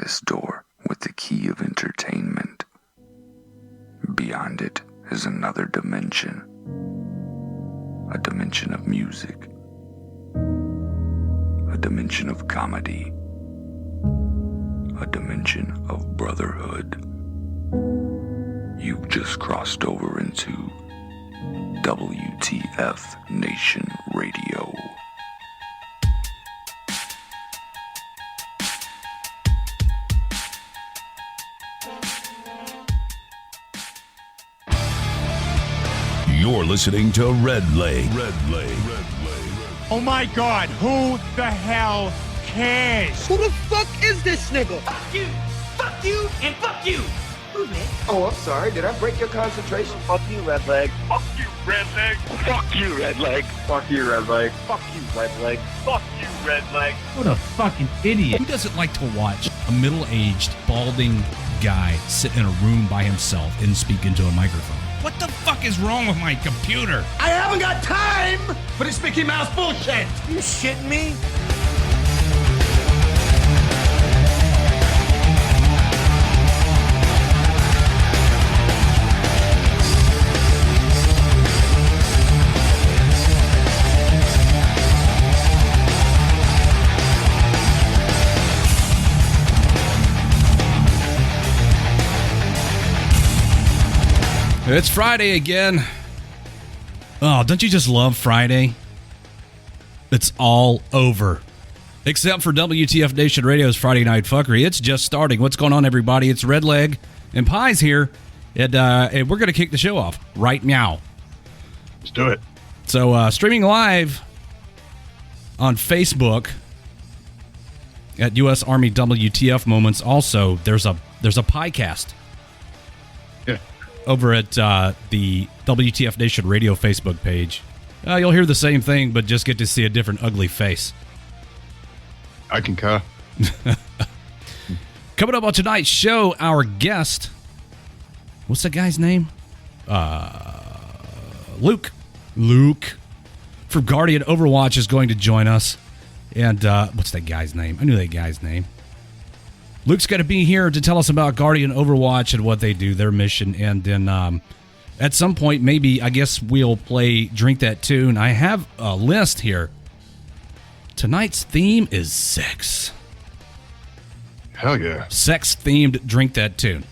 this door with the key of entertainment. Beyond it is another dimension. A dimension of music. A dimension of comedy. A dimension of brotherhood. You've just crossed over into WTF Nation Radio. You're listening to Red Leg. Oh my God, who the hell cares? Who the fuck is this nigga? Fuck you, and fuck you. Who's next? Oh, I'm sorry. Did I break your concentration? Fuck you, Red Leg. Fuck you, Red Leg. Fuck you, Red Leg. Fuck you, Red Leg. Fuck you, Red Leg. Fuck you, Red Leg. What a fucking idiot. Who doesn't like to watch a middle-aged, balding guy sit in a room by himself and speak into a microphone? What the fuck is wrong with my computer? I haven't got time for this Mickey Mouse bullshit. You shitting me? It's Friday again. Oh, don't you just love Friday? It's all over. Except for WTF Nation Radio's Friday Night Fuckery. It's just starting. What's going on, everybody? It's Red Leg and Pie's here. And we're going to kick the show off right now. Let's do it. So, streaming live on Facebook at U.S. Army WTF Moments. Also, there's a Piecast. Over at the WTF Nation Radio Facebook page. You'll hear the same thing, but just get to see a different ugly face. I concur. Coming up on tonight's show, our guest, what's that guy's name? Luke. Luke from Guardian Overwatch is going to join us. And what's that guy's name? I knew that guy's name. Luke's going to be here to tell us about Guardian Overwatch and what they do, their mission, and then at some point, maybe, I guess we'll play Drink That Tune. I have a list here. Tonight's theme is sex. Hell yeah. Sex-themed Drink That Tune.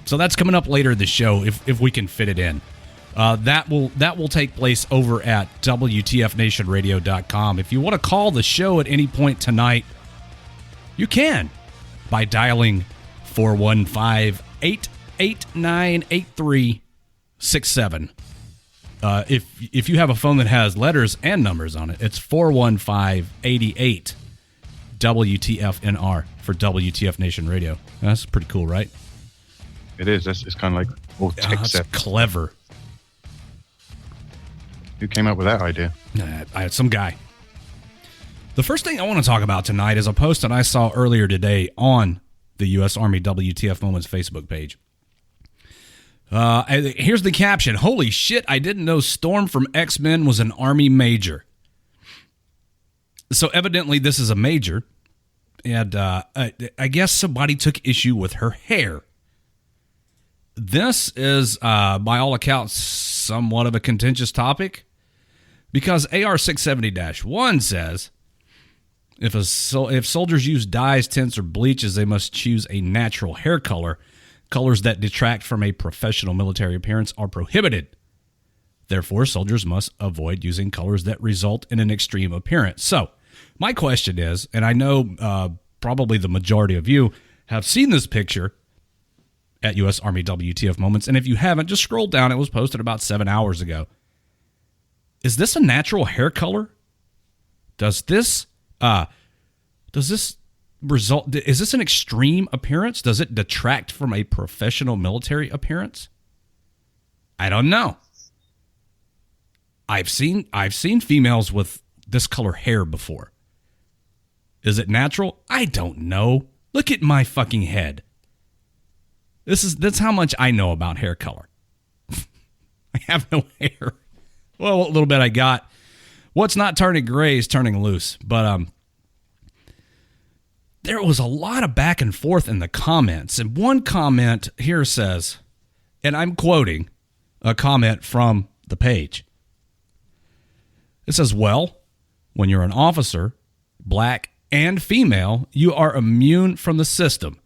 So that's coming up later in the show, if we can fit it in. That will take place over at WTFNationRadio.com. If you want to call the show at any point tonight, you can. By dialing 415-889-8367. If you have a phone that has letters and numbers on it, it's 415-88 WTFNR for WTF Nation Radio. That's pretty cool, right? It is. It's kind of like old tech That's set. clever. Who came up with that idea? Some guy. The first thing I want to talk about tonight is a post that I saw earlier today on the U.S. Army WTF Moments Facebook page. Here's the caption. Holy shit, I didn't know Storm from X-Men was an Army major. So evidently this is a major, and I guess somebody took issue with her hair. This is, by all accounts, somewhat of a contentious topic, because AR-670-1 says, if soldiers use dyes, tints, or bleaches, they must choose a natural hair color. Colors that detract from a professional military appearance are prohibited. Therefore, soldiers must avoid using colors that result in an extreme appearance. So, my question is, and I know probably the majority of you have seen this picture at U.S. Army WTF Moments, and if you haven't, just scroll down. It was posted about 7 hours ago. Is this a natural hair color? Does this result? Is this an extreme appearance? Does it detract from a professional military appearance? I don't know. I've seen females with this color hair before. Is it natural? I don't know. Look at my fucking head. That's how much I know about hair color. I have no hair. Well, a little bit I got. What's not turning gray is turning loose. But there was a lot of back and forth in the comments. And one comment here says, and I'm quoting a comment from the page. It says, well, when you're an officer, black and female, you are immune from the system.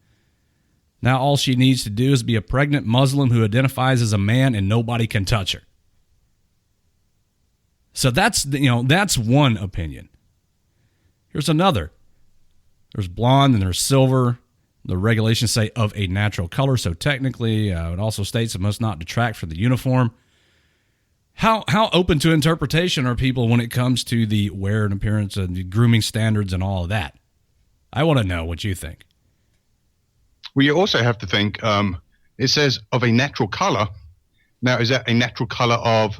Now all she needs to do is be a pregnant Muslim who identifies as a man and nobody can touch her. So that's one opinion. Here's another. There's blonde and there's silver. The regulations say of a natural color, so technically it also states it must not detract from the uniform. How open to interpretation are people when it comes to the wear and appearance and the grooming standards and all of that? I want to know what you think. Well, you also have to think, it says of a natural color. Now, is that a natural color of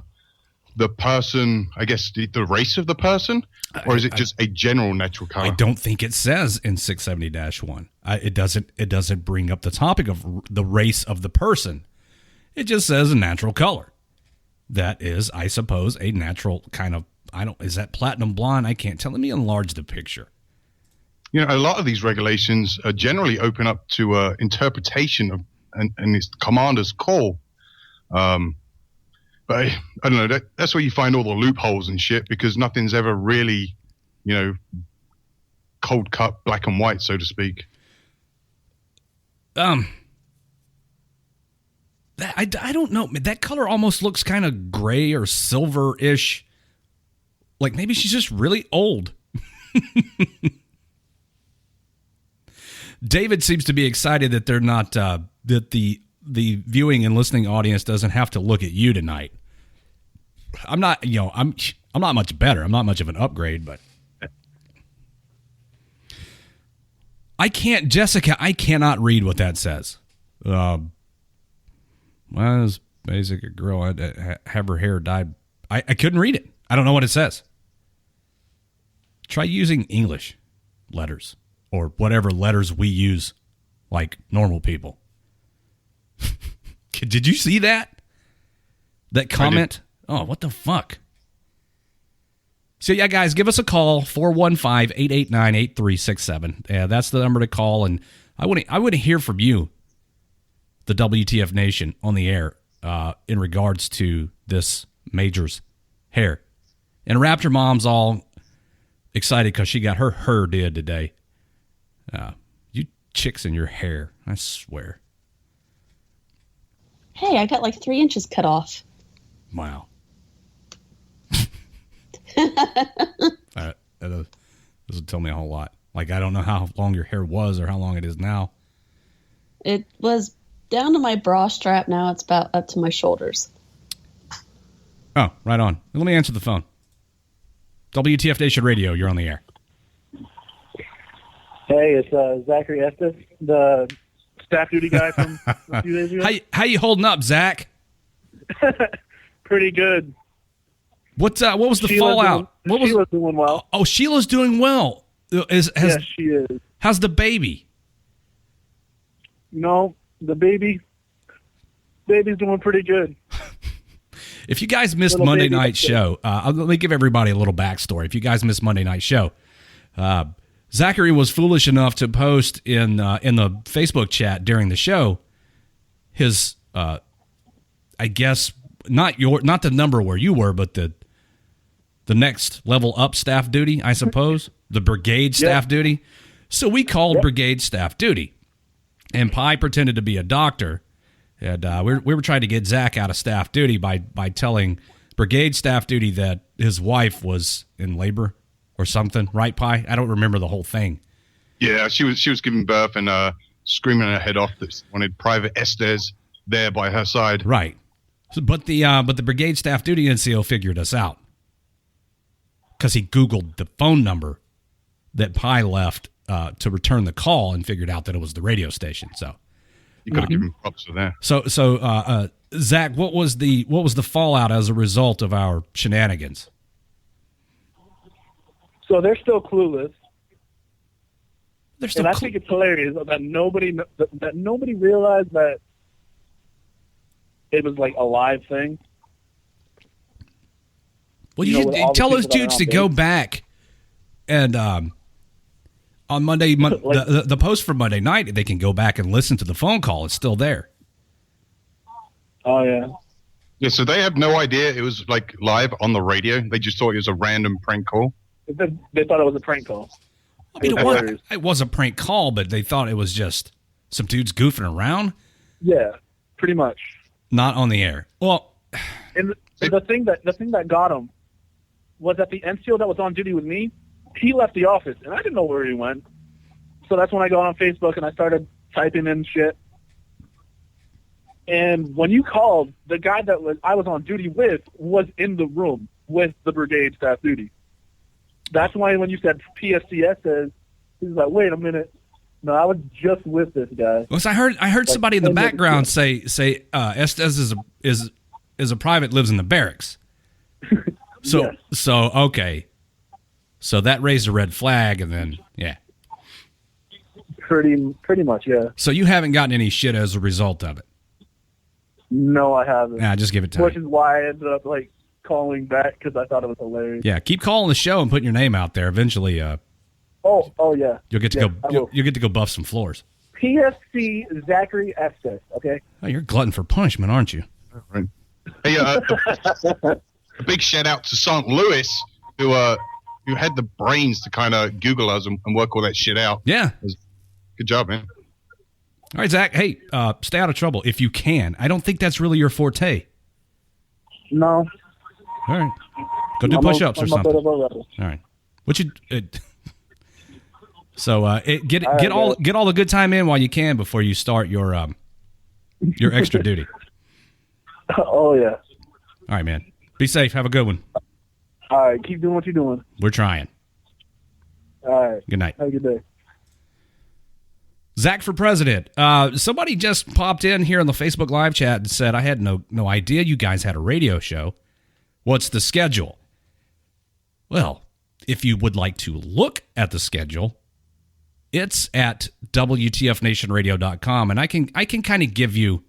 the person, I guess, the race of the person? Or is it just a general natural color? I don't think it says in 670-1. It doesn't bring up the topic of the race of the person. It just says a natural color. That is, I suppose, a natural kind of, is that platinum blonde? I can't tell. Let me enlarge the picture. You know, a lot of these regulations generally open up to interpretation of, and it's the commander's call. But I don't know, that's where you find all the loopholes and shit, because nothing's ever really, cold cut black and white, so to speak. I don't know. That color almost looks kind of gray or silver-ish. Like maybe she's just really old. David seems to be excited that they're not that the viewing and listening audience doesn't have to look at you tonight. I'm not, I'm not much better. I'm not much of an upgrade, but Jessica, I cannot read what that says. Well, it's basic. A girl had have her hair dyed. I couldn't read it. I don't know what it says. Try using English letters or whatever letters we use like normal people. Did you see that? That comment? Oh, what the fuck? So, yeah, guys, give us a call, 415-889-8367. Yeah, that's the number to call, and I want to hear from you, the WTF Nation, on the air in regards to this Major's hair. And Raptor Mom's all excited because she got her did today. You chicks in your hair, I swear. Hey, I got like 3 inches cut off. Wow. That doesn't tell me a whole lot. Like, I don't know how long your hair was or how long it is now. It was down to my bra strap. Now it's about up to my shoulders. Oh, right on. Let me answer the phone. WTF Nation Radio, you're on the air. Hey, it's Zachary Estes, the staff duty guy from a few days ago. How you holding up, Zach? Pretty good. What was the fallout? Sheila's doing well. Oh, Sheila's doing well. Yes, she is. How's the baby? No, the baby's doing pretty good. If you guys missed Monday night's show, let me give everybody a little backstory. If you guys missed Monday night's show, Zachary was foolish enough to post in the Facebook chat during the show his, I guess not the number where you were, but the next level up staff duty, I suppose, the brigade staff duty. So we called brigade staff duty, and Pi pretended to be a doctor, and we were trying to get Zach out of staff duty by telling brigade staff duty that his wife was in labor or something, right, Pi? I don't remember the whole thing. Yeah, she was giving birth and screaming her head off that wanted Private Estes there by her side. Right. But the brigade staff duty NCO figured us out because he Googled the phone number that Pi left to return the call and figured out that it was the radio station. So you got to give him props for that. So Zach, what was the fallout as a result of our shenanigans? So they're still clueless. And I think it's hilarious that nobody realized that it was like a live thing. Well, you tell those dudes to go back and On Monday, the post for Monday night, they can go back and listen to the phone call. It's still there. Oh, yeah. Yeah, so they have no idea it was like live on the radio. They just thought it was a random prank call. They thought it was a prank call. I mean, it was a prank call, but they thought it was just some dudes goofing around. Yeah, pretty much. Not on the air. Well, and the thing that got him was that the NCO that was on duty with me, he left the office, and I didn't know where he went. So that's when I got on Facebook and I started typing in shit. And when you called, the guy that I was on duty with was in the room with the brigade staff duty. That's why when you said PSCS says, he's like, wait a minute. No, I was just with this guy. Well, I heard somebody in the background say Estes is a private, lives in the barracks. So Yes. so okay. So that raised a red flag, and then yeah. Pretty much, yeah. So you haven't gotten any shit as a result of it. No, I haven't. Nah, just give it time. Which is why I ended up calling back because I thought it was hilarious. Yeah, keep calling the show and putting your name out there. Eventually, Oh yeah. you'll get to go. You'll get to go buff some floors. PSC Zachary Estes. Okay. Oh, you're a glutton for punishment, aren't you? Right. Hey, a big shout out to St. Louis, who had the brains to kind of Google us and work all that shit out. Yeah. Good job, man. All right, Zach. Hey, stay out of trouble if you can. I don't think that's really your forte. No. All right. Go do push-ups or something. All right. What you? Get all the good time in while you can before you start your extra duty. Oh yeah. All right, man. Be safe. Have a good one. All right. Keep doing what you're doing. We're trying. All right. Good night. Have a good day. Zach for president. Somebody just popped in here in the Facebook live chat and said, I had no idea you guys had a radio show. What's the schedule? Well, if you would like to look at the schedule, it's at WTFNationRadio.com, and I can kind of give you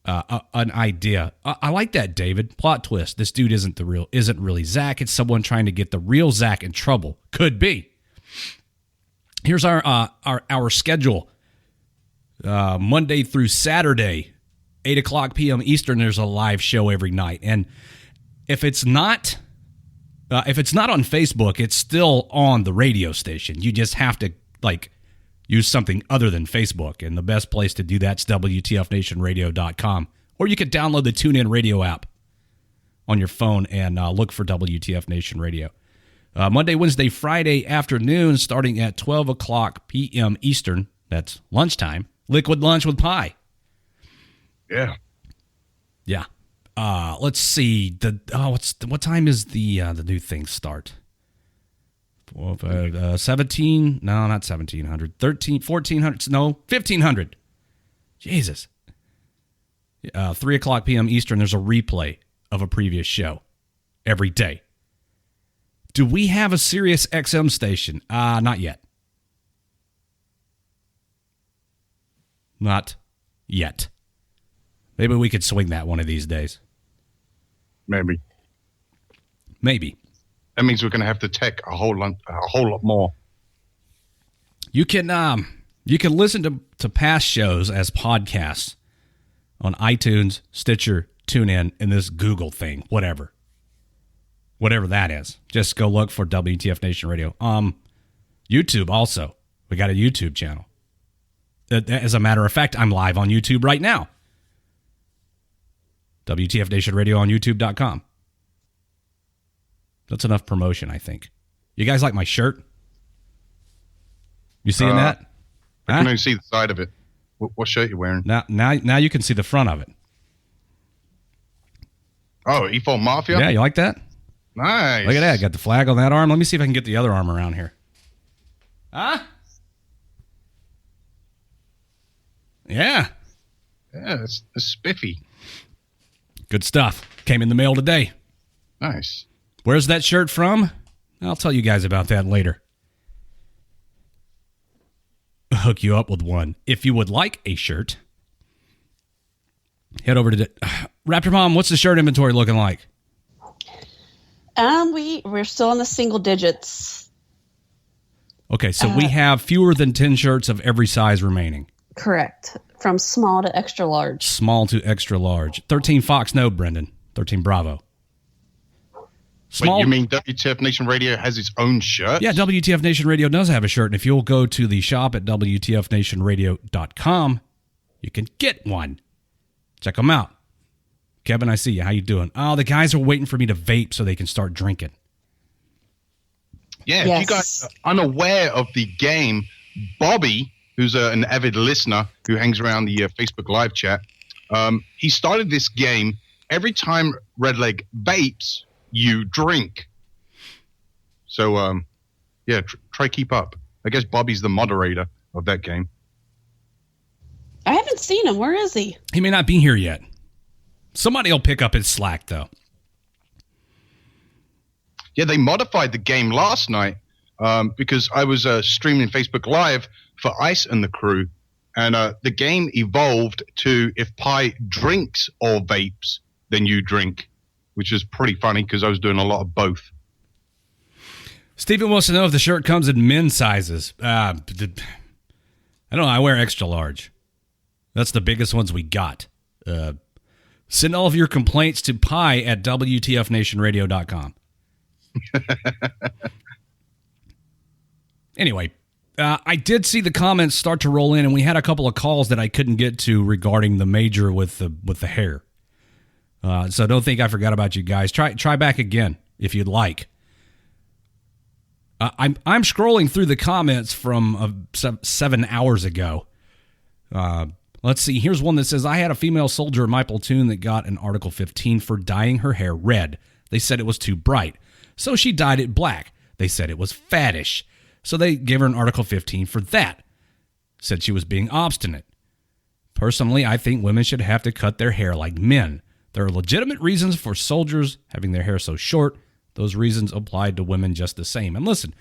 an idea. I like that, David. Plot twist. This dude isn't really Zach. It's someone trying to get the real Zach in trouble. Could be. Here's our schedule. Monday through Saturday, 8 o'clock p.m. Eastern, there's a live show every night. And if it's not on Facebook, it's still on the radio station. You just have to use something other than Facebook. And the best place to do that's WTFNationRadio.com. Or you could download the TuneIn Radio app on your phone and look for WTF Nation Radio. Monday, Wednesday, Friday afternoon, starting at 12 o'clock p.m. Eastern. That's lunchtime. Liquid Lunch with Pie. Yeah. Yeah. Let's see. What time is the new thing start? 17? No, not 1700. 1400. No, 1500. Jesus. 3 o'clock p.m. Eastern. There's a replay of a previous show every day. Do we have a Sirius XM station? Not yet. Not yet. Maybe we could swing that one of these days. Maybe. That means we're going to have to tech a whole lot more. You can listen to past shows as podcasts on iTunes, Stitcher, TuneIn, and this Google thing, whatever that is. Just go look for WTF Nation Radio. YouTube also. We got a YouTube channel. As a matter of fact, I'm live on YouTube right now. WTF Nation Radio on YouTube.com. That's enough promotion, I think. You guys like my shirt? You seeing that? I can only see the side of it. What shirt you wearing? Now you can see the front of it. Oh, E4 Mafia? Yeah, you like that? Nice. Look at that. Got the flag on that arm. Let me see if I can get the other arm around here. Huh? Yeah. Yeah, it's spiffy. Good stuff. Came in the mail today. Nice. Where's that shirt from? I'll tell you guys about that later. I'll hook you up with one. If you would like a shirt, head over to Raptor Mom. What's the shirt inventory looking like? We're still in the single digits. Okay, so we have fewer than 10 shirts of every size remaining. Correct. From small to extra large. Small to extra large. 13 Fox, no, Brendan. 13 Bravo. Small. Wait, you mean WTF Nation Radio has its own shirt? Yeah, WTF Nation Radio does have a shirt. And if you'll go to the shop at WTFNationRadio.com, you can get one. Check them out. Kevin, I see you. How you doing? Oh, the guys are waiting for me to vape so they can start drinking. Yeah, if you guys are unaware of the game, Bobby, who's an avid listener who hangs around the Facebook live chat, he started this game. Every time Redleg vapes, you drink. So, try keep up. I guess Bobby's the moderator of that game. I haven't seen him. Where is he? He may not be here yet. Somebody will pick up his slack, though. Yeah, they modified the game last night because I was streaming Facebook Live for Ice and the crew, and the game evolved to if Pi drinks or vapes, then you drink, which is pretty funny because I was doing a lot of both. Stephen wants to know if the shirt comes in men's sizes. I don't know. I wear extra large. That's the biggest ones we got. Send all of your complaints to Pi at WTFNationRadio.com. Anyway, I did see the comments start to roll in, and we had a couple of calls that I couldn't get to regarding the major with the hair. So don't think I forgot about you guys. Try back again if you'd like. I'm scrolling through the comments from 7 hours ago. Let's see. Here's one that says, I had a female soldier in my platoon that got an Article 15 for dyeing her hair red. They said it was too bright, so she dyed it black. They said it was faddish, so they gave her an Article 15 for that. Said she was being obstinate. Personally, I think women should have to cut their hair like men. There are legitimate reasons for soldiers having their hair so short. Those reasons applied to women just the same. And listen,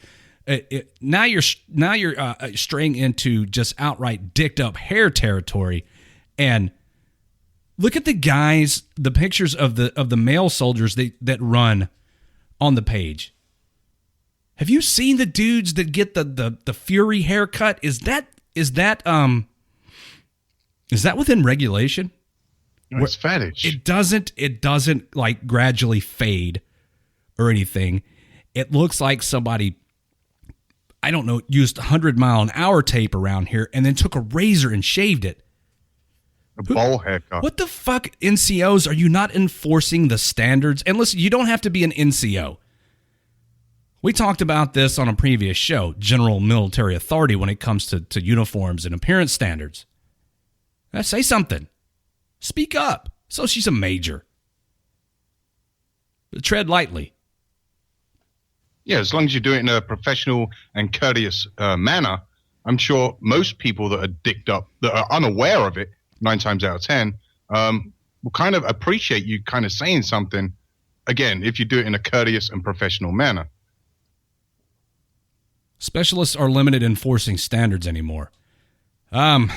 now you're straying into just outright dicked up hair territory. And look at the guys, the pictures of the male soldiers that run on the page. Have you seen the dudes that get the Fury haircut? Is that within regulation? No, it's faddish. It doesn't like gradually fade or anything. It looks like somebody, I don't know, used 100-mile-an-hour tape around here and then took a razor and shaved it. A bowl haircut. What the fuck, NCOs? Are you not enforcing the standards? And listen, you don't have to be an NCO. We talked about this on a previous show, general military authority, when it comes to uniforms and appearance standards. Say something. Speak up. So she's a major. But tread lightly. Yeah, as long as you do it in a professional and courteous manner, I'm sure most people that are dicked up, that are unaware of it, 9 times out of 10, will kind of appreciate you kind of saying something, again, if you do it in a courteous and professional manner. Specialists are limited in enforcing standards anymore. You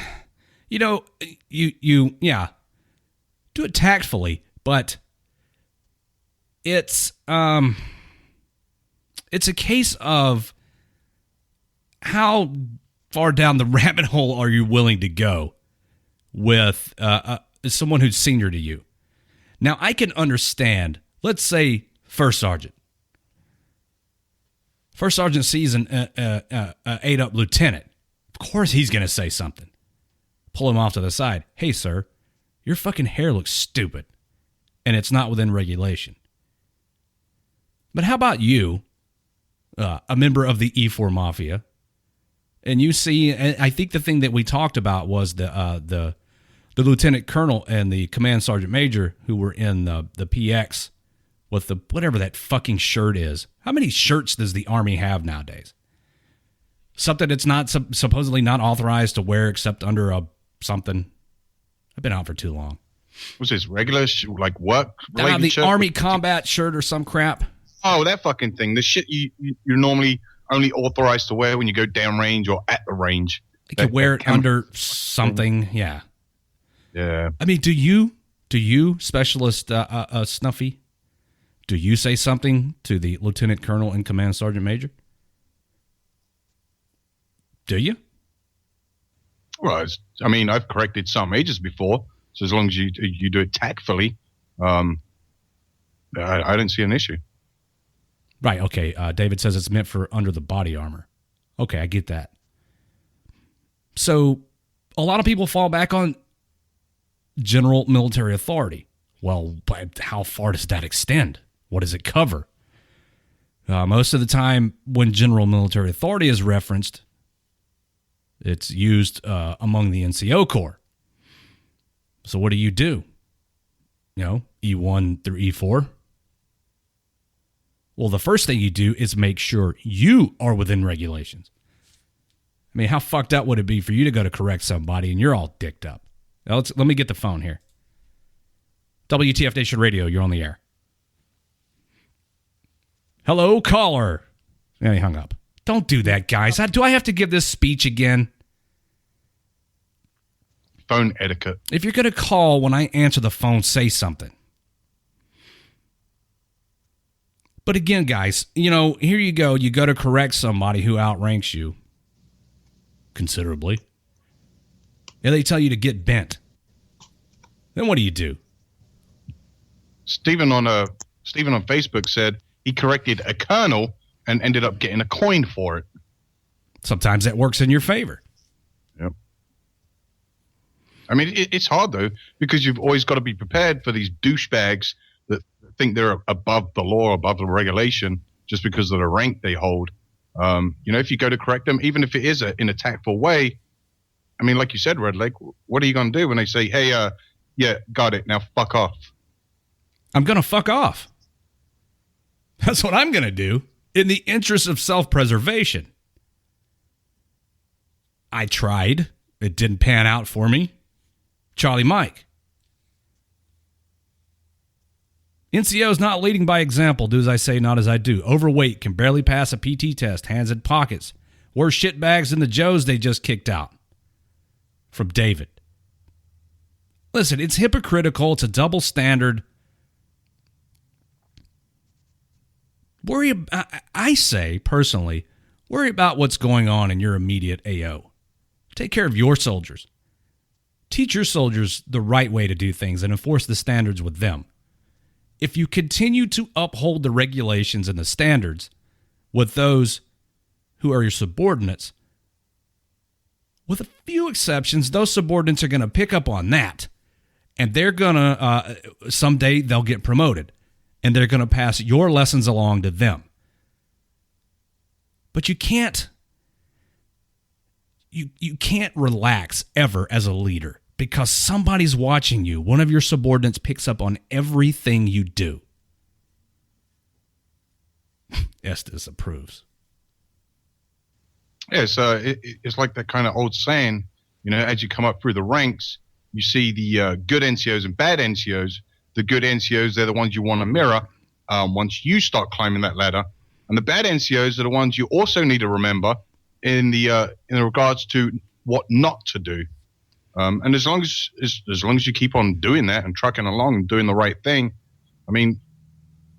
do it tactfully, but it's a case of how far down the rabbit hole are you willing to go with someone who's senior to you. Now, I can understand, let's say, First Sergeant. First Sergeant sees an 8-up lieutenant. Of course he's going to say something. Pull him off to the side. Hey, sir, your fucking hair looks stupid, and it's not within regulation. But how about you, a member of the E4 Mafia, and you see, I think the thing that we talked about was the lieutenant colonel and the command sergeant major who were in the PX with the whatever that fucking shirt is. How many shirts does the Army have nowadays? Something that's not supposedly not authorized to wear except under a something. I've been out for too long. Was this regular, like work related the shirt? Army combat shirt or some crap? Oh, that fucking thing. The shit you're normally only authorized to wear when you go downrange or at the range. You can wear it under something. Yeah. Yeah. I mean, do you, Specialist Snuffy, do you say something to the lieutenant colonel and command sergeant major? Do you? Well, I've corrected some ages before, so as long as you do it tactfully, I don't see an issue. Right, okay. David says it's meant for under the body armor. Okay, I get that. So a lot of people fall back on general military authority. Well, but how far does that extend? What does it cover? Most of the time when general military authority is referenced, it's used among the NCO Corps. So what do? E1 through E4? Well, the first thing you do is make sure you are within regulations. I mean, how fucked up would it be for you to go to correct somebody and you're all dicked up? Now let me get the phone here. WTF Nation Radio, you're on the air. Hello, caller. And he hung up. Don't do that, guys. Do I have to give this speech again? Phone etiquette. If you're going to call when I answer the phone, say something. But again, guys, here you go. You go to correct somebody who outranks you considerably. And they tell you to get bent. Then what do? Stephen on Facebook said he corrected a colonel and ended up getting a coin for it. Sometimes that works in your favor. Yep. I mean, it's hard, though, because you've always got to be prepared for these douchebags that think they're above the law, above the regulation, just because of the rank they hold. If you go to correct them, even if it is in a tactful way, I mean, like you said, Red Lake, what are you going to do when they say, hey, yeah, got it, now fuck off? I'm going to fuck off. That's what I'm going to do in the interest of self-preservation. I tried. It didn't pan out for me. Charlie Mike. NCO's not leading by example. Do as I say, not as I do. Overweight, can barely pass a PT test, hands in pockets. Worse shitbags than the Joes they just kicked out. From David. Listen, it's hypocritical. It's a double standard. I say, personally, worry about what's going on in your immediate AO. Take care of your soldiers. Teach your soldiers the right way to do things and enforce the standards with them. If you continue to uphold the regulations and the standards with those who are your subordinates, with a few exceptions, those subordinates are going to pick up on that. And they're going to, someday they'll get promoted. And they're going to pass your lessons along to them. But you can't relax ever as a leader because somebody's watching you. One of your subordinates picks up on everything you do. Estes approves. Yeah, so it's like that kind of old saying, as you come up through the ranks, you see the good NCOs and bad NCOs. The good NCOs, they're the ones you want to mirror once you start climbing that ladder. And the bad NCOs are the ones you also need to remember in regards to what not to do. And as long as you keep on doing that and trucking along and doing the right thing, I mean,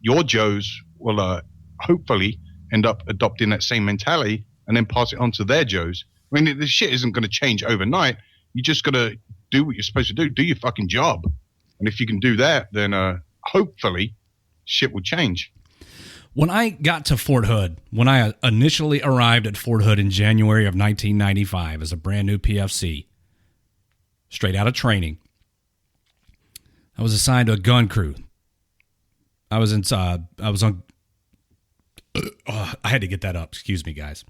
your Joes will hopefully end up adopting that same mentality and then pass it on to their Joes. I mean, this shit isn't going to change overnight. You just got to do what you're supposed to do. Do your fucking job. And if you can do that, then hopefully shit will change. When I got to Fort Hood, when I initially arrived at Fort Hood in January of 1995 as a brand new PFC, straight out of training, I was assigned to a gun crew. I had to get that up. Excuse me, guys.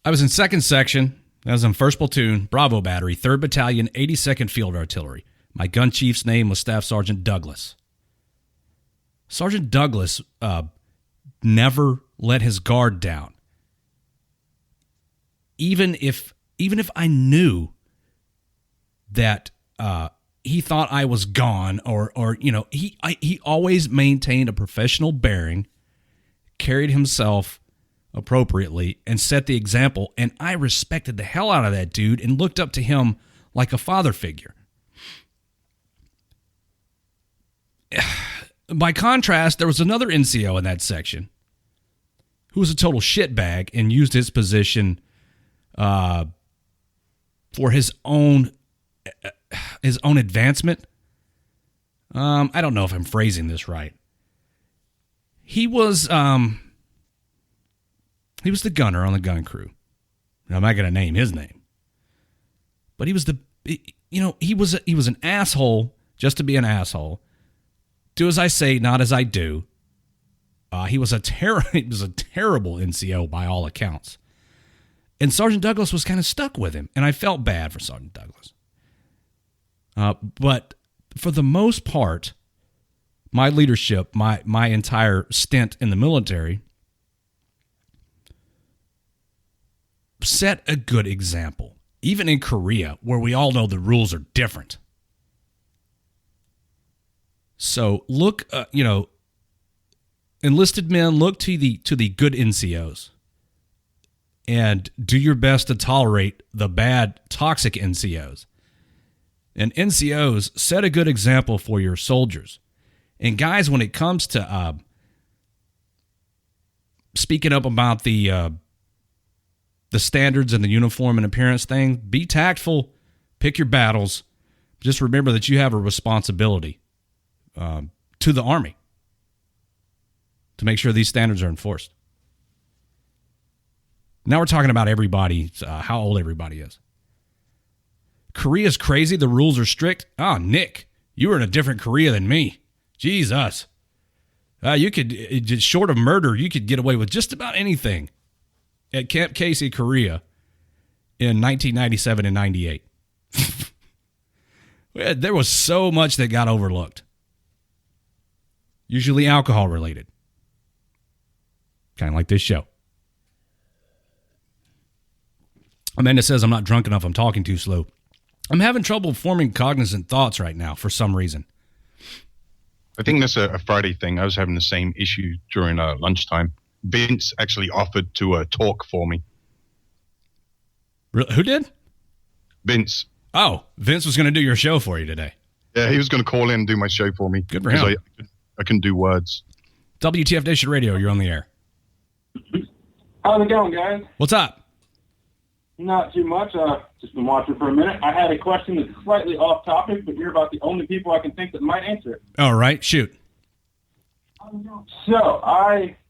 I was in 2nd Section. I was in 1st Platoon, Bravo Battery, 3rd Battalion, 82nd Field Artillery. My gun chief's name was Staff Sergeant Douglas. Sergeant Douglas never let his guard down. Even if I knew that he thought I was gone, or he always maintained a professional bearing, carried himself appropriately, and set the example. And I respected the hell out of that dude and looked up to him like a father figure. By contrast, there was another NCO in that section who was a total shitbag and used his position for his own advancement. I don't know if I'm phrasing this right. He was the gunner on the gun crew. Now, I'm not going to name his name, but he was he was an asshole just to be an asshole. Do as I say, not as I do. He was a terrible NCO by all accounts. And Sergeant Douglas was kind of stuck with him, and I felt bad for Sergeant Douglas. But for the most part, my leadership, my entire stint in the military, set a good example. Even in Korea, where we all know the rules are different. So look, enlisted men, look to the good NCOs. And do your best to tolerate the bad, toxic NCOs. And NCOs, set a good example for your soldiers. And guys, when it comes to speaking up about the standards and the uniform and appearance thing, be tactful, pick your battles. Just remember that you have a responsibility to the Army to make sure these standards are enforced. Now we're talking about everybody, how old everybody is. Korea's crazy. The rules are strict. Oh, Nick, you were in a different Korea than me. Jesus. You could, just short of murder, you could get away with just about anything at Camp Casey, Korea in 1997 and 98. There was so much that got overlooked. Usually alcohol related. Kind of like this show. Amanda says, I'm not drunk enough. I'm talking too slow. I'm having trouble forming cognizant thoughts right now for some reason. I think that's a Friday thing. I was having the same issue during lunchtime. Vince actually offered to talk for me. Who did? Vince. Oh, Vince was going to do your show for you today. Yeah, he was going to call in and do my show for me. Good for him. I can do words. WTF Nation Radio, you're on the air. How's it going, guys? What's up? Not too much. Just been watching for a minute. I had a question that's slightly off topic, but you're about the only people I can think that might answer it. All right, shoot. So,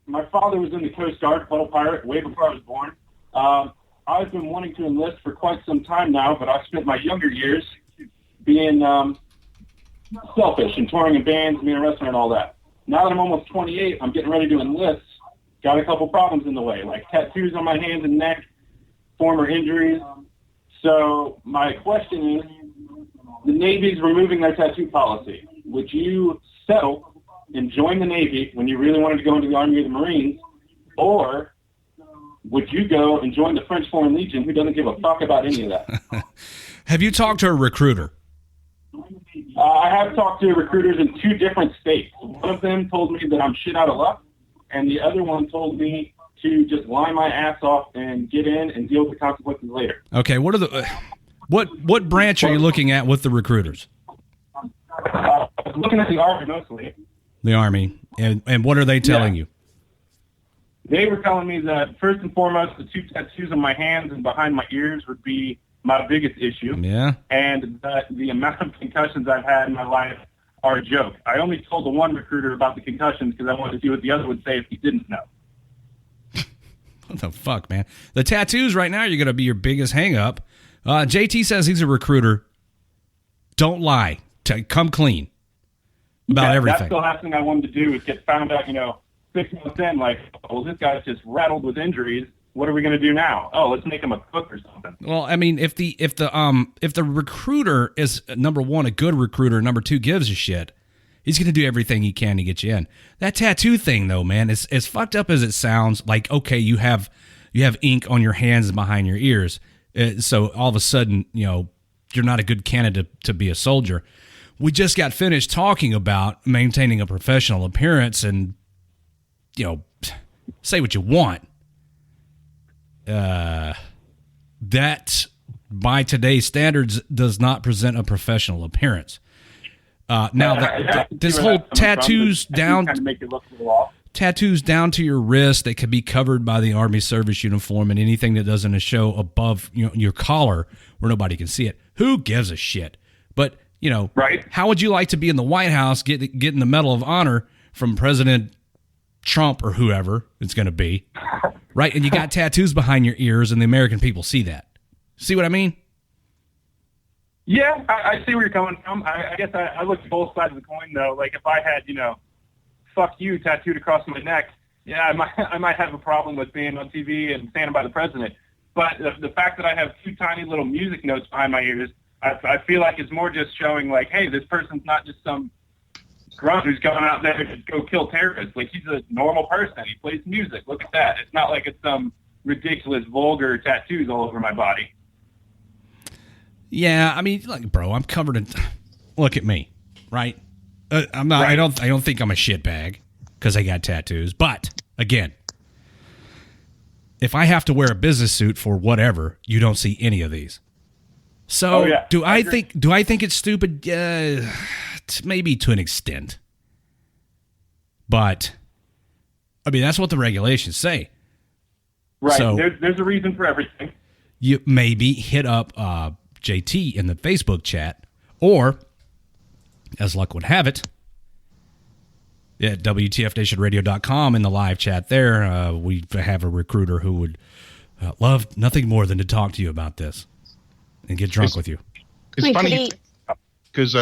my father was in the Coast Guard, Puddle Pirate, way before I was born. I've been wanting to enlist for quite some time now, but I spent my younger years being selfish and touring in bands, being a wrestler and all that. Now that I'm almost 28, I'm getting ready to enlist. Got a couple problems in the way, like tattoos on my hands and neck, former injuries. So my question is, the Navy's removing their tattoo policy. Would you settle and join the Navy when you really wanted to go into the Army or the Marines, or would you go and join the French Foreign Legion, who doesn't give a fuck about any of that? Have you talked to a recruiter? I have talked to recruiters in 2 different states. One of them told me that I'm shit out of luck, and the other one told me to just line my ass off and get in and deal with the consequences later. Okay, what are the what branch are you looking at with the recruiters? I was looking at the Army mostly. The Army, and what are they telling you? They were telling me that first and foremost, the 2 tattoos on my hands and behind my ears would be my biggest issue. Yeah. And that the amount of concussions I've had in my life are a joke. I only told the one recruiter about the concussions because I wanted to see what the other would say if he didn't know. What the fuck, man? The tattoos right now are going to be your biggest hang-up. JT says he's a recruiter. Don't lie. Come clean about everything. That's the last thing I wanted to do is get found out, 6 months in, like, well, this guy's just rattled with injuries. What are we going to do now? Oh, let's make him a cook or something. Well, I mean, if the recruiter is, number one, a good recruiter, number 2, gives a shit, he's going to do everything he can to get you in. That tattoo thing, though, man, is as fucked up as it sounds. Like, okay, you have ink on your hands and behind your ears, so all of a sudden, you're not a good candidate to be a soldier. We just got finished talking about maintaining a professional appearance, and say what you want. That, by today's standards, does not present a professional appearance. Now, this whole tattoos down, tattoos down to your wrist that can be covered by the Army service uniform and anything that doesn't show above your collar where nobody can see it. Who gives a shit? But, right. How would you like to be in the White House getting the Medal of Honor from President Trump or whoever it's going to be, right? And you got tattoos behind your ears and the American people see that. See what I mean? Yeah, I see where you're coming from. I guess I look at both sides of the coin, though. Like, if I had, fuck you tattooed across my neck, yeah, I might have a problem with being on TV and standing by the president. But the fact that I have two tiny little music notes behind my ears, I feel like it's more just showing, like, hey, this person's not just some grunt who's going out there to go kill terrorists. Like, he's a normal person. He plays music. Look at that. It's not like it's some ridiculous, vulgar tattoos all over my body. Yeah, I mean, like, bro, I'm covered in. Look at me, right? I'm not. Right. I don't think I'm a shitbag because I got tattoos. But again, if I have to wear a business suit for whatever, you don't see any of these. So do I think it's stupid? Maybe to an extent. But I mean, that's what the regulations say. Right. So, there's a reason for everything. You maybe hit up JT in the Facebook chat, or, as luck would have it, at WTFNationRadio.com in the live chat there, we have a recruiter who would love nothing more than to talk to you about this and get drunk with you. It's funny because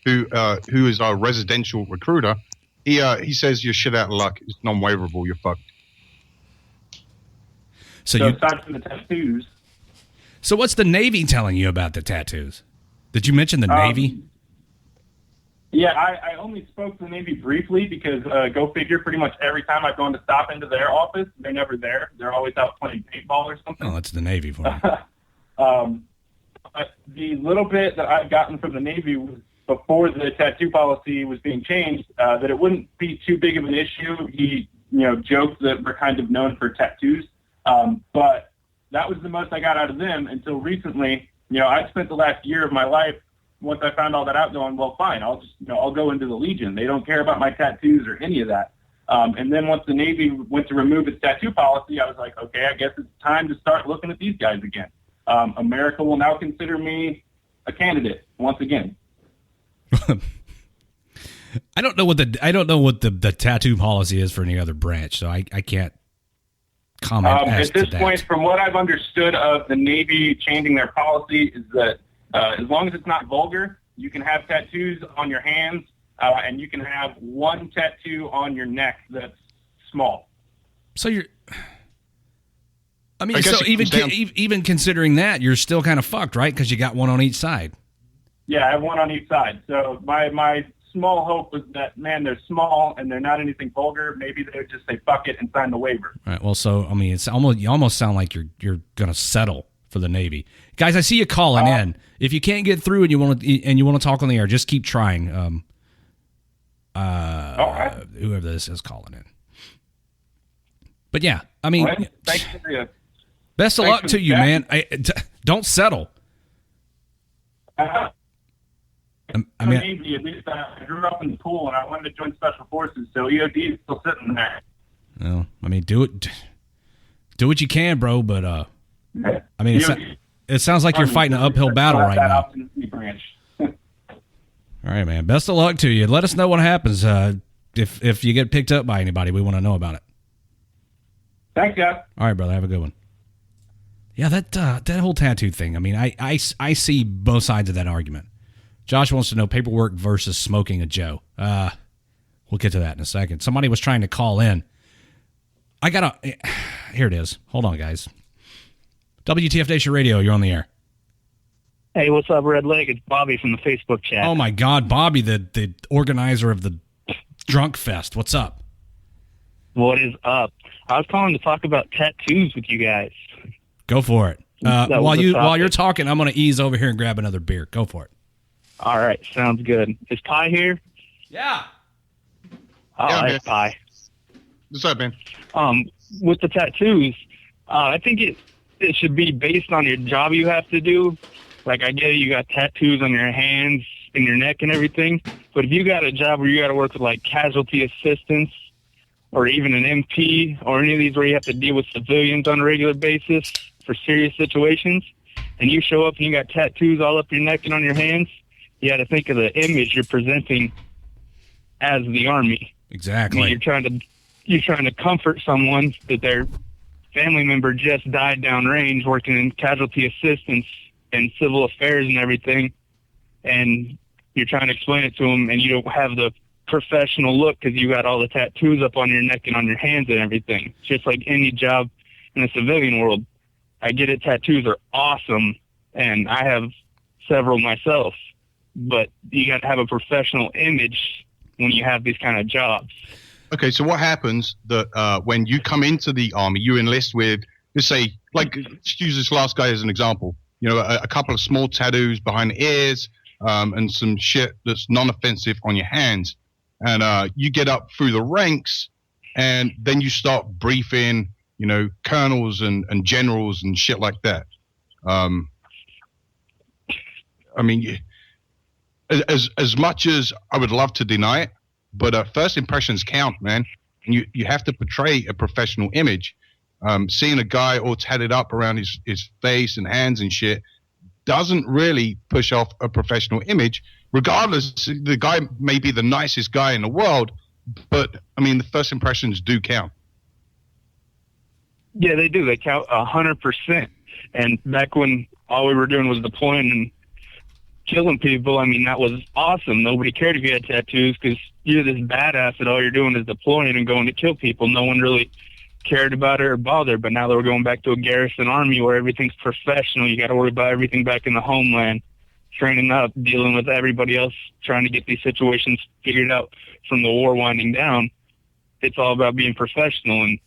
who is our residential recruiter, he says you're shit out of luck. It's non-waiverable. You're fucked. So aside from the tattoos. So what's the Navy telling you about the tattoos? Did you mention the Navy? Yeah, I only spoke to the Navy briefly because, go figure, pretty much every time I've gone to stop into their office, they're never there. They're always out playing paintball or something. Oh, that's the Navy for me. The little bit that I've gotten from the Navy was before the tattoo policy was being changed, that it wouldn't be too big of an issue. He, joked that we're kind of known for tattoos. But that was the most I got out of them until recently. I spent the last year of my life, once I found all that out, going, well, fine, I'll just, I'll go into the Legion. They don't care about my tattoos or any of that. And then once the Navy went to remove its tattoo policy, I was like, okay, I guess it's time to start looking at these guys again. America will now consider me a candidate once again. I don't know what the tattoo policy is for any other branch, so I can't comment as at this to that. point, from what I've understood of the Navy changing their policy, is that as long as it's not vulgar, you can have tattoos on your hands, and you can have one tattoo on your neck that's small. So so even considering that, you're still kind of fucked, right? Because you got one on each side. Yeah, I have one on each side. So my small hope was that, man, they're small and they're not anything vulgar. Maybe they would just say fuck it and sign the waiver. All right. Well, so I mean, you almost sound like you're going to settle for the Navy, guys. I see you calling in. If you can't get through and you want to talk on the air, just keep trying. Whoever this is calling in. But yeah, I mean, best of luck to you, man. Don't settle. I grew up in the pool and I wanted to join Special Forces, so EOD is still sitting there. Well, I mean, do what you can, bro. But I mean, it sounds like you're fighting an uphill battle right now. All right, man. Best of luck to you. Let us know what happens. If you get picked up by anybody, we want to know about it. Thanks, guys. All right, brother. Have a good one. Yeah, that whole tattoo thing. I mean, I see both sides of that argument. Josh wants to know paperwork versus smoking a Joe. We'll get to that in a second. Somebody was trying to call in. Here it is. Hold on, guys. WTF Nation Radio, you're on the air. Hey, what's up, Red Leg? It's Bobby from the Facebook chat. Oh, my God. Bobby, the organizer of the Drunk Fest. What's up? What is up? I was calling to talk about tattoos with you guys. Go for it. While you're talking, I'm going to ease over here and grab another beer. Go for it. All right, sounds good. Is Pi here? Yeah. Oh, yeah, that's Pi. What's up, man? With the tattoos, I think it should be based on your job you have to do. Like, I get it, you got tattoos on your hands and your neck and everything. But if you got a job where you got to work with like casualty assistance or even an MP or any of these where you have to deal with civilians on a regular basis for serious situations, and you show up and you got tattoos all up your neck and on your hands, you got to think of the image you're presenting as the Army. Exactly. I mean, you're trying to comfort someone that their family member just died downrange working in casualty assistance and civil affairs and everything, and you're trying to explain it to them, and you don't have the professional look because you got all the tattoos up on your neck and on your hands and everything. It's just like any job in the civilian world. I get it, tattoos are awesome, and I have several myself, but you got to have a professional image when you have these kind of jobs. Okay, so what happens that when you come into the Army, you enlist with, let's say, like, let's use this last guy as an example, you know, a couple of small tattoos behind the ears, and some shit that's non-offensive on your hands. And you get up through the ranks, and then you start briefing, you know, colonels and generals and shit like that. I mean, as much as I would love to deny it, but first impressions count, man. And you have to portray a professional image. Seeing a guy all tatted up around his face and hands and shit doesn't really push off a professional image. Regardless, the guy may be the nicest guy in the world, but, I mean, the first impressions do count. Yeah, they do. They count 100%. And back when all we were doing was deploying and killing people, I mean, that was awesome. Nobody cared if you had tattoos because you're this badass that all you're doing is deploying and going to kill people. No one really cared about it or bothered. But now that we're going back to a garrison army where everything's professional, you got to worry about everything back in the homeland, training up, dealing with everybody else, trying to get these situations figured out from the war winding down. It's all about being professional. And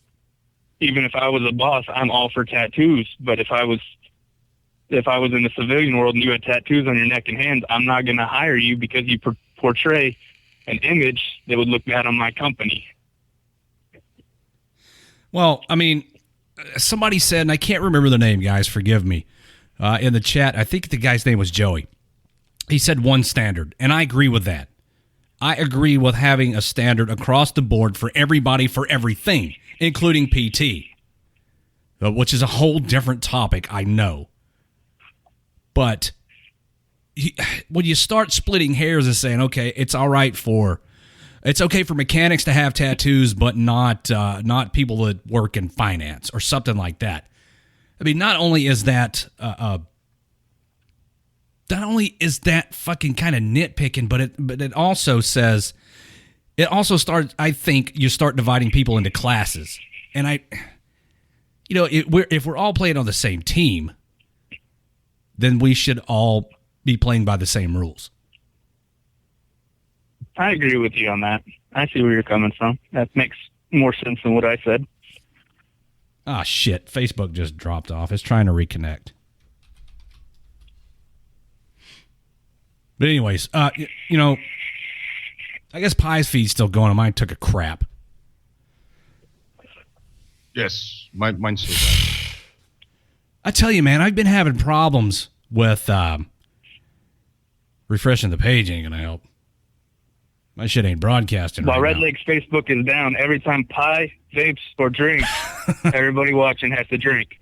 even if I was a boss, I'm all for tattoos. But if I was in the civilian world and you had tattoos on your neck and hands, I'm not going to hire you because you portray an image that would look bad on my company. Well, I mean, somebody said, and I can't remember the name, guys, forgive me, in the chat, I think the guy's name was Joey. He said one standard, and I agree with that. I agree with having a standard across the board for everybody, for everything, including PT, which is a whole different topic, I know. But when you start splitting hairs and saying, okay, it's okay for mechanics to have tattoos, but not people that work in finance or something like that. I mean, not only is that fucking kind of nitpicking, but it also says, starts. I think you start dividing people into classes, and if we're all playing on the same team, then we should all be playing by the same rules. I agree with you on that. I see where you're coming from. That makes more sense than what I said. Ah, shit. Facebook just dropped off. It's trying to reconnect. But anyways, I guess Pie's feed's still going, and mine took a crap. Yes, mine's still bad. I tell you, man, I've been having problems with refreshing the page. Ain't gonna help. My shit ain't broadcasting While right Red now. Lake's Facebook is down, every time Pie vapes or drinks, everybody watching has to drink.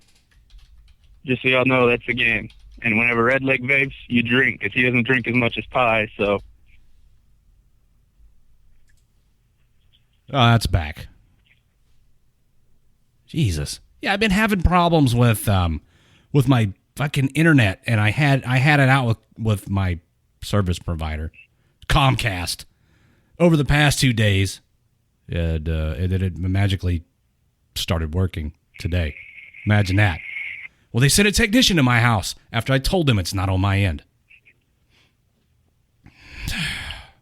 Just so y'all know, that's the game. And whenever Red Lake vapes, you drink, because he doesn't drink as much as Pie, so. Oh, that's back. Jesus. Yeah, I've been having problems with my fucking internet, and I had it out with my service provider, Comcast, over the past 2 days. And it magically started working today. Imagine that. Well, they sent a technician to my house after I told them it's not on my end.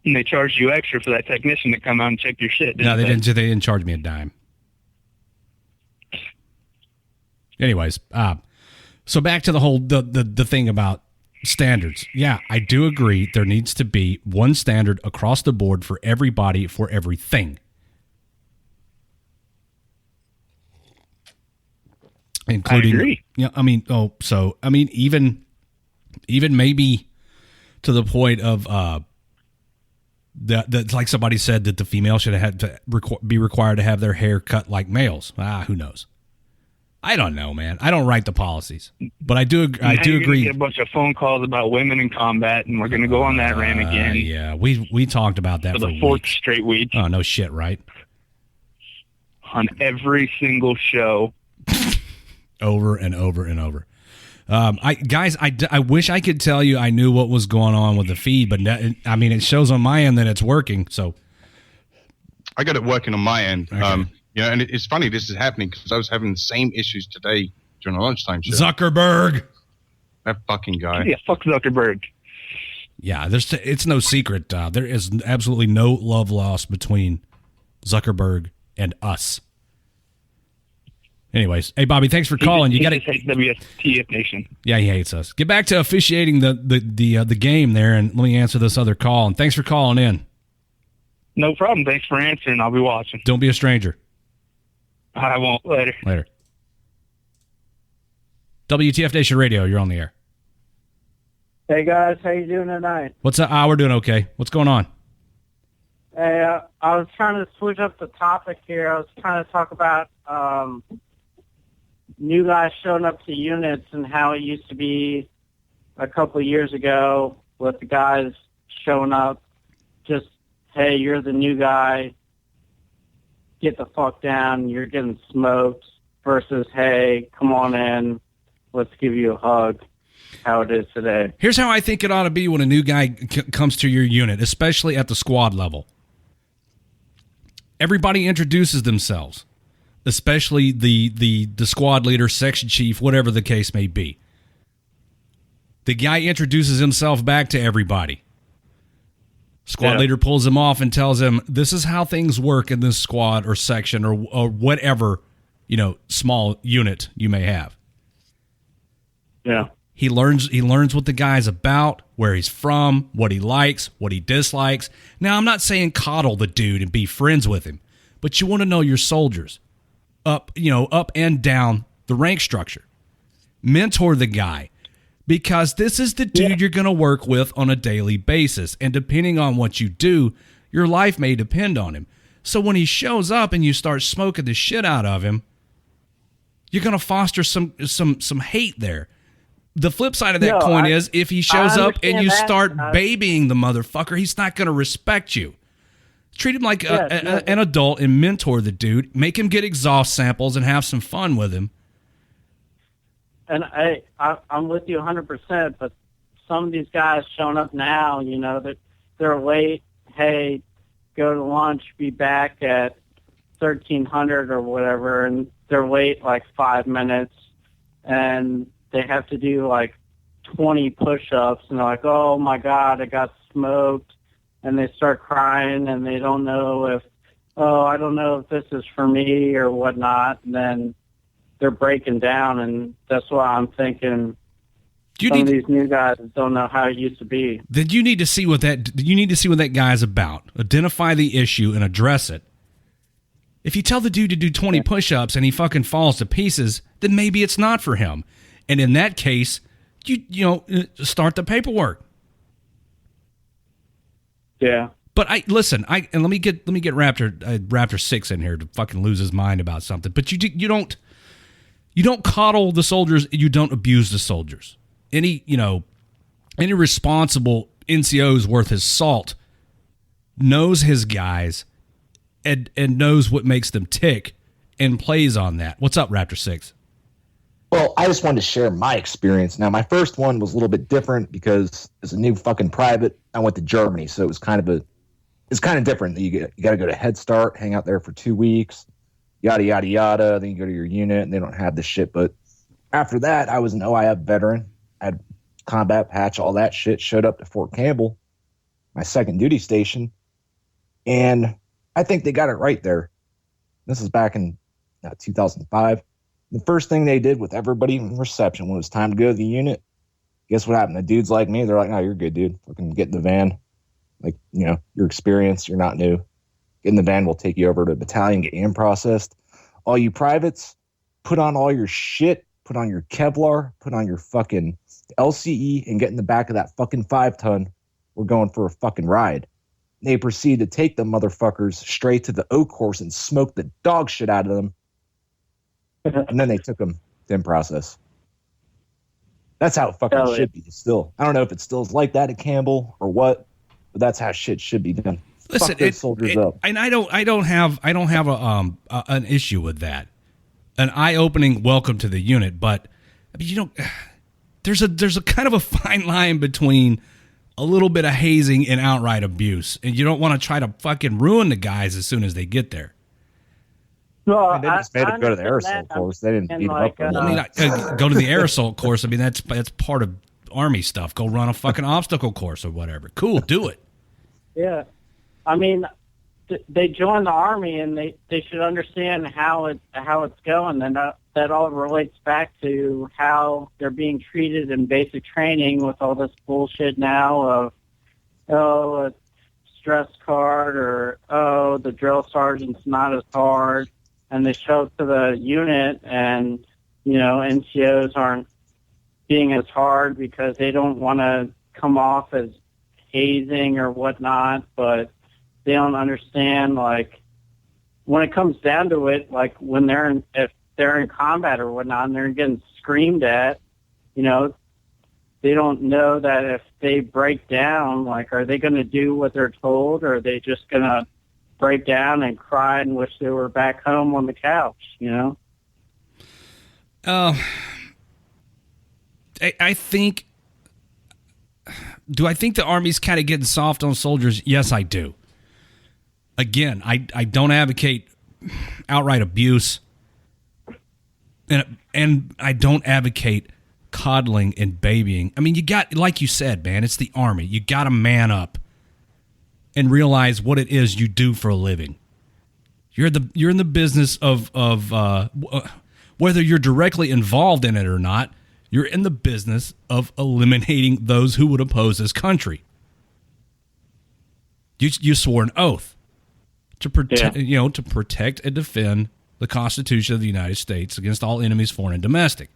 And they charged you extra for that technician to come out and check your shit, No, they didn't. They didn't charge me a dime. Anyways, so back to the whole the thing about standards. Yeah, I do agree. There needs to be one standard across the board for everybody, for everything, including. I agree. Yeah, I mean, even maybe to the point of That like somebody said that the female should have had to be required to have their hair cut like males. Who knows? I don't know, man. I don't write the policies, but I do agree. Get a bunch of phone calls about women in combat, and we're going to go on that rant again. Yeah, we talked about that for the fourth straight week. Oh no shit, right? On every single show, over and over and over. I wish I could tell you I knew what was going on with the feed, but I mean, it shows on my end that it's working. So I got it working on my end. Okay. And it's funny this is happening because I was having the same issues today during the lunchtime show. Zuckerberg, that fucking guy. Yeah, fuck Zuckerberg. Yeah, it's no secret. There is absolutely no love lost between Zuckerberg and us. Anyways, hey Bobby, thanks for calling. You got to hate WTF Nation. Yeah, he hates us. Get back to officiating the game there, and let me answer this other call. And thanks for calling in. No problem. Thanks for answering. I'll be watching. Don't be a stranger. I won't. Later. WTF Nation Radio, you're on the air. Hey guys, how you doing tonight? What's up? We're doing okay. What's going on? Hey, I was trying to switch up the topic here. I was trying to talk about new guys showing up to units and how it used to be a couple of years ago with the guys showing up just, hey, you're the new guy, get the fuck down, you're getting smoked, versus, hey, come on in, let's give you a hug, how it is today. Here's how I think it ought to be when a new guy comes to your unit, especially at the squad level. Everybody introduces themselves, especially the squad leader, section chief, whatever the case may be. The guy introduces himself back to everybody. Squad leader pulls him off and tells him, this is how things work in this squad or section or whatever, small unit you may have. Yeah. He learns what the guy's about, where he's from, what he likes, what he dislikes. Now, I'm not saying coddle the dude and be friends with him, but you want to know your soldiers up and down the rank structure. Mentor the guy, because this is the dude you're going to work with on a daily basis. And depending on what you do, your life may depend on him. So when he shows up and you start smoking the shit out of him, you're going to foster some hate there. The flip side of that coin is if he shows up and you start babying the motherfucker, he's not going to respect you. Treat him like an adult and mentor the dude. Make him get exhaust samples and have some fun with him. And I'm with you 100%, but some of these guys showing up now, they're late. Hey, go to lunch, be back at 1300 or whatever, and they're late like 5 minutes, and they have to do like 20 push-ups, and they're like, oh my God, I got smoked, and they start crying, and they don't know I don't know if this is for me or whatnot, and then they're breaking down, and that's why I'm thinking some of these new guys don't know how it used to be. Then you need to see what that guy's about. Identify the issue and address it. If you tell the dude to do 20 push-ups and he fucking falls to pieces, then maybe it's not for him. And in that case, you start the paperwork. Yeah. But let me get Raptor 6 in here to fucking lose his mind about something. But you don't coddle the soldiers. You don't abuse the soldiers. Any responsible NCO's worth his salt knows his guys and knows what makes them tick and plays on that. What's up, Raptor 6? Well, I just wanted to share my experience. Now, my first one was a little bit different because as a new fucking private, I went to Germany, so it was kind of different. You got to go to Head Start, hang out there for 2 weeks. Yada, yada, yada. Then you go to your unit, and they don't have this shit. But after that, I was an OIF veteran. I had combat patch, all that shit. Showed up to Fort Campbell, my second duty station. And I think they got it right there. This was back in 2005. The first thing they did with everybody in reception when it was time to go to the unit, guess what happened? The dudes like me, they're like, no, you're good, dude. Fucking get in the van. Like, you're experienced. You're not new. Get in the van, we'll take you over to the battalion, get you in processed. All you privates, put on all your shit, put on your Kevlar, put on your fucking LCE, and get in the back of that fucking 5-ton. We're going for a fucking ride. They proceed to take the motherfuckers straight to the O course and smoke the dog shit out of them. And then they took them in process. That's how it fucking should be. Still, I don't know if it still is like that at Campbell or what, but that's how shit should be done. Listen, Fuck those soldiers up. And I don't have an issue with that. An eye-opening welcome to the unit, but I mean, there's a kind of a fine line between a little bit of hazing and outright abuse, and you don't want to try to fucking ruin the guys as soon as they get there. Well, they just made them go to the aerosol course. They didn't beat them up. Go to the aerosol course. I mean, that's part of Army stuff. Go run a fucking obstacle course or whatever. Cool, do it. Yeah. I mean, they joined the Army, and they should understand how it's going, and that all relates back to how they're being treated in basic training with all this bullshit now of, a stress card, or, the drill sergeant's not as hard, and they show up to the unit, and, NCOs aren't being as hard because they don't want to come off as hazing or whatnot, but they don't understand, like, when it comes down to it, like, if they're in combat or whatnot and they're getting screamed at, they don't know that if they break down, like, are they going to do what they're told, or are they just going to break down and cry and wish they were back home on the couch, I think... Do I think the Army's kind of getting soft on soldiers? Yes, I do. Again, I don't advocate outright abuse, and I don't advocate coddling and babying. I mean, you got, like you said, man, it's the Army. You got to man up and realize what it is you do for a living. You're in the business of whether you're directly involved in it or not. You're in the business of eliminating those who would oppose this country. You swore an oath to protect, to protect and defend the Constitution of the United States against all enemies, foreign and domestic.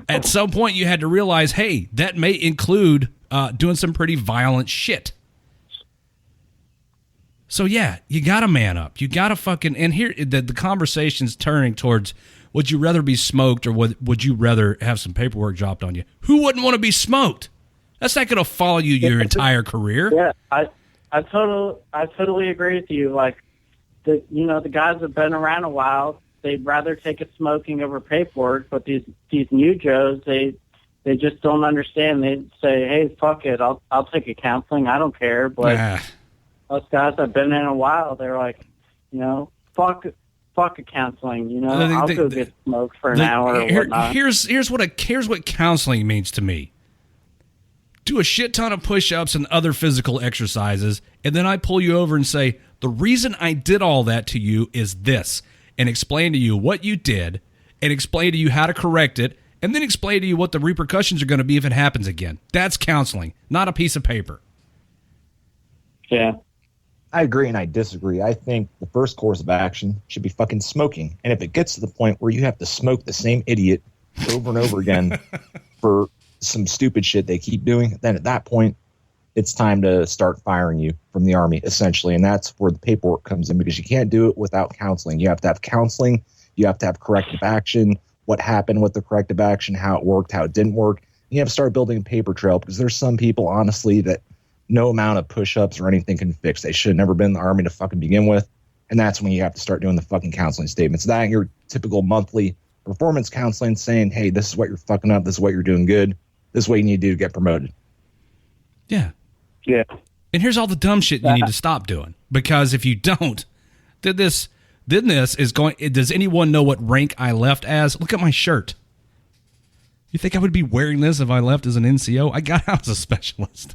At some point, you had to realize, hey, that may include doing some pretty violent shit. So yeah, you got to man up. You got to fucking, and here the conversation's turning towards, would you rather be smoked or would you rather have some paperwork dropped on you? Who wouldn't want to be smoked? That's not going to follow you your entire career. Yeah, I totally agree with you. Like, the guys have been around a while. They'd rather take a smoking over paperwork, but these new Joes, they just don't understand. They say, hey, fuck it, I'll take a counseling. I don't care. But us guys that have been in a while, they're like, fuck a counseling. I'll go get smoked for an hour or whatnot. Here's what counseling means to me. Do a shit ton of push-ups and other physical exercises, and then I pull you over and say, the reason I did all that to you is this, and explain to you what you did, and explain to you how to correct it, and then explain to you what the repercussions are going to be if it happens again. That's counseling, not a piece of paper. Yeah. I agree and I disagree. I think the first course of action should be fucking smoking. And if it gets to the point where you have to smoke the same idiot over and over again for some stupid shit they keep doing, then at that point, it's time to start firing you from the Army, essentially. And that's where the paperwork comes in, because you can't do it without counseling. You have to have counseling. You have to have corrective action, what happened with the corrective action, how it worked, how it didn't work. You have to start building a paper trail, because there's some people, honestly, that no amount of push-ups or anything can fix. They should have never been in the Army to fucking begin with. And that's when you have to start doing the fucking counseling statements. That and your typical monthly performance counseling saying, hey, this is what you're fucking up. This is what you're doing good. This is what you need to do to get promoted. Yeah. Yeah. And here's all the dumb shit you need to stop doing. Because if you don't, does anyone know what rank I left as? Look at my shirt. You think I would be wearing this if I left as an NCO? I got out as a specialist.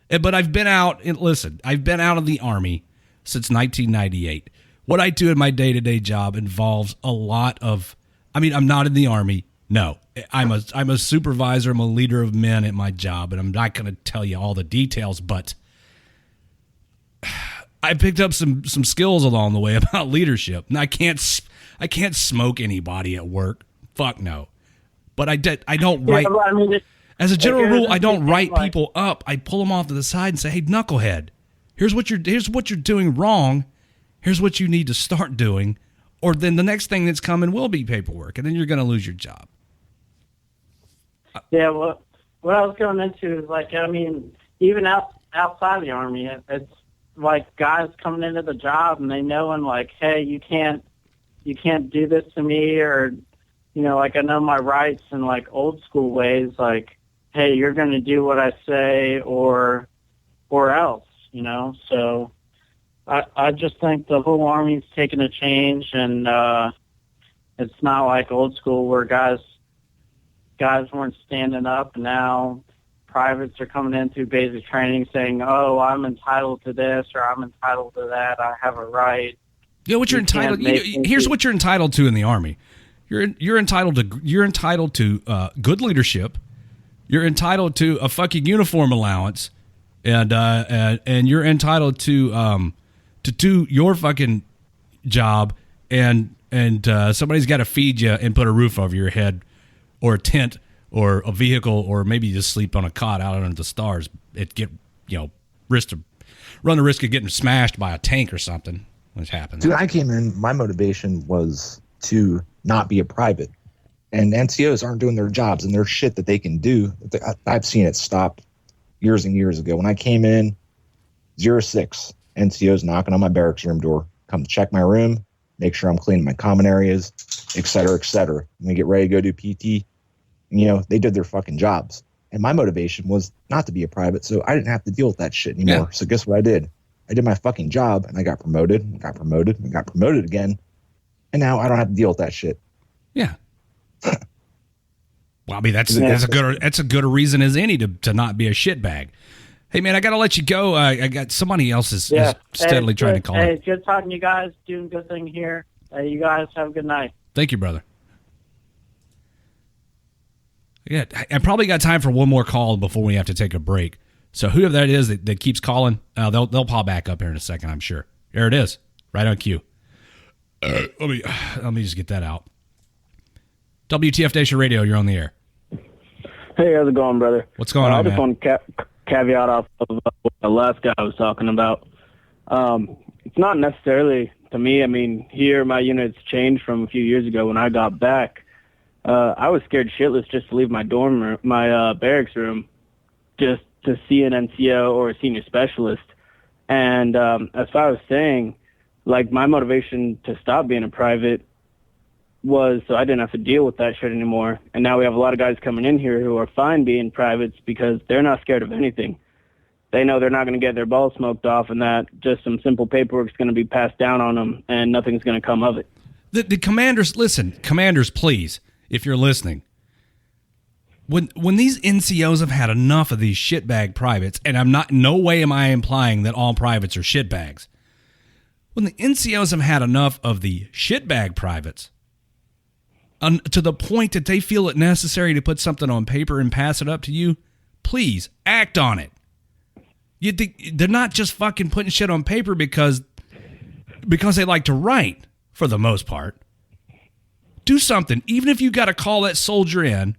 But I've been out, and listen, I've been out of the Army since 1998. What I do in my day-to-day job involves a lot of, I'm not in the Army. No, I'm a supervisor. I'm a leader of men at my job, and I'm not going to tell you all the details, but I picked up some skills along the way about leadership. And I can't smoke anybody at work. Fuck no. But I don't write. Yeah, As a general rule, I don't write people up. I pull them off to the side and say, "Hey, knucklehead, here's what you're doing wrong. Here's what you need to start doing, or then the next thing that's coming will be paperwork, and then you're going to lose your job." Yeah, well, what I was going into is like, I mean, even outside the Army, it's like guys coming into the job and they know, and like, hey, you can't do this to me, or, you know, like I know my rights in like old school ways, like, hey, you're going to do what I say or else, you know. So I just think the whole Army's taking a change, and it's not like old school where guys weren't standing up. Now privates are coming in through basic training saying, "Oh, I'm entitled to this," or "I'm entitled to that. I have a right." You know what you're entitled. Here's what you're entitled to in the Army. You're entitled to good leadership. You're entitled to a fucking uniform allowance, and you're entitled to do your fucking job, and somebody's got to feed you and put a roof over your head, or a tent, or a vehicle, or maybe just sleep on a cot out under the stars. Run the risk of getting smashed by a tank or something, which happens. Dude, I came in, my motivation was to not be a private. And NCOs aren't doing their jobs, and there's shit that they can do. I've seen it stop years and years ago. When I came in, 06, NCOs knocking on my barracks room door, come check my room, make sure I'm cleaning my common areas, et cetera, et cetera. And we get ready to go do PT. And, you know, they did their fucking jobs. And my motivation was not to be a private, so I didn't have to deal with that shit anymore. Yeah. So guess what I did? I did my fucking job, and I got promoted, and got promoted, and got promoted again. And now I don't have to deal with that shit. Yeah. Well, I mean, that's a good a reason as any to not be a shitbag. Hey, man, I got to let you go. I got somebody else is steadily trying to call. Hey, good talking to you guys. Doing good thing here. You guys have a good night. Thank you, brother. Yeah, I probably got time for one more call before we have to take a break. So whoever that is that keeps calling, they'll pop back up here in a second, I'm sure. There it is, right on cue. Let me just get that out. WTF Nation Radio, you're on the air. Hey, how's it going, brother? What's going on, I just want to caveat off of what the last guy was talking about. It's not necessarily, to me, I mean, here my unit's changed from a few years ago when I got back. I was scared shitless just to leave my dorm room, my barracks room, just to see an NCO or a senior specialist. And as I was saying, like, my motivation to stop being a private was so I didn't have to deal with that shit anymore. And now we have a lot of guys coming in here who are fine being privates because they're not scared of anything. They know they're not going to get their balls smoked off, and that just some simple paperwork is going to be passed down on them, and nothing's going to come of it. The commanders, listen, commanders, please, if you're listening, when these NCOs have had enough of these shitbag privates, and no way am I implying that all privates are shitbags. When the NCOs have had enough of the shitbag privates, to the point that they feel it necessary to put something on paper and pass it up to you, please act on it. They're not just fucking putting shit on paper because they like to write, for the most part. Do something. Even if you got to call that soldier in,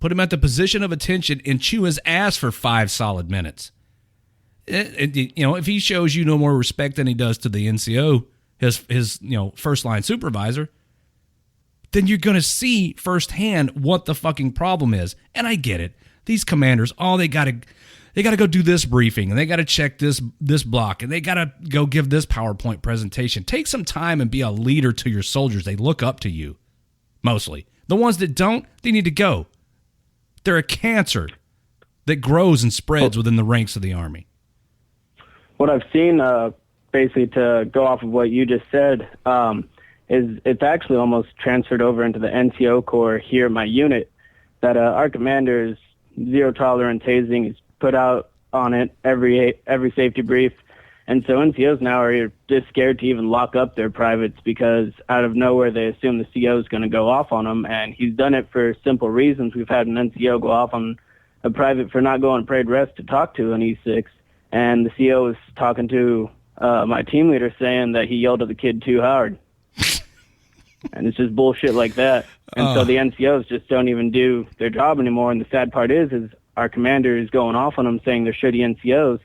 put him at the position of attention, and chew his ass for 5 solid minutes. If he shows you no more respect than he does to the NCO, his first line supervisor, then you're going to see firsthand what the fucking problem is. And I get it. These commanders, they got to go do this briefing, and they got to check this block, and they got to go give this PowerPoint presentation. Take some time and be a leader to your soldiers. They look up to you, mostly. The ones that don't, they need to go. They're a cancer that grows and spreads within the ranks of the Army. What I've seen, basically, to go off of what you just said, is it's actually almost transferred over into the NCO Corps here in my unit, that our commander's zero tolerance hazing is put out on it every safety brief. And so NCOs now are just scared to even lock up their privates because out of nowhere they assume the CO is going to go off on them. And he's done it for simple reasons. We've had an NCO go off on a private for not going parade rest to talk to an E6. And the CO was talking to my team leader saying that he yelled at the kid too hard. And it's just bullshit like that. And so the NCOs just don't even do their job anymore. And the sad part is our commander is going off on them saying they're shitty NCOs,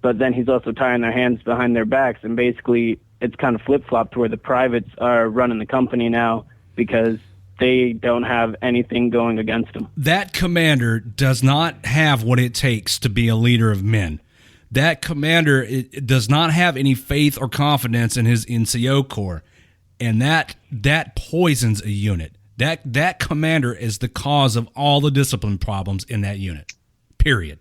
but then he's also tying their hands behind their backs. And basically it's kind of flip-flopped to where the privates are running the company now because they don't have anything going against them. That commander does not have what it takes to be a leader of men. That commander does not have any faith or confidence in his NCO corps. And that poisons a unit. That commander is the cause of all the discipline problems in that unit. Period.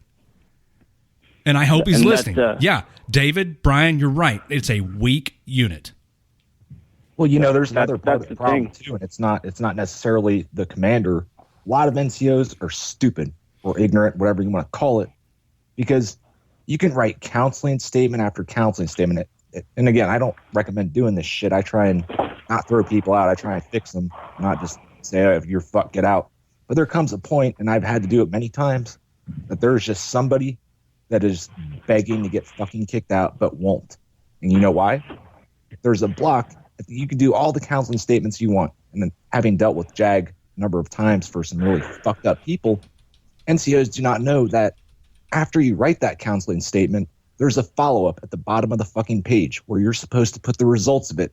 And I hope he's listening. Yeah, David, Brian, you're right. It's a weak unit. Well, there's another part of the problem too, and it's not necessarily the commander. A lot of NCOs are stupid or ignorant, whatever you want to call it, because you can write counseling statement after counseling statement. And again, I don't recommend doing this shit. I try and not throw people out. I try and fix them, not just say, oh, if you're fucked, get out. But there comes a point, and I've had to do it many times, that there's just somebody that is begging to get fucking kicked out but won't. And you know why? There's a block. You can do all the counseling statements you want. And then having dealt with JAG a number of times for some really fucked up people, NCOs do not know that after you write that counseling statement, there's a follow-up at the bottom of the fucking page where you're supposed to put the results of it.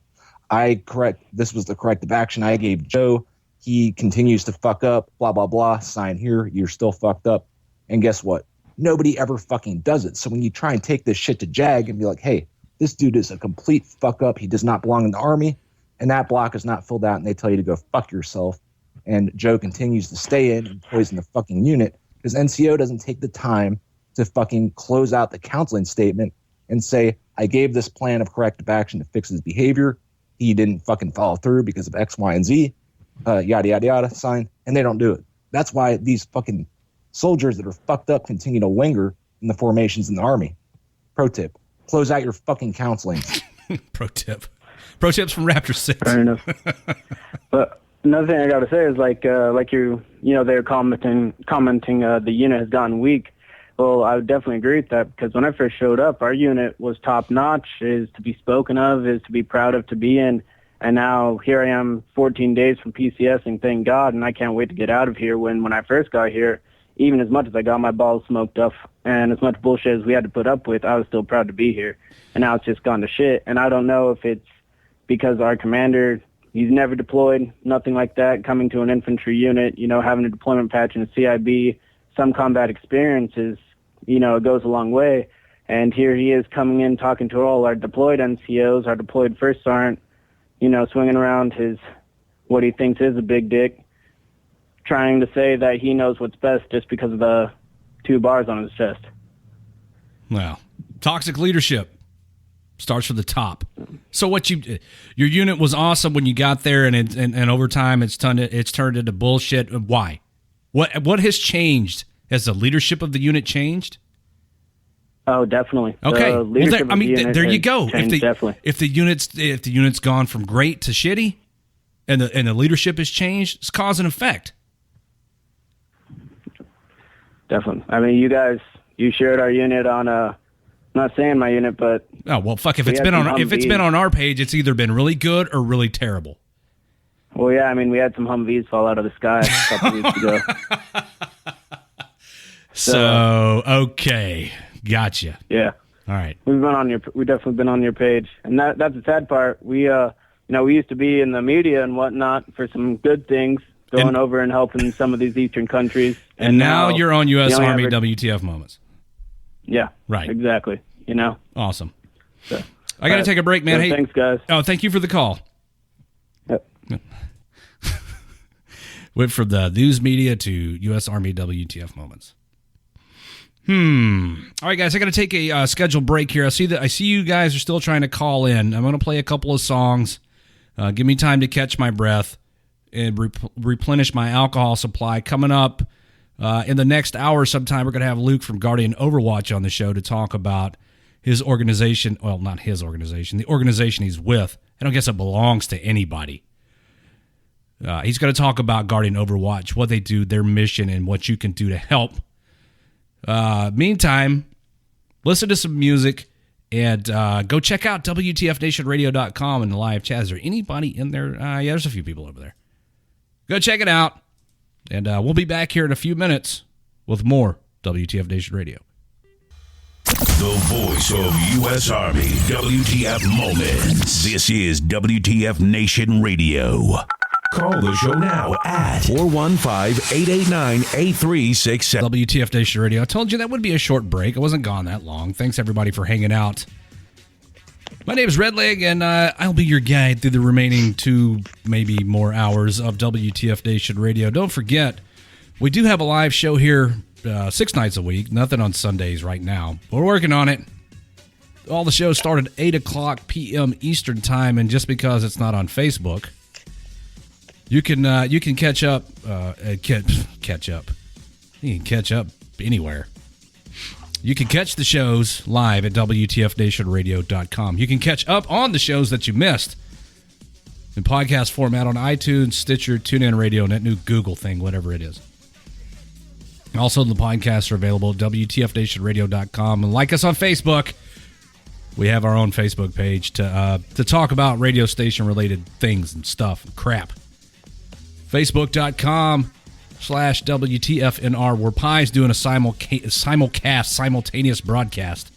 This was the corrective action I gave Joe. He continues to fuck up, blah, blah, blah. Sign here. You're still fucked up. And guess what? Nobody ever fucking does it. So when you try and take this shit to JAG and be like, hey, this dude is a complete fuck up. He does not belong in the Army. And that block is not filled out. And they tell you to go fuck yourself. And Joe continues to stay in and poison the fucking unit because NCO doesn't take the time to fucking close out the counseling statement and say, I gave this plan of corrective action to fix his behavior. He didn't fucking follow through because of X, Y, and Z, yada, yada, yada, sign. And they don't do it. That's why these fucking soldiers that are fucked up continue to linger in the formations in the Army. Pro tip, close out your fucking counseling. Pro tip. Pro tips from Raptor 6. Fair enough. But another thing I got to say is they're commenting the unit has gotten weak. Well, I would definitely agree with that because when I first showed up, our unit was top notch, is to be spoken of, is to be proud of to be in. And now here I am 14 days from PCS and thank God, and I can't wait to get out of here when I first got here, even as much as I got my balls smoked up and as much bullshit as we had to put up with, I was still proud to be here. And now it's just gone to shit. And I don't know if it's because our commander, he's never deployed, nothing like that, coming to an infantry unit, having a deployment patch in a CIB, some combat experiences, it goes a long way. And here he is coming in, talking to all our deployed NCOs, our deployed first sergeant, swinging around what he thinks is a big dick, trying to say that he knows what's best just because of the 2 bars on his chest. Well, toxic leadership starts from the top. So your unit was awesome when you got there, and over time it's turned into bullshit. Why? What has changed? Has the leadership of the unit changed? Oh, definitely. Okay. There you go. Definitely. If the unit's gone from great to shitty, and the leadership has changed, it's cause and effect. Definitely. I mean, you shared our unit on not saying my unit, but oh well, fuck. If it's been on our page, it's either been really good or really terrible. Well, yeah. I mean, we had some Humvees fall out of the sky a couple weeks ago. So okay, gotcha. Yeah. All right. We've definitely been on your page, and that's the sad part. We we used to be in the media and whatnot for some good things, going over and helping some of these Eastern countries. And now you're on U.S. Army WTF moments. Yeah. Right. Exactly. Awesome. So, I got to take a break, man. So hey, thanks, guys. Oh, thank you for the call. Yep. Went from the news media to U.S. Army WTF moments. All right, guys, I got to take a scheduled break here. I see you guys are still trying to call in. I'm going to play a couple of songs. Give me time to catch my breath and replenish my alcohol supply. Coming up in the next hour sometime, we're going to have Luke from Guardian Overwatch on the show to talk about his organization. Well, not his organization, the organization he's with. I don't guess it belongs to anybody. He's going to talk about Guardian Overwatch, what they do, their mission, and what you can do to help. Meantime, listen to some music And go check out WTFNationRadio.com and the live chat. Is there anybody in there? Yeah, there's a few people over there. Go check it out. And we'll be back here in a few minutes with more WTF Nation Radio. The voice of U.S. Army, WTF Moments. This is WTF Nation Radio. Call the show now at 415-889-8367. WTF Nation Radio. I told you that would be a short break. I wasn't gone that long. Thanks, everybody, for hanging out. My name is Redleg, and I'll be your guide through the remaining 2, maybe more hours of WTF Nation Radio. Don't forget, we do have a live show here 6 nights a week. Nothing on Sundays right now. We're working on it. All the shows start at 8 o'clock p.m. Eastern Time, and just because it's not on Facebook, you can catch up. Catch up. You can catch up anywhere. You can catch the shows live at WTFNationRadio.com. You can catch up on the shows that you missed in podcast format on iTunes, Stitcher, TuneIn Radio, and that new Google thing, whatever it is. Also, the podcasts are available at WTFNationRadio.com. And like us on Facebook, we have our own Facebook page to talk about radio station-related things and stuff and crap. Facebook.com/WTFNR, where Pie's doing a simultaneous broadcast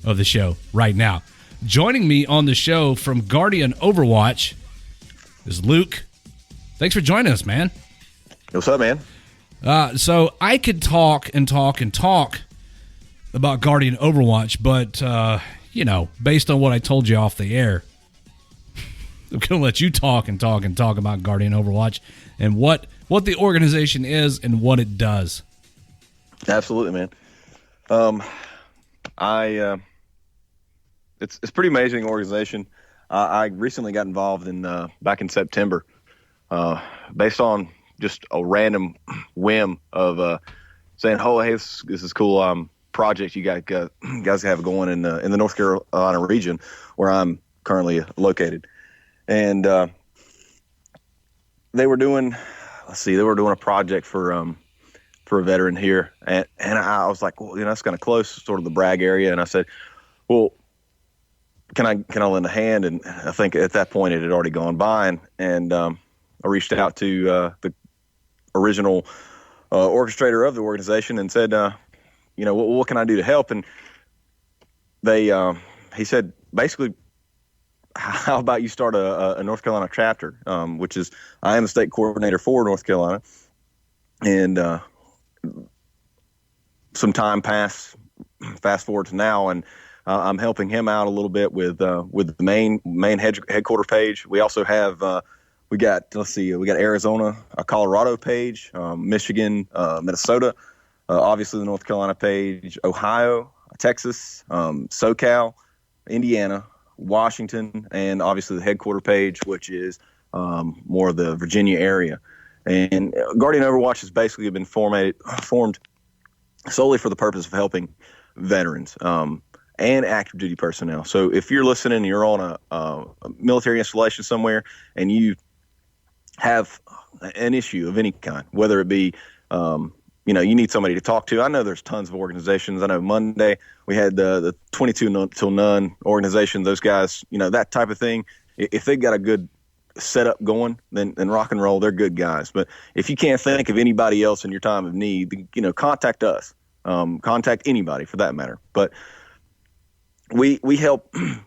of the show right now. Joining me on the show from Guardian Overwatch is Luke. Thanks for joining us, man. What's up, man? So I could talk about Guardian Overwatch, but, based on what I told you off the air, I'm going to let you talk about Guardian Overwatch and what the organization is and what it does. Absolutely, man. It's a pretty amazing organization. I recently got involved in back in September, based on just a random whim of saying, "Oh, hey, this is cool project you guys have going in the North Carolina region where I'm currently located." And they were doing a project for a veteran here, and I was like, well, that's kind of close, sort of the Bragg area, and I said, well, can I lend a hand? And I think at that point it had already gone by, and I reached out to the original orchestrator of the organization and said, what can I do to help? And he said, basically, how about you start a North Carolina chapter, which is, I am the state coordinator for North Carolina. And some time fast forward to now, and I'm helping him out a little bit with the main headquarter page. We also have we got Arizona, a Colorado page, Michigan, Minnesota, obviously the North Carolina page, Ohio, Texas, SoCal, Indiana, Washington, and obviously the headquarter page, which is more of the Virginia area. And Guardian Overwatch has basically been formed solely for the purpose of helping veterans and active duty personnel. So if you're listening, you're on a military installation somewhere, and you have an issue of any kind, whether it be you need somebody to talk to. I know there's tons of organizations. I know Monday we had the 22 till none organization. Those guys, that type of thing. If they've got a good setup going, then rock and roll, they're good guys. But if you can't think of anybody else in your time of need, contact us. Contact anybody for that matter. But we help in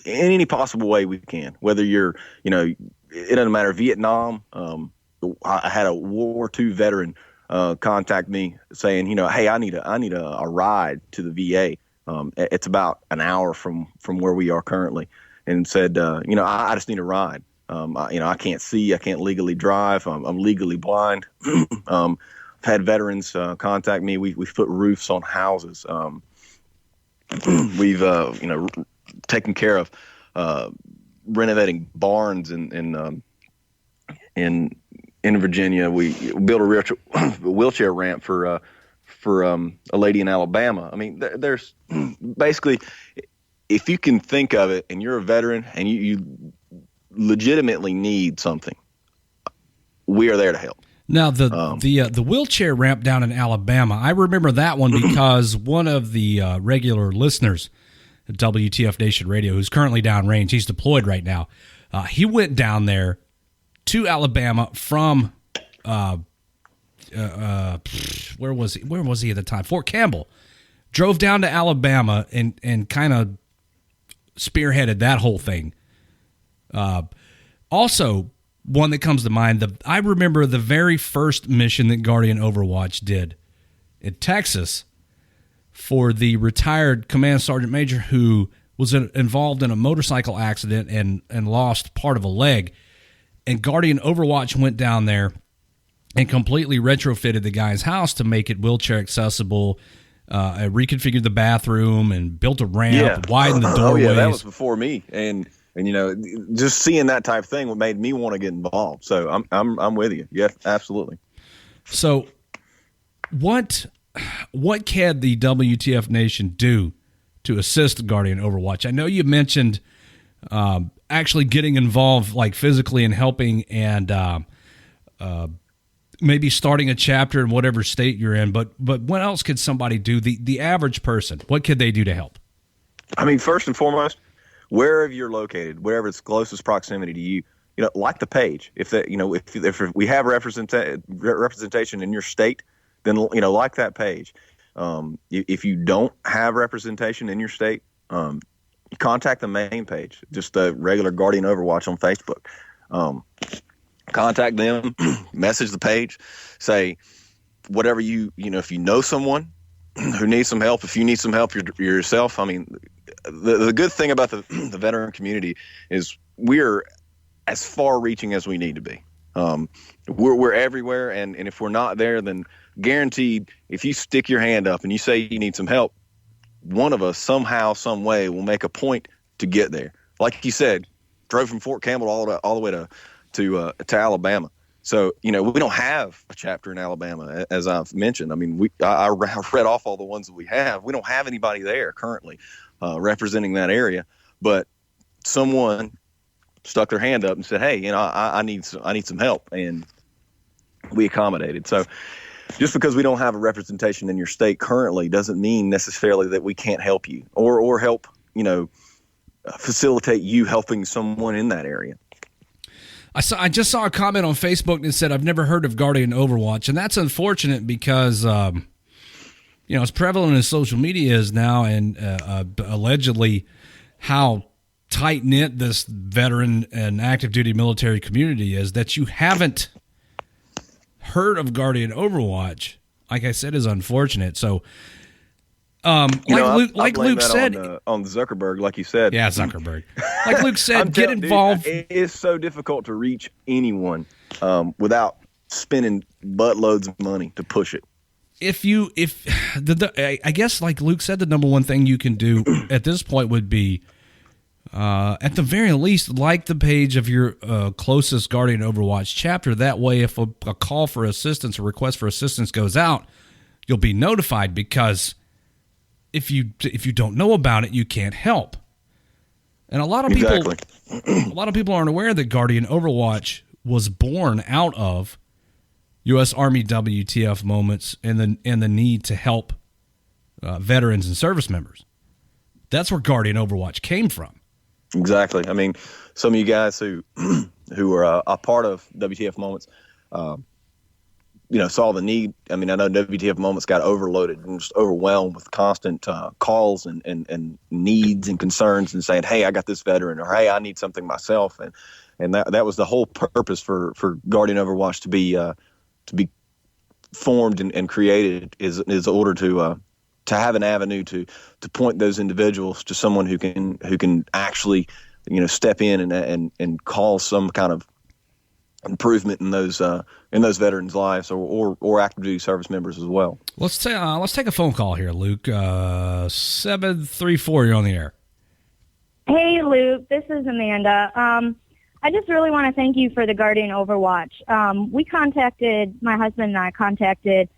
any possible way we can. Whether you're, it doesn't matter. Vietnam. I had a World War II veteran contact me saying, hey, I need a ride to the VA. It's about an hour from where we are currently, and said, I just need a ride. I can't see, I can't legally drive. I'm legally blind. I've had veterans contact me. We've put roofs on houses. We've taken care of renovating barns in Virginia. We built a wheelchair ramp for a lady in Alabama. I mean, there's basically, if you can think of it, and you're a veteran and you legitimately need something, we are there to help. Now, the wheelchair ramp down in Alabama, I remember that one because one of the regular listeners WTF Nation Radio, who's currently downrange. He's deployed right now. He went down there to Alabama from where was he? Where was he at the time? Fort Campbell. Drove down to Alabama and kind of spearheaded that whole thing. Also, one that comes to mind, I remember the very first mission that Guardian Overwatch did in Texas for the retired command sergeant major who was involved in a motorcycle accident and lost part of a leg. And Guardian Overwatch went down there and completely retrofitted the guy's house to make it wheelchair accessible, reconfigured the bathroom and built a ramp, widened the doorways. Oh, yeah, that was before me. And just seeing that type of thing made me want to get involved. So I'm with you. Yeah, absolutely. So what can the WTF Nation do to assist Guardian Overwatch? I know you mentioned actually getting involved, like physically and helping, and maybe starting a chapter in whatever state you're in. But what else could somebody do? The average person, what could they do to help? I mean, first and foremost, wherever you're located, wherever it's closest proximity to you, like the page. If that, if we have representation in your state, then like that page. If you don't have representation in your state, contact the main page, just the regular Guardian Overwatch on Facebook. Contact them, message the page, say whatever if you know someone who needs some help, if you need some help yourself. I mean, the good thing about the veteran community is we're as far reaching as we need to be. We're everywhere, and if we're not there, then guaranteed, if you stick your hand up and you say you need some help, one of us somehow, some way will make a point to get there. Like you said, drove from Fort Campbell all the way to Alabama. So, we don't have a chapter in Alabama, as I've mentioned. I mean, I read off all the ones that we have. We don't have anybody there currently representing that area, but someone stuck their hand up and said, "Hey, I need some help," and we accommodated. So, just because we don't have a representation in your state currently doesn't mean necessarily that we can't help you or help, facilitate you helping someone in that area. I just saw a comment on Facebook that said, "I've never heard of Guardian Overwatch," and that's unfortunate because, as prevalent as social media is now, and allegedly how tight-knit this veteran and active duty military community is, that you haven't heard of Guardian Overwatch, like I said, is unfortunate. So, like Luke said, on Zuckerberg, like you said, yeah, Zuckerberg, like Luke said, get involved. It is so difficult to reach anyone without spending buttloads of money to push it. I guess, like Luke said, the number one thing you can do at this point would be, at the very least, like the page of your closest Guardian Overwatch chapter. That way, if a call for assistance or request for assistance goes out, you'll be notified, because if you don't know about it, you can't help. And a lot of people aren't aware that Guardian Overwatch was born out of U.S. Army WTF moments and the need to help veterans and service members. That's where Guardian Overwatch came from. Exactly. I mean, some of you guys who are a part of WTF moments, saw the need. I mean, I know WTF moments got overloaded and just overwhelmed with constant calls and needs and concerns, and saying, "Hey, I got this veteran," or "Hey, I need something myself," and that was the whole purpose for Guardian Overwatch to be formed and created is order to have an avenue to point those individuals to someone who can actually step in and cause some kind of improvement in those veterans' lives or active duty service members as well. Let's take a phone call here, Luke. 734, you're on the air. Hey, Luke. This is Amanda. I just really want to thank you for the Guardian Overwatch. My husband and I contacted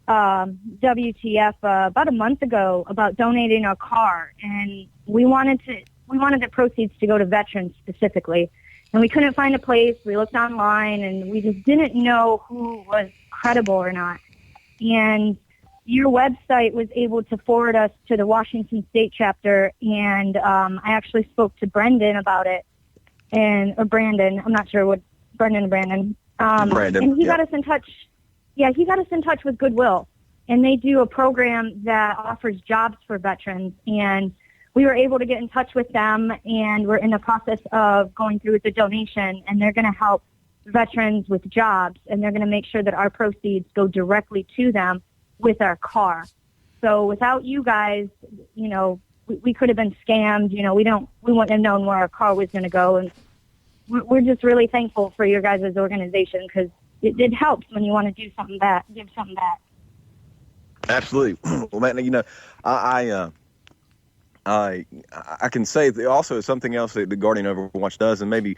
WTF about a month ago about donating a car, and we wanted the proceeds to go to veterans specifically. And we couldn't find a place. We looked online, and we just didn't know who was credible or not. And your website was able to forward us to the Washington State chapter, and I actually spoke to Brendan about it, or Brandon. I'm not sure what Brendan and Brandon. Brandon, and he got us in touch. Yeah, he got us in touch with Goodwill, and they do a program that offers jobs for veterans, and we were able to get in touch with them, and we're in the process of going through with the donation, and they're going to help veterans with jobs, and they're going to make sure that our proceeds go directly to them with our car. So without you guys, we could have been scammed. We wouldn't have known where our car was going to go, and we're just really thankful for your guys' organization, because it helps when you want to do something back, give something back. Absolutely. Well, man, I can say that also something else that the Guardian Overwatch does, and maybe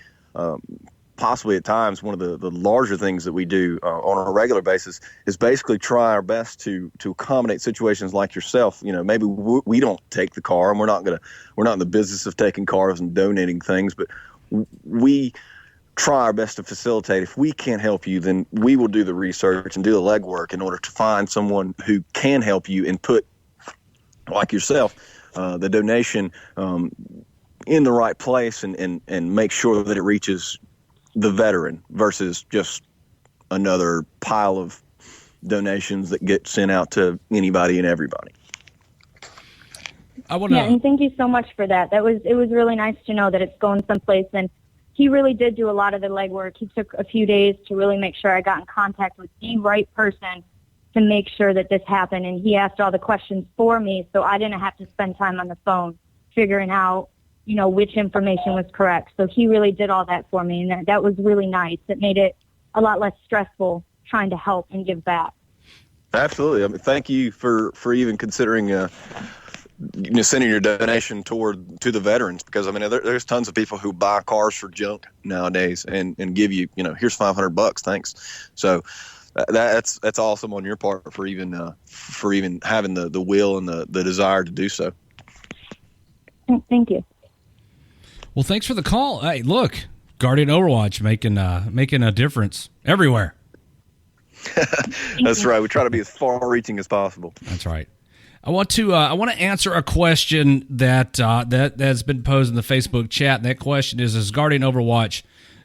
possibly at times one of the larger things that we do on a regular basis, is basically try our best to accommodate situations like yourself. Maybe we don't take the car, and we're not in the business of taking cars and donating things, but we try our best to facilitate. If we can't help you, then we will do the research and do the legwork in order to find someone who can help you and put, like yourself, the donation in the right place and make sure that it reaches the veteran versus just another pile of donations that get sent out to anybody and everybody. Yeah, and thank you so much for that. It was really nice to know that it's going someplace, and he really did do a lot of the legwork. He took a few days to really make sure I got in contact with the right person to make sure that this happened, and he asked all the questions for me, so I didn't have to spend time on the phone figuring out, which information was correct. So he really did all that for me, and that was really nice. It made it a lot less stressful trying to help and give back. Absolutely. I mean, thank you for even considering sending your donation to the veterans, because there's tons of people who buy cars for junk nowadays and give you, here's $500, thanks. So that's awesome on your part for even having the will and the desire to do so. Thank you. Well, thanks for the call. Hey, look, Guardian Overwatch making a difference everywhere. That's right. We try to be as far-reaching as possible. That's right. I want to answer a question that's been posed in the Facebook chat. And that question is: does Guardian Overwatch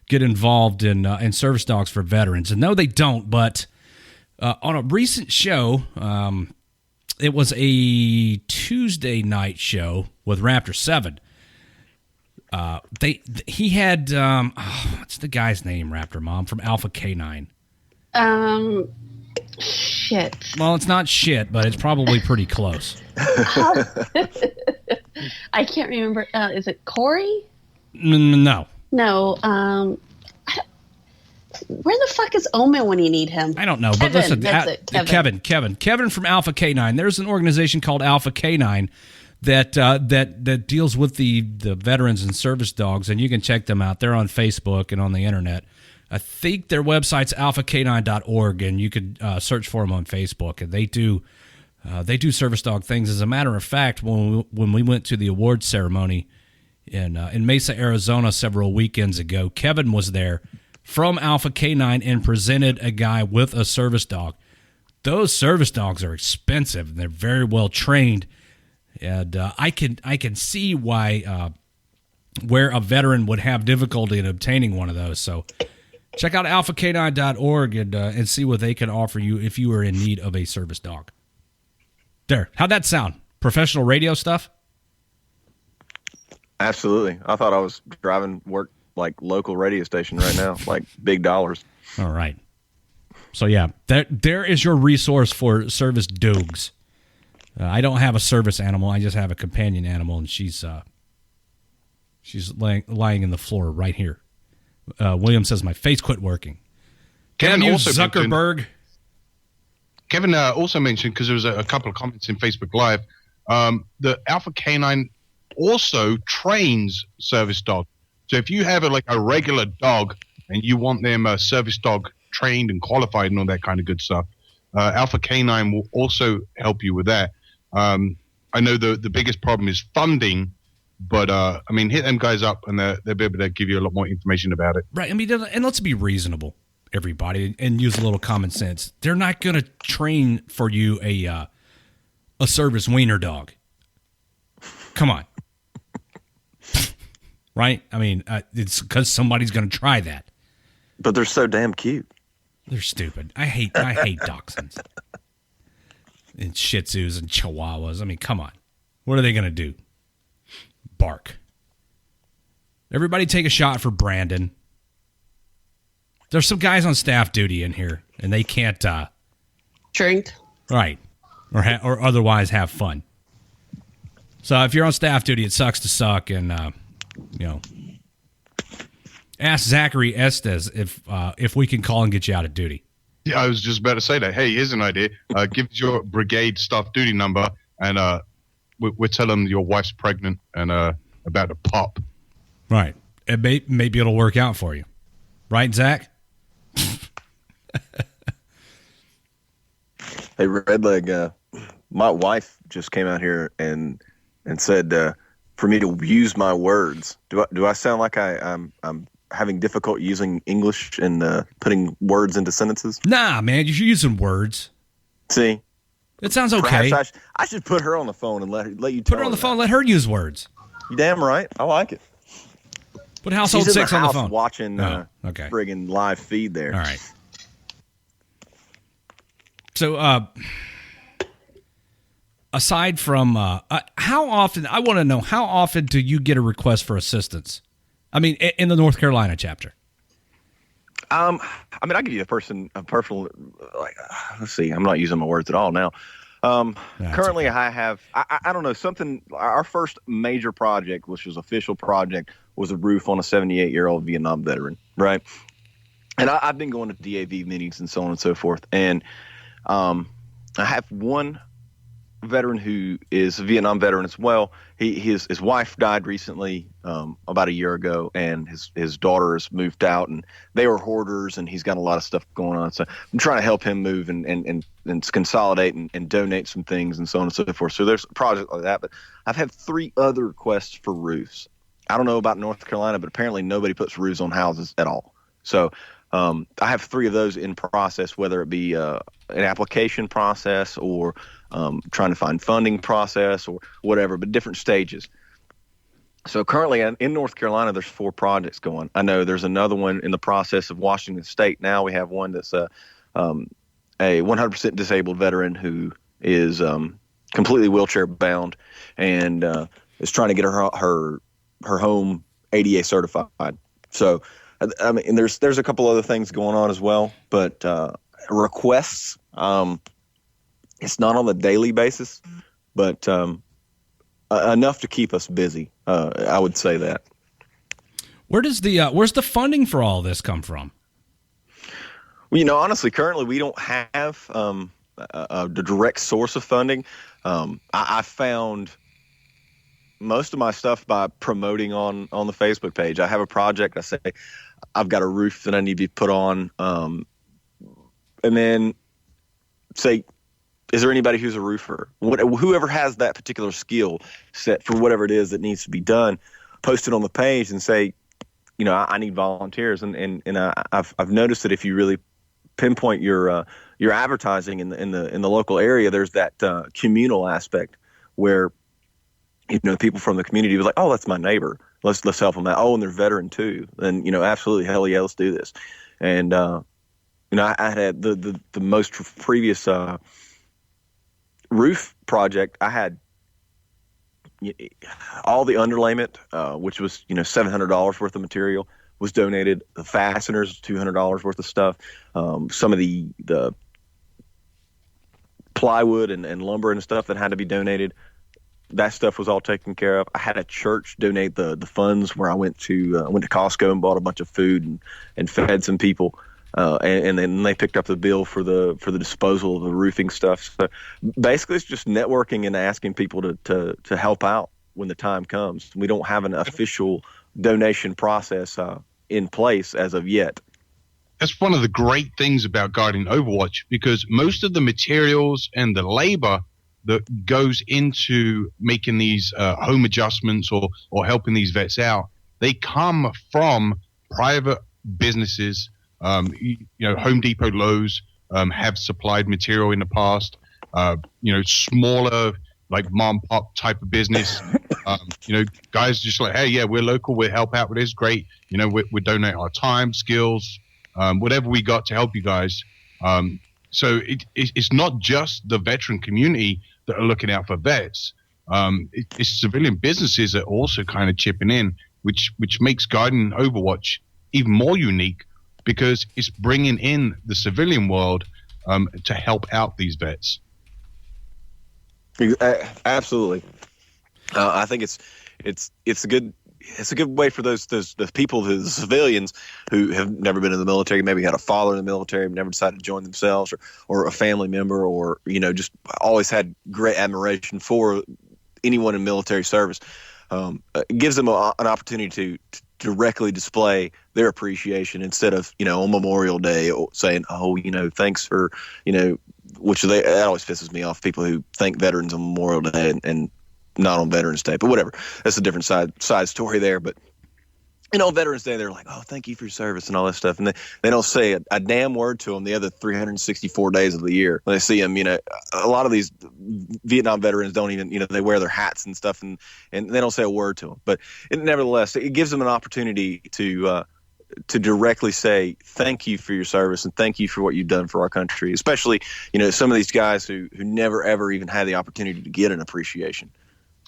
get involved in service dogs for veterans? And no, they don't. But on a recent show, it was a Tuesday night show with Raptor 7. He had what's the guy's name? Raptor Mom from Alpha K9. Shit. Well, it's not shit, but it's probably pretty close. I can't remember. Is it Corey? No. No. Where the fuck is Omen when you need him? I don't know, but listen, Kevin from Alpha K9. There's an organization called Alpha K9 that deals with the veterans and service dogs, and you can check them out. They're on Facebook and on the internet. I think their website's alphak9.org, and you could search for them on Facebook. And they do service dog things. As a matter of fact, when we went to the awards ceremony in Mesa, Arizona, several weekends ago, Kevin was there from Alpha K9 and presented a guy with a service dog. Those service dogs are expensive, and they're very well trained. And I can see why where a veteran would have difficulty in obtaining one of those. So check out alphak9.org and see what they can offer you if you are in need of a service dog. There. How'd that sound? Professional radio stuff? Absolutely. I thought I was driving work like local radio station right now, like big dollars. All right. So, yeah, there is your resource for service dogs. I don't have a service animal. I just have a companion animal, and she's lying in the floor right here. William says my face quit working. Kevin also Zuckerberg. Kevin also mentioned, because there was a couple of comments in Facebook Live, the Alpha K9 also trains service dogs. So if you have a regular dog and you want them a service dog trained and qualified and all that kind of good stuff, Alpha K9 will also help you with that. I know the biggest problem is funding, but hit them guys up and they'll be able to give you a lot more information about it. Right. And let's be reasonable, everybody, and use a little common sense. They're not going to train for you a a service wiener dog. Come on. Right? I mean, it's because somebody's going to try that. But they're so damn cute. They're stupid. I hate dachshunds. And Shih Tzus and Chihuahuas. I mean, come on. What are they going to do? Bark. Everybody take a shot for Brandon. There's some guys on staff duty in here, and they can't... drink. Right. Or otherwise have fun. So if you're on staff duty, it sucks to suck, and, ask Zachary Estes if we can call and get you out of duty. Yeah, I was just about to say that. Hey, here's an idea. Give us your brigade staff duty number, and we'll tell them your wife's pregnant and about to pop. Right. And maybe it'll work out for you. Right, Zach? Hey, Redleg, my wife just came out here and said for me to use my words. Do I sound like I'm having difficulty using English and putting words into sentences? Nah, man, you're using words. See? It sounds okay. Perhaps I should put her on the phone and let you put her on the phone. Let her use words. You damn right. I like it. Put Household 6 on the phone. Watching okay. friggin' live feed there. All right. So, aside from how often, I want to know, how often do you get a request for assistance? I mean, in the North Carolina chapter. I mean, I'll give you a personal, like, let's see, I'm not using my words at all now. Currently, okay. I have, I don't know, something, our first major project, which was official project, was a roof on a 78-year-old Vietnam veteran, right? And I've been going to DAV meetings and so on and so forth. And I have one veteran who is a Vietnam veteran as well. His wife died recently, about a year ago, and his daughter has moved out, and they were hoarders, and he's got a lot of stuff going on. So I'm trying to help him move and consolidate and donate some things and so on and so forth. So there's a project like that. But I've had 3 other requests for roofs. I don't know about North Carolina, but apparently nobody puts roofs on houses at all. So I have 3 of those in process, whether it be an application process or trying to find funding process or whatever, but different stages. So currently in North Carolina, there's 4 projects going. I know there's another one in the process of Washington State. Now we have one that's a 100% disabled veteran who is completely wheelchair bound and is trying to get her home ADA certified. So, I mean, there's a couple other things going on as well, but requests, it's not on a daily basis, but enough to keep us busy. I would say that. Where's the funding for all this come from? Well, honestly, currently we don't have a direct source of funding. I found most of my stuff by promoting on the Facebook page. I have a project. I say I've got a roof that I need to be put on, and then say, is there anybody who's a roofer? Whoever has that particular skill set for whatever it is that needs to be done, post it on the page and say, I need volunteers. And I've noticed that if you really pinpoint your advertising in the local area, there's that communal aspect where people from the community was like, oh, that's my neighbor. Let's help them out. Oh, and they're veteran too. And absolutely, hell yeah, let's do this. And I had the most previous roof project. I had all the underlayment, which was $700 worth of material, was donated. The fasteners, $200 worth of stuff. Some of the plywood and lumber and stuff that had to be donated. That stuff was all taken care of. I had a church donate the funds where I went to Costco and bought a bunch of food and fed some people, and then they picked up the bill for the disposal of the roofing stuff. So basically, it's just networking and asking people to help out when the time comes. We don't have an official donation process in place as of yet. That's one of the great things about Guardian Overwatch, because most of the materials and the labor that goes into making these home adjustments or helping these vets out, they come from private businesses. Home Depot, Lowe's have supplied material in the past. smaller, like mom pop type of business. Guys just like, hey, yeah, we're local, we'll help out with this. Great. We donate our time, skills, whatever we got to help you guys. So it's not just the veteran community that are looking out for vets. It's civilian businesses that are also kind of chipping in, which makes Guardian Overwatch even more unique because it's bringing in the civilian world to help out these vets. Absolutely. I think it's a good way for those people, the civilians who have never been in the military, maybe had a father in the military, never decided to join themselves, or a family member, or just always had great admiration for anyone in military service. It gives them an opportunity to directly display their appreciation instead of on Memorial Day saying, oh, thanks for which that always pisses me off, people who thank veterans on Memorial Day and not on Veterans Day, but whatever. That's a different side story there. But on Veterans Day, they're like, oh, thank you for your service and all that stuff. And they don't say a damn word to them the other 364 days of the year. When they see them, a lot of these Vietnam veterans don't even, they wear their hats and stuff and they don't say a word to them. But nevertheless, it gives them an opportunity to directly say thank you for your service and thank you for what you've done for our country, especially, some of these guys who never, ever even had the opportunity to get an appreciation.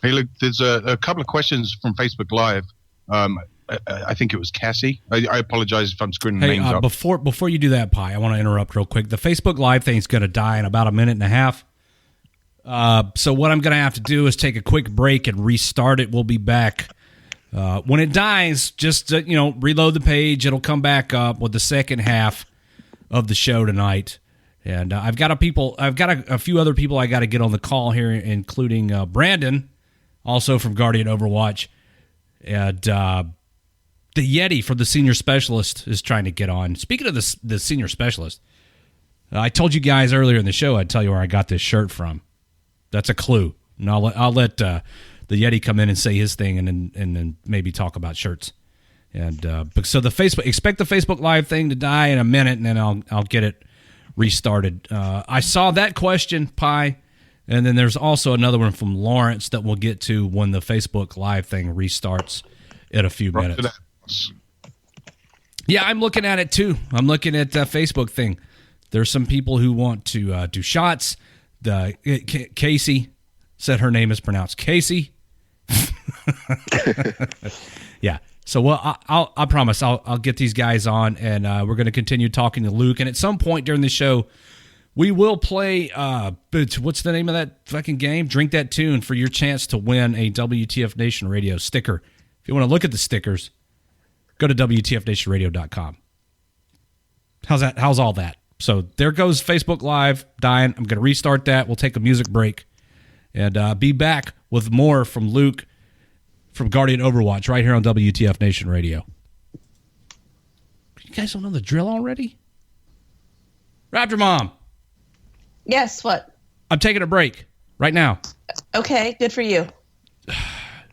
Hey, look, there's a couple of questions from Facebook Live. I think it was Cassie. I apologize if I'm screwing the names up. Before you do that, Pi, I want to interrupt real quick. The Facebook Live thing's going to die in about a minute and a half. So what I'm going to have to do is take a quick break and restart it. We'll be back. When it dies, just reload the page. It'll come back up with the second half of the show tonight. And I've got a few other people I got to get on the call here, including Brandon, also from Guardian Overwatch, and the Yeti from the Senior Specialist is trying to get on. Speaking of the Senior Specialist, I told you guys earlier in the show I'd tell you where I got this shirt from. That's a clue. And I'll let the Yeti come in and say his thing, and then maybe talk about shirts. And so expect the Facebook Live thing to die in a minute, and then I'll get it restarted. I saw that question, Pi, and then there's also another one from Lawrence that we'll get to when the Facebook Live thing restarts in a few minutes. Yeah, I'm looking at it too. I'm looking at the Facebook thing. There's some people who want to do shots. Casey said her name is pronounced Casey. Yeah. So I promise I'll get these guys on, and we're going to continue talking to Luke. And at some point during the show, we will play. What's the name of that fucking game? Drink That Tune for your chance to win a WTF Nation Radio sticker. If you want to look at the stickers, go to WTFNationRadio.com. How's all that? So there goes Facebook Live dying. I'm going to restart that. We'll take a music break and be back with more from Luke from Guardian Overwatch right here on WTF Nation Radio. You guys don't know the drill already? Raptor Mom. Yes, what? I'm taking a break right now. Okay, good for you.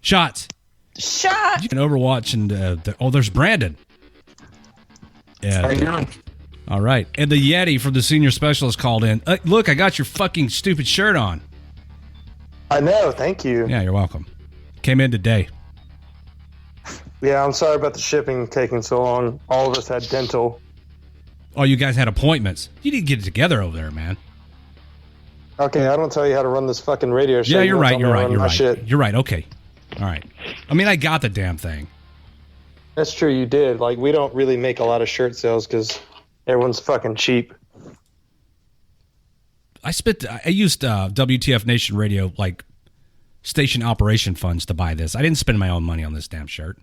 Shots. Shot. You can Overwatch and there's Brandon. Yeah. How you doing? All right. And the Yeti from the Senior Specialist called in. Look, I got your fucking stupid shirt on. I know. Thank you. Yeah, you're welcome. Came in today. Yeah, I'm sorry about the shipping taking so long. All of us had dental. Oh, you guys had appointments. You need to get it together over there, man. Okay, I don't tell you how to run this fucking radio show. Yeah, you're right. You're right. Shit. You're right. Okay. All right. I mean, I got the damn thing. That's true. You did. Like, we don't really make a lot of shirt sales because everyone's fucking cheap. I used WTF Nation Radio, like, station operation funds to buy this. I didn't spend my own money on this damn shirt.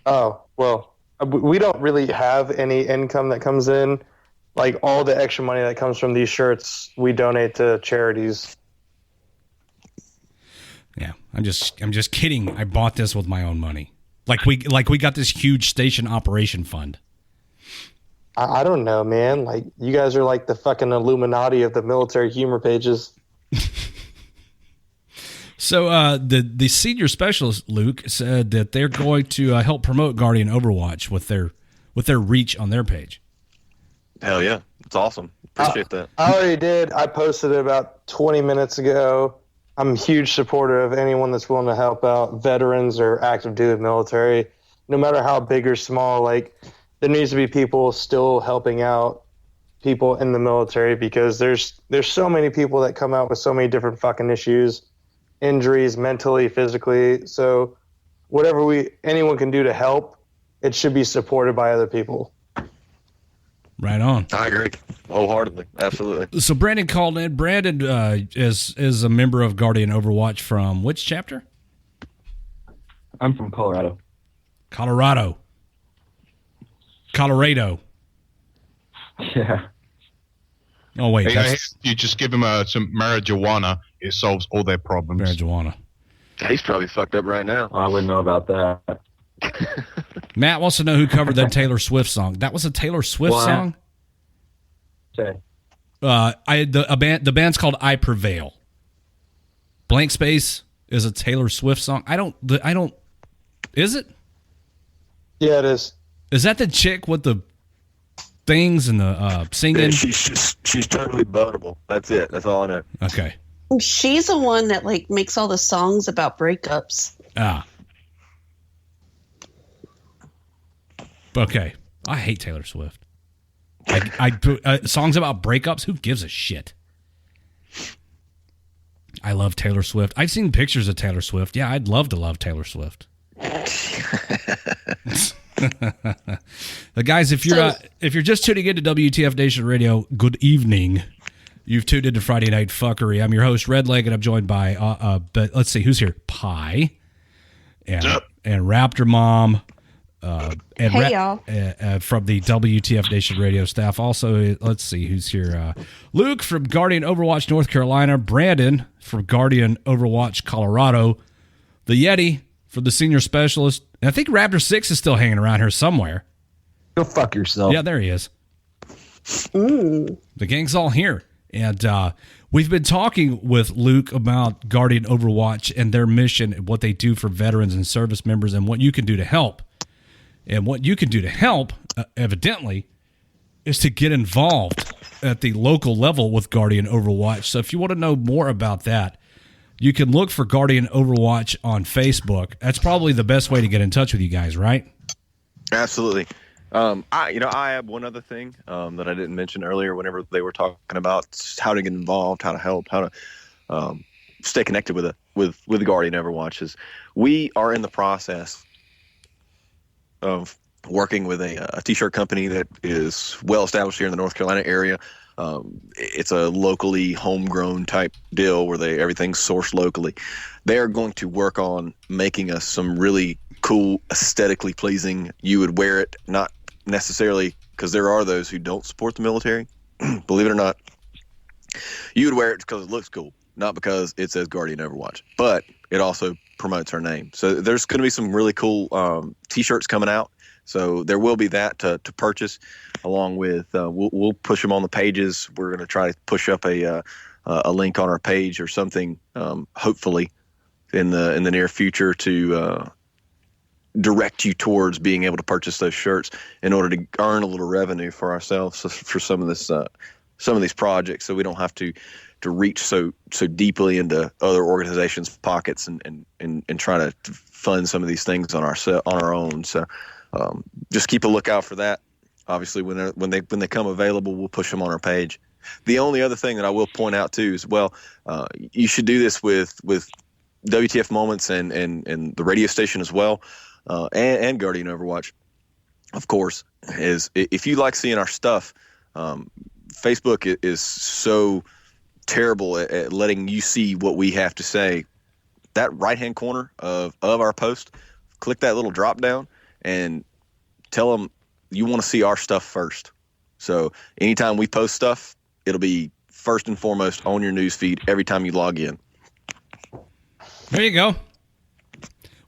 Oh, well, we don't really have any income that comes in. Like, all the extra money that comes from these shirts, we donate to charities. Yeah, I'm just kidding. I bought this with my own money. Like we got this huge station operation fund. I don't know, man. Like, you guys are like the fucking Illuminati of the military humor pages. So the Senior Specialist, Luke, said that they're going to help promote Guardian Overwatch with their reach on their page. Hell yeah. It's awesome. Appreciate that. I already did. I posted it about 20 minutes ago. I'm a huge supporter of anyone that's willing to help out veterans or active duty military, no matter how big or small. Like, there needs to be people still helping out people in the military, because there's so many people that come out with so many different fucking issues, injuries, mentally, physically. So whatever anyone can do to help, it should be supported by other people. Right on. I agree wholeheartedly. Absolutely. So Brandon called in. Brandon is a member of Guardian Overwatch from which chapter? I'm from Colorado. Colorado. Yeah. Oh, wait. Hey, you just give him some marijuana, it solves all their problems. Marijuana. He's probably fucked up right now. I wouldn't know about that. Matt wants to know who covered that Taylor Swift song. That was a Taylor Swift song? Say. The band's called I Prevail. Blank Space is a Taylor Swift song. I don't. Is it? Yeah, it is. Is that the chick with the things and the singing? Yeah, she's totally boatable. That's it. That's all I know. Okay. She's the one that like makes all the songs about breakups. Ah. Okay. I hate Taylor Swift. I songs about breakups. Who gives a shit? I love Taylor Swift. I've seen pictures of Taylor Swift. Yeah, I'd love to love Taylor Swift. Guys, if you're just tuning into WTF Nation Radio, good evening. You've tuned into Friday Night Fuckery. I'm your host, Redleg, and I'm joined by but let's see who's here. Pie and Raptor Mom. Hey, y'all. From the WTF Nation Radio staff. Also, let's see who's here. Luke from Guardian Overwatch, North Carolina. Brandon from Guardian Overwatch, Colorado. The Yeti from the Senior Specialist. And I think Raptor 6 is still hanging around here somewhere. Go fuck yourself. Yeah, there he is. The gang's all here. And we've been talking with Luke about Guardian Overwatch and their mission and what they do for veterans and service members and what you can do to help. And what you can do to help, evidently, is to get involved at the local level with Guardian Overwatch. So if you want to know more about that, you can look for Guardian Overwatch on Facebook. That's probably the best way to get in touch with you guys, right? Absolutely. I have one other thing that I didn't mention earlier whenever they were talking about how to get involved, how to help, how to stay connected with Guardian Overwatch. Is we are in the process of working with a t-shirt company that is well established here in the North Carolina area. It's a locally homegrown type deal where everything's sourced locally. They are going to work on making us some really cool, aesthetically pleasing. You would wear it, not necessarily because there are those who don't support the military. Believe it or not, you would wear it because it looks cool, not because it says Guardian Overwatch. But it also promotes our name. So there's going to be some really cool t-shirts coming out. So there will be that to purchase, along with we'll push them on the pages. We're going to try to push up a link on our page or something, hopefully in the near future to direct you towards being able to purchase those shirts in order to earn a little revenue for ourselves for some of these projects, so we don't have to reach so deeply into other organizations' pockets and try to fund some of these things on our own. So just keep a lookout for that. Obviously, when they come available, we'll push them on our page. The only other thing that I will point out too is, you should do this with WTF Moments and the radio station as well, and Guardian Overwatch, of course. Is if you like seeing our stuff, Facebook is so terrible at letting you see what we have to say. That right-hand corner of our post, click that little drop down and tell them you want to see our stuff first. So anytime we post stuff, it'll be first and foremost on your news feed every time you log in. There you go.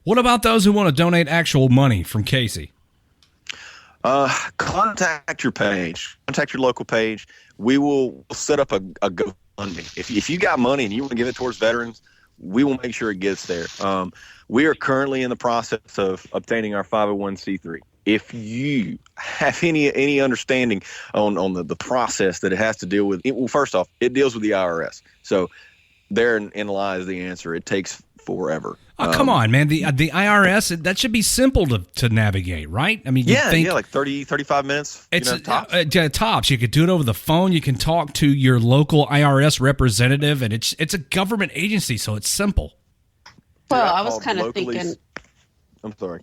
What about those who want to donate actual money from Casey? Contact your page. Contact your local page. We will set up a GoFundMe. If you got money and you want to give it towards veterans, we will make sure it gets there. We are currently in the process of obtaining our 501c3. if you have any understanding on the process that it has to deal with, well, first off, it deals with the IRS. So therein lies the answer. It takes forever. Oh, come on, man. The IRS, that should be simple to navigate, right? I mean, like 30, 35 minutes. It's tops. Tops. You could do it over the phone. You can talk to your local IRS representative, and it's a government agency, so it's simple. Well, I was kind of thinking I'm sorry.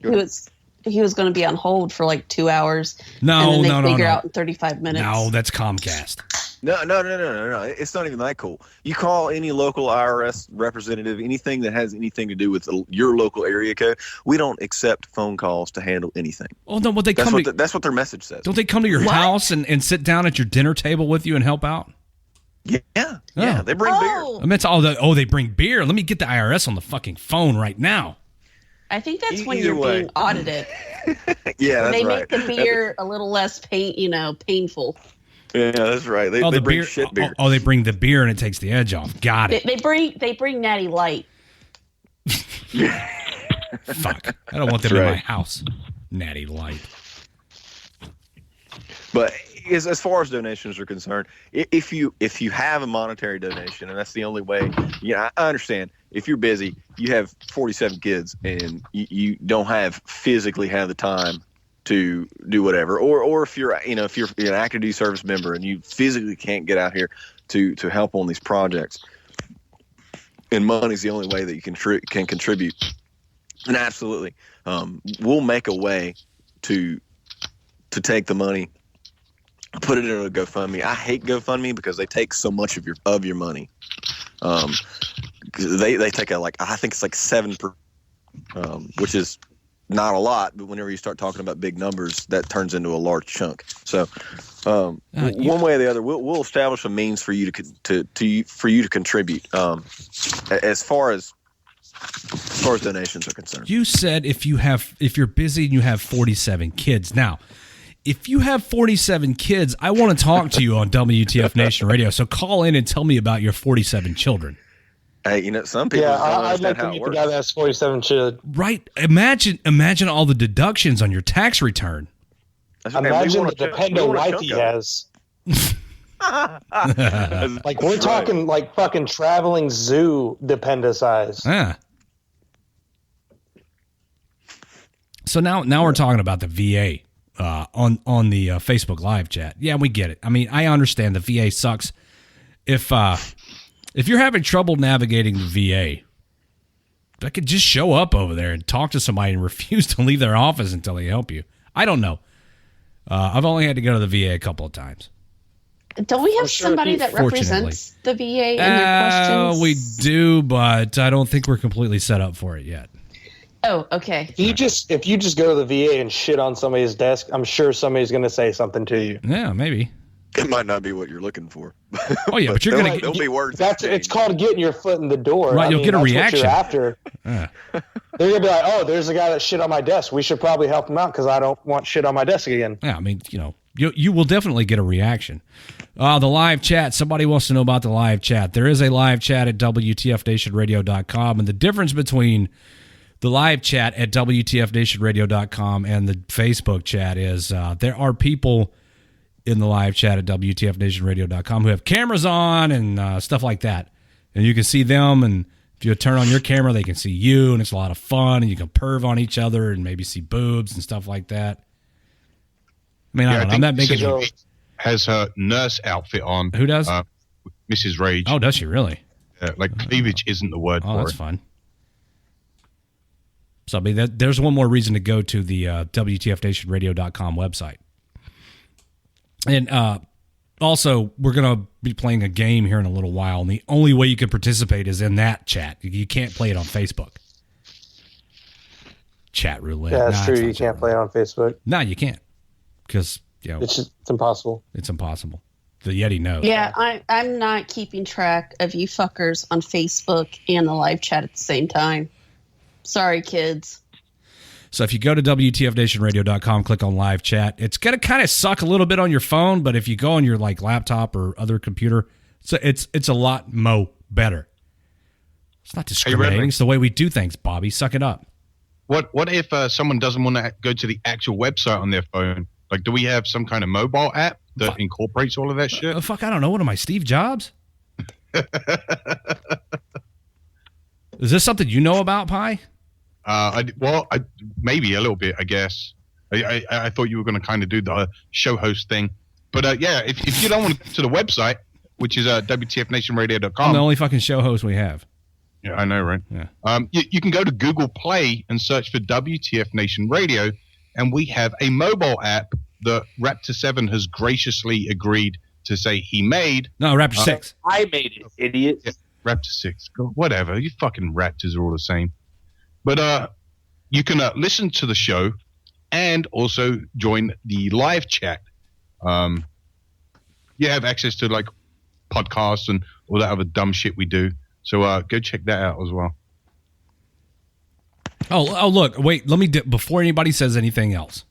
he was going to be on hold for like 2 hours. No, and then they figure no. out in 35 minutes. No, that's Comcast. No. It's not even that cool. You call any local IRS representative, anything that has anything to do with your local area code. We don't accept phone calls to handle anything. Oh no, that's what their message says. Don't they come to your house and sit down at your dinner table with you and help out? Yeah. They bring beer. I meant they bring beer. Let me get the IRS on the fucking phone right now. I think that's when you're being audited. Yeah, that's they right. make the beer a little less painful. Yeah, that's right. They bring shit beer. Oh, they bring the beer and it takes the edge off. Got it. They bring Natty Light. Fuck. I don't want them in my house. Natty Light. But as far as donations are concerned, if you have a monetary donation, and that's the only way, I understand. If you're busy, you have 47 kids, and you don't physically have the time to do whatever, or if you're an active duty service member and you physically can't get out here to help on these projects, and money's the only way that you can contribute, then absolutely, we'll make a way to take the money, put it in a GoFundMe. I hate GoFundMe because they take so much of your money. They take I think it's like 7%, which is not a lot, but whenever you start talking about big numbers, that turns into a large chunk. So, one way or the other, we'll establish a means for you to contribute. As far as donations are concerned, you said if you're busy and you have 47 kids. Now, if you have 47 kids, I want to talk to you on WTF Nation Radio. So call in and tell me about your 47 children. Hey, some people don't I'd like understand how to it meet the works. guy that has 47 children. Right. Imagine all the deductions on your tax return. Imagine the dependent wife he has. Like we're talking like fucking traveling zoo dependensize. Yeah. So now we're talking about the VA on the Facebook live chat. Yeah, we get it. I mean, I understand the VA sucks. If you're having trouble navigating the VA, I could just show up over there and talk to somebody and refuse to leave their office until they help you. I don't know. I've only had to go to the VA a couple of times. Don't we have somebody that represents the VA in their questions? We do, but I don't think we're completely set up for it yet. Oh, okay. If you just go to the VA and shit on somebody's desk, I'm sure somebody's going to say something to you. Yeah, maybe. It might not be what you're looking for. Oh yeah, but you're going to there'll be words. It's called getting your foot in the door. Right, you'll get a reaction. What you're after. Yeah. They're gonna be like, "Oh, there's a guy that shit on my desk. We should probably help him out because I don't want shit on my desk again." Yeah, I mean, you will definitely get a reaction. The live chat. Somebody wants to know about the live chat. There is a live chat at WTFNationRadio.com, and the difference between the live chat at WTFNationRadio.com and the Facebook chat is there are people in the live chat at WTFNationRadio.com who have cameras on and stuff like that. And you can see them, and if you turn on your camera, they can see you, and it's a lot of fun, and you can perv on each other and maybe see boobs and stuff like that. I mean, I don't know. I'm not making it. Has her nurse outfit on. Who does? Mrs. Rage. Oh, does she really? Cleavage isn't the word for that's it. fun. So, I mean, there's one more reason to go to the WTFNationRadio.com website. And also, we're going to be playing a game here in a little while, and the only way you can participate is in that chat. You can't play it on Facebook. Chat roulette. Yeah, that's true. You can't play it on Facebook. No, you can't. Because, it's impossible. It's impossible. The Yeti knows. Yeah, I'm not keeping track of you fuckers on Facebook and the live chat at the same time. Sorry, kids. So if you go to WTFNationRadio.com, click on live chat, it's going to kind of suck a little bit on your phone, but if you go on your laptop or other computer, it's a lot better. It's not discriminating. It's the way we do things, Bobby. Suck it up. What if someone doesn't want to go to the actual website on their phone? Like, do we have some kind of mobile app that incorporates all of that shit? Fuck, I don't know. What am I, Steve Jobs? Is this something you know about, Pi? Maybe a little bit, I guess. I thought you were going to kind of do the show host thing. But yeah, if you don't want to go to the website, which is WTFNationRadio.com. I'm the only fucking show host we have. Yeah, I know, right? Yeah. You can go to Google Play and search for WTF Nation Radio, and we have a mobile app that Raptor 7 has graciously agreed to say he made. No, Raptor 6. I made it, idiot. Yeah, Raptor 6. Whatever. You fucking Raptors are all the same. But you can listen to the show and also join the live chat. You have access to like podcasts and all that other dumb shit we do. So go check that out as well. Oh, look, wait, let me, before anybody says anything else.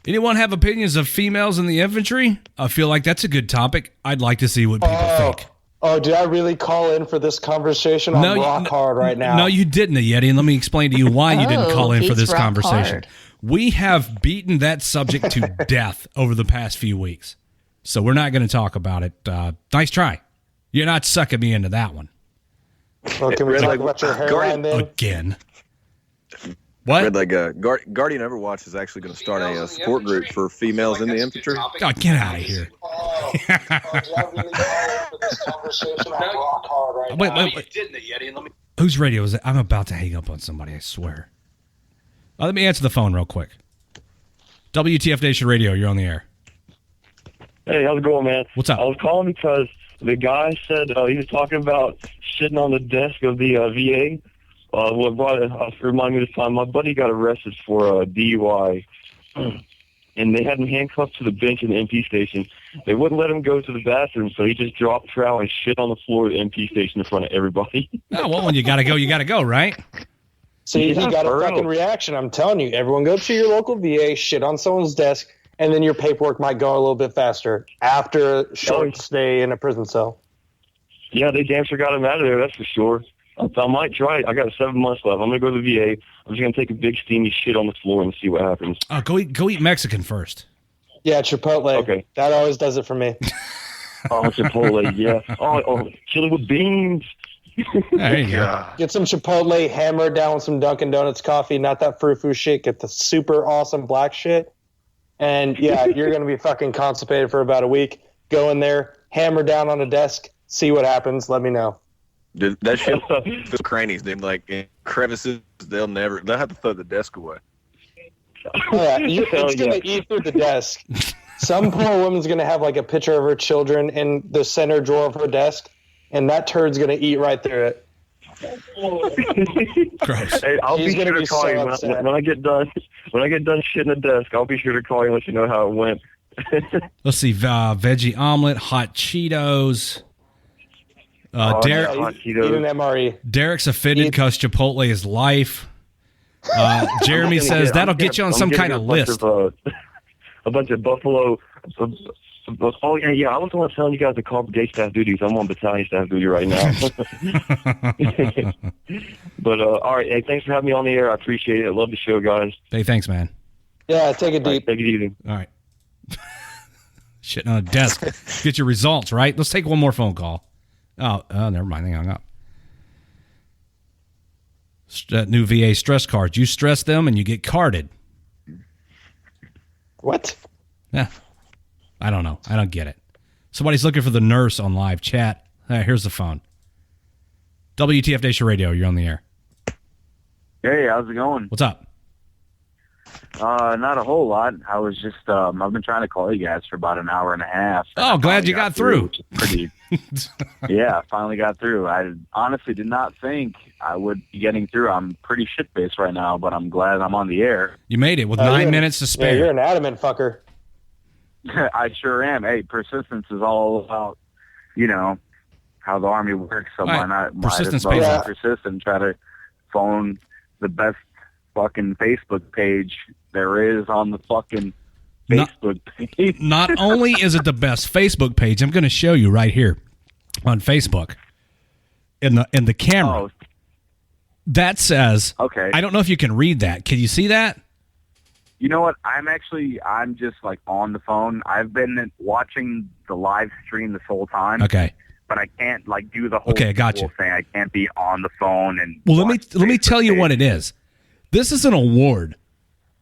Anyone have opinions of females in the infantry? I feel like that's a good topic. I'd like to see what people think. Oh, did I really call in for this conversation? I'm rock hard right now. No, you didn't, Yeti, and let me explain to you why you didn't call in for this conversation. Hard. We have beaten that subject to death over the past few weeks, so we're not going to talk about it. Nice try. You're not sucking me into that one. Well, can we talk about your hairline then? Again. What? Guardian Overwatch is actually going to start a support group for females in the infantry. God, get out of here. Wait. Whose radio is it? I'm about to hang up on somebody, I swear. Let me answer the phone real quick. WTF Nation Radio, you're on the air. Hey, how's it going, man? What's up? I was calling because the guy said he was talking about shitting on the desk of the VA. What brought it reminded me of this time. My buddy got arrested for DUI, and they had him handcuffed to the bench in the MP station. They wouldn't let him go to the bathroom, so he just dropped the trowel and shit on the floor of the MP station in front of everybody. Oh, well, when you gotta go, right? See, he got a fucking reaction. I'm telling you, everyone go to your local VA, shit on someone's desk, and then your paperwork might go a little bit faster after a short stay in a prison cell. Yeah, they damn sure got him out of there, that's for sure. I might try it. I got 7 months left. I'm going to go to the VA. I'm just going to take a big steamy shit on the floor and see what happens. Oh, go eat Mexican first. Yeah, Chipotle. Okay. That always does it for me. Oh, Chipotle, yeah. Oh, chili with beans. There you go. Get some Chipotle, hammer it down with some Dunkin' Donuts coffee, not that frou-frou shit. Get the super awesome black shit. And, yeah, you're going to be fucking constipated for about a week. Go in there, hammer down on a desk, see what happens. Let me know. Dude, that shit fills crannies, dude. Like in crevices, they'll have to throw the desk away. Yeah, it's going to eat through the desk. Some poor woman's going to have like a picture of her children in the center drawer of her desk, and that turd's going to eat right through it. Gross. Hey, I'll be sure to call you when I get done. When I get done shitting the desk, I'll be sure to call you and let you know how it went. Let's see, veggie omelet, hot Cheetos. Derek, eat an MRE. Derek's offended because Chipotle is life. Jeremy says that'll get you on some kind of list. A bunch of buffalo. Oh yeah. I was the one telling you guys to call day staff duties. I'm on battalion staff duty right now. But all right. Hey, thanks for having me on the air. I appreciate it. I love the show, guys. Hey, thanks, man. Yeah, take it deep. Right, take it easy. All right. Shitting on a desk. Get your results, right? Let's take one more phone call. Oh, never mind. They hung up. New VA stress cards. You stress them and you get carded. What? Yeah. I don't know. I don't get it. Somebody's looking for the nurse on live chat. Here's the phone. WTF Nation Radio. You're on the air. Hey, how's it going? What's up? Not a whole lot. I was just, I've been trying to call you guys for about an hour and a half. Oh, glad you got through. Pretty, yeah, finally got through. I honestly did not think I would be getting through. I'm pretty shit-faced right now, but I'm glad I'm on the air. You made it with 9 minutes to spare. Yeah, you're an adamant fucker. I sure am. Hey, persistence is all about, how the Army works. So why not might as well persist and try to phone the best fucking Facebook page there is on the fucking Facebook page. Not only is it the best Facebook page, I'm going to show you right here on Facebook in the camera. That says, Okay. I don't know if you can read that. Can you see that? You know what? I'm just like on the phone. I've been watching the live stream this whole time. Okay. But I can't like do the whole Okay, I got you. thing. I can't be on the phone and. Well, let me tell you what it is. This is an award,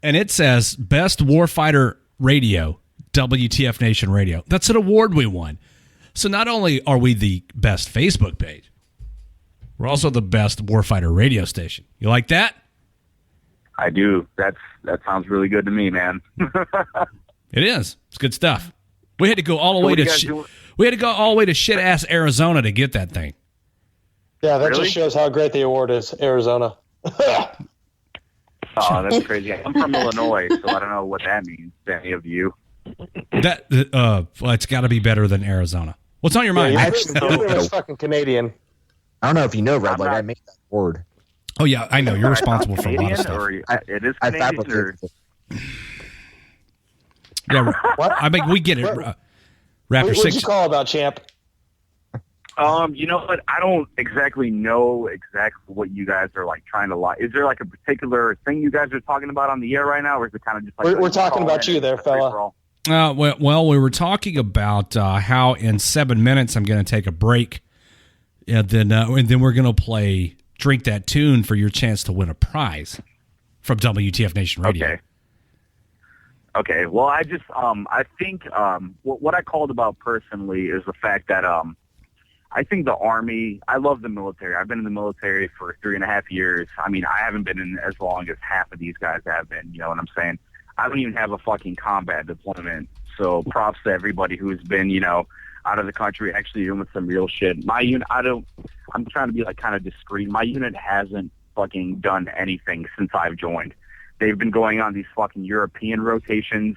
and it says Best Warfighter Radio, WTF Nation Radio. That's an award we won. So not only are we the best Facebook page, we're also the best Warfighter radio station. You like that? I do. That sounds really good to me, man. It is. It's good stuff. We had to go all the way to shit ass Arizona to get that thing. Yeah, that just shows how great the award is, Arizona. Oh, that's crazy. I'm from Illinois, so I don't know what that means to any of you. Well, it's got to be better than Arizona. What's on your mind? Yeah, you're fucking Canadian. I don't know if you know, Red. Like I made that award. Oh yeah, I know. You're responsible for a lot of stuff. It is Canadian, or... Yeah, I mean, we get it. Raptor What'd you call about, champ? You know what? I don't exactly know what you guys are like trying to lie. Is there like a particular thing you guys are talking about on the air right now, or is it kind of just like we're talking about you there, fella? Well, we were talking about how in 7 minutes I'm going to take a break, and then we're going to play "Drink That Tune" for your chance to win a prize from WTF Nation Radio. Okay. Well, I just I think what I called about personally is the fact that I think the Army. I love the military. I've been in the military for 3.5 years. I mean, I haven't been in as long as half of these guys have been. You know what I'm saying? I don't even have a fucking combat deployment. So props to everybody who's been, out of the country actually doing some real shit. My unit, I'm trying to be like kind of discreet. My unit hasn't fucking done anything since I've joined. They've been going on these fucking European rotations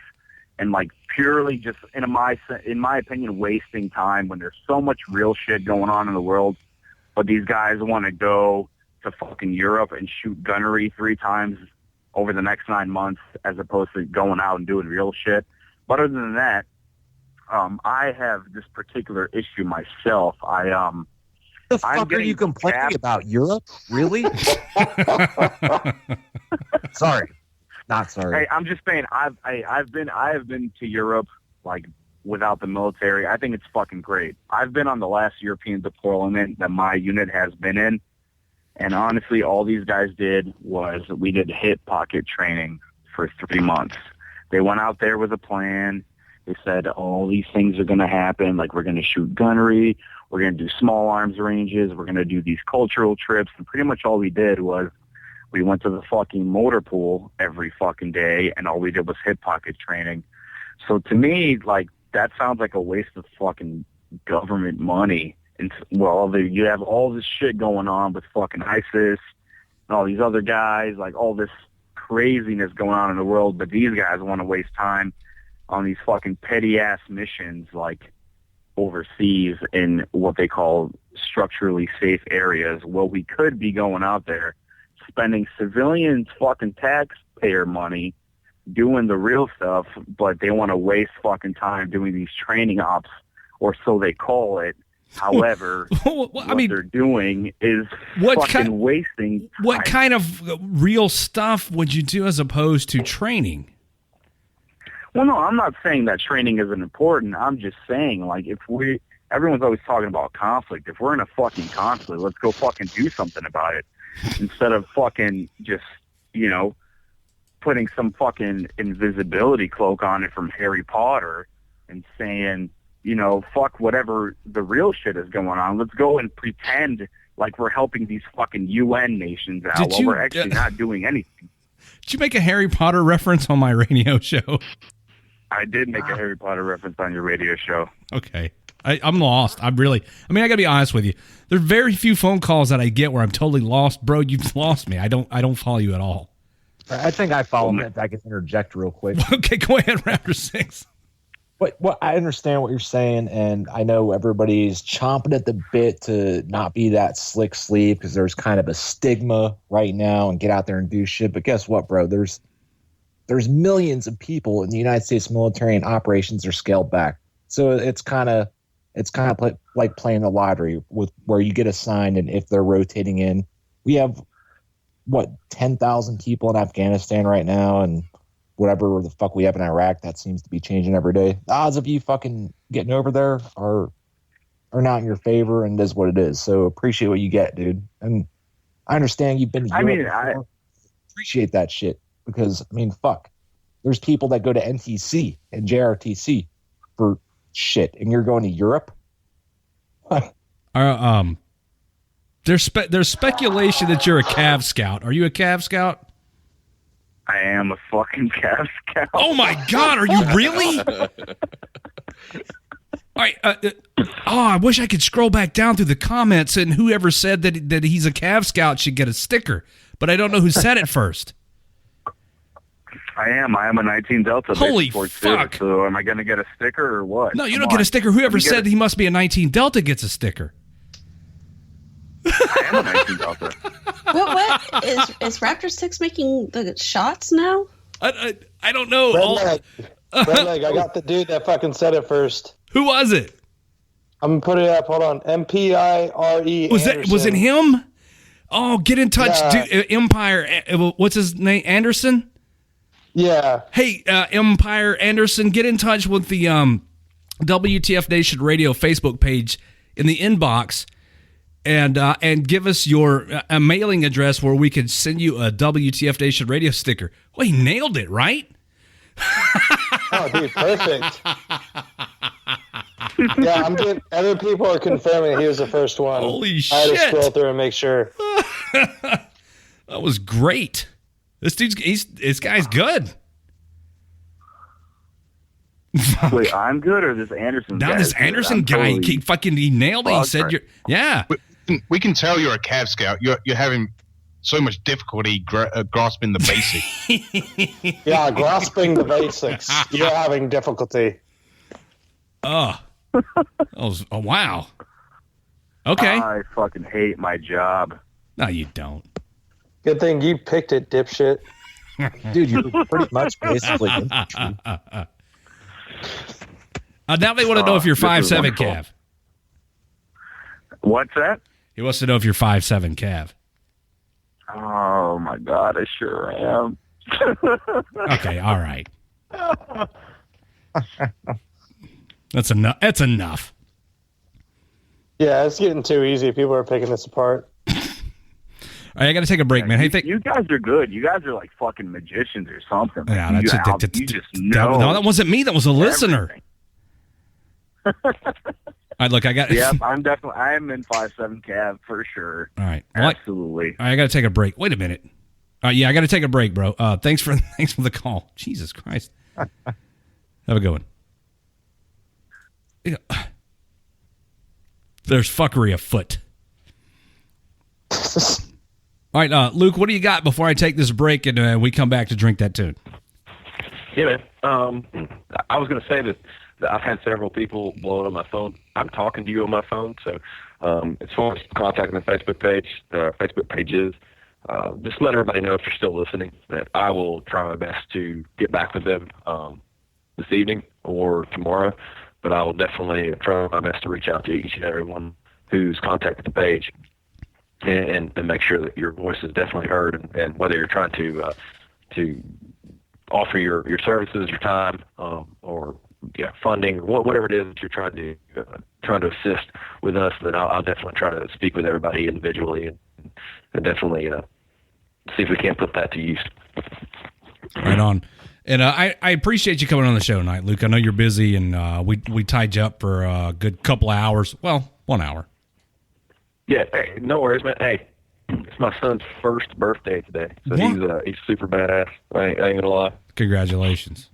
and like purely just, in my opinion, wasting time when there's so much real shit going on in the world. But these guys want to go to fucking Europe and shoot gunnery 3 times over the next 9 months as opposed to going out and doing real shit. But other than that, I have this particular issue myself. The fuck are you complaining about? Europe? Really? Sorry. Not sorry. Hey, I'm just saying I have been to Europe like without the military. I think it's fucking great. I've been on the last European deployment that my unit has been in. And honestly, all these guys did was we did hip pocket training for 3 months. They went out there with a plan. They said, all these things are going to happen. Like, we're going to shoot gunnery. We're going to do small arms ranges. We're going to do these cultural trips. And pretty much all we did was we went to the fucking motor pool every fucking day, and all we did was hip pocket training. So to me, like, that sounds like a waste of fucking government money. And you have all this shit going on with fucking ISIS and all these other guys, like all this craziness going on in the world, but these guys want to waste time on these fucking petty ass missions like overseas in what they call structurally safe areas. Well, we could be going out there spending civilians fucking taxpayer money doing the real stuff, but they want to waste fucking time doing these training ops, or so they call it. However, what they're doing is wasting time. What kind of real stuff would you do as opposed to training? Well, no, I'm not saying that training isn't important. I'm just saying, like, everyone's always talking about conflict. If we're in a fucking conflict, let's go fucking do something about it. Instead of fucking just, putting some fucking invisibility cloak on it from Harry Potter and saying, fuck whatever the real shit is going on. Let's go and pretend like we're helping these fucking UN nations out while we're actually not doing anything. Did you make a Harry Potter reference on my radio show? I did make a Harry Potter reference on your radio show. Okay. I'm lost. I gotta be honest with you. There are very few phone calls that I get where I'm totally lost. Bro, you've lost me. I don't follow you at all. I think I follow him. If I can interject real quick. Okay, go ahead, Raptor 6. What I understand what you're saying, and I know everybody's chomping at the bit to not be that slick sleeve because there's kind of a stigma right now and get out there and do shit. But guess what, bro? There's millions of people in the United States military, and operations are scaled back. So it's kind of like playing the lottery with where you get assigned, and if they're rotating in, we have what, 10,000 people in Afghanistan right now, and whatever the fuck we have in Iraq, that seems to be changing every day. The odds of you fucking getting over there are not in your favor, and it is what it is. So appreciate what you get, dude. And I understand you've been to Europe before. Appreciate that shit, because I mean, fuck. There's people that go to NTC and JRTC for shit, and you're going to Europe. There's speculation that you're a Cav Scout. Are you a Cav Scout? I am a fucking Cav Scout. Oh my God, are you really? All right. I wish I could scroll back down through the comments, and whoever said that he's a Cav Scout should get a sticker, but I don't know who said it first. I am a 19 Delta. Holy fuck. So am I going to get a sticker or what? No, you don't get a sticker. Whoever said he must be a 19 Delta gets a sticker. I am a 19 Delta. What is Raptor 6 making the shots now? I don't know. Redleg, I got the dude that fucking said it first. Who was it? I'm gonna put it up. Hold on. MPIRE. Was it him? Oh, get in touch, dude. Empire. What's his name? Anderson. Yeah. Hey, Empire Anderson, get in touch with the WTF Nation Radio Facebook page in the inbox, and give us your mailing address where we can send you a WTF Nation Radio sticker. Well, he nailed it, right? Oh, dude, perfect. Yeah, I'm getting. Other people are confirming he was the first one. Holy shit! I had to scroll through and make sure. That was great. This guy's good. Wait, I'm good, or this Anderson guy? Now this Anderson guy, he nailed it. He said, "Yeah." We can tell you're a Cav Scout. You're having so much difficulty grasping the basics. Yeah, grasping the basics. You're having difficulty. Oh, wow. Okay. I fucking hate my job. No, you don't. Good thing you picked it, dipshit. Dude, you're pretty much basically now they want to know if you're 5'7", Cav. What's that? He wants to know if you're 5'7", Cav. Oh my God, I sure am. Okay, all right. That's enough. That's enough. Yeah, it's getting too easy. People are picking this apart. All right, I got to take a break, man. Hey, you guys are good. You guys are like fucking magicians or something. Yeah, you just know. No, that wasn't me. That was a listener. All right, look, I got. Yeah, I am in 5'7" Cav for sure. All right, absolutely. All right, I got to take a break. Wait a minute. Yeah, I got to take a break, bro. Thanks for the call. Jesus Christ. Have a good one. There's fuckery afoot. All right, Luke, what do you got before I take this break and we come back to drink that tune? Yeah, man. I was going to say that I've had several people blowing on my phone. I'm talking to you on my phone, so as far as contacting the Facebook pages, just let everybody know if you're still listening that I will try my best to get back with them this evening or tomorrow. But I will definitely try my best to reach out to each and everyone who's contacted the page and make sure that your voice is definitely heard, and whether you're trying to offer your services, your time, or funding, or whatever it is that you're trying to assist with us, then I'll definitely try to speak with everybody individually and definitely see if we can't put that to use. Right on. And I appreciate you coming on the show tonight, Luke. I know you're busy, and we tied you up for a good couple of hours. Well, 1 hour. Yeah, hey, no worries, man. Hey, it's my son's first birthday today, so he's super badass. I ain't gonna lie. Congratulations.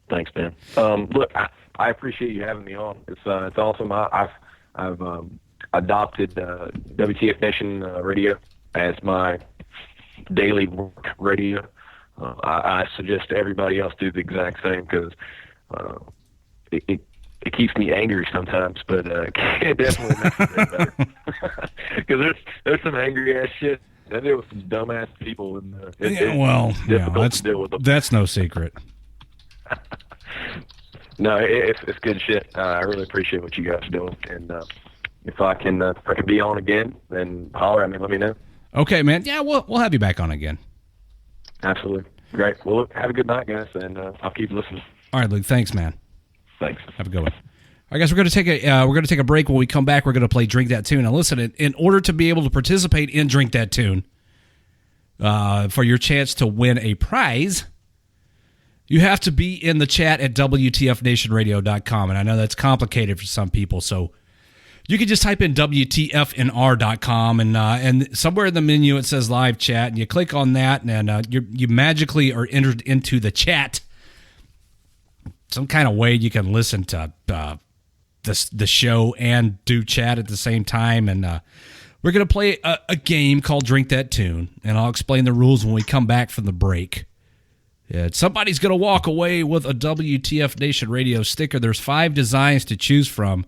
Thanks, man. Look, I appreciate you having me on. It's awesome. I've adopted WTF Nation Radio as my daily work radio. I suggest everybody else do the exact same because it keeps me angry sometimes, but it definitely makes it better. Because there's some angry ass shit. I deal with some dumbass people, and it's difficult to deal with them. That's no secret. No, it's good shit. I really appreciate what you guys are doing, and if I can be on again, then holler at me. Let me know. Okay, man. Yeah, we'll have you back on again. Absolutely. Great. Well, look, have a good night, guys, and I'll keep listening. All right, Luke. Thanks, man. Thanks. Have a good one. All right, guys, we're going to take a break. When we come back, we're going to play Drink That Tune. Now, listen, in order to be able to participate in Drink That Tune, for your chance to win a prize, you have to be in the chat at WTFNationRadio.com. And I know that's complicated for some people, so you can just type in WTFNR.com, and somewhere in the menu it says live chat, and you click on that, and you magically are entered into the chat. Some kind of way you can listen to the show and do chat at the same time. And we're going to play a game called Drink That Tune, and I'll explain the rules when we come back from the break. Yeah, somebody's going to walk away with a WTF Nation Radio sticker. There's 5 designs to choose from.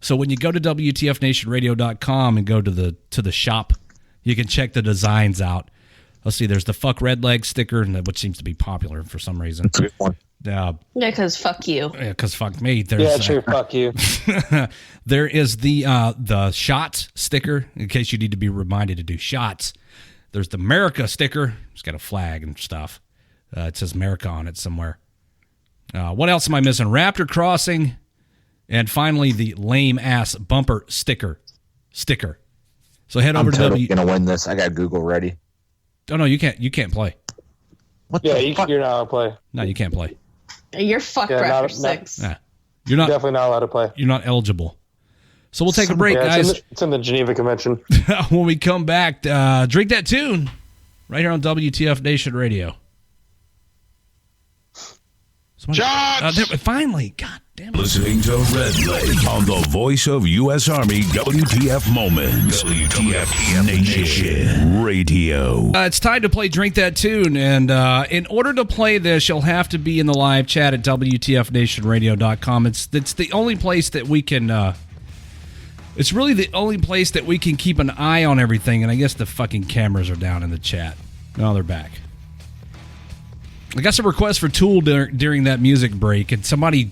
So when you go to WTFNationRadio.com and go to the shop, you can check the designs out. Let's see, there's the Fuck Red Leg sticker, which seems to be popular for some reason. That's a good one. Yeah, because fuck you. Yeah, because fuck me. True, fuck you. There is the shots sticker, in case you need to be reminded to do shots. There's the America sticker. It's got a flag and stuff. It says America on it somewhere. What else am I missing? Raptor Crossing. And finally, the lame-ass bumper sticker. So head over to totally going to win this. I got Google ready. Oh, no, you can't play. You're not allowed to play. No, you can't play. You're fucked after 6. Yeah. You're not definitely not allowed to play. You're not eligible. So we'll take a break, guys. It's in the Geneva Convention. When we come back, Drink That Tune right here on WTF Nation Radio. Finally, God damn it. Listening to Red Leg on the voice of U.S. Army WTF Moments. WTF Nation Radio. It's time to play Drink That Tune, and in order to play this, you'll have to be in the live chat at WTFNationRadio.com. It's the only place that we can... it's really the only place that we can keep an eye on everything, and I guess the fucking cameras are down in the chat. No, they're back. I got some requests for Tool during that music break, and somebody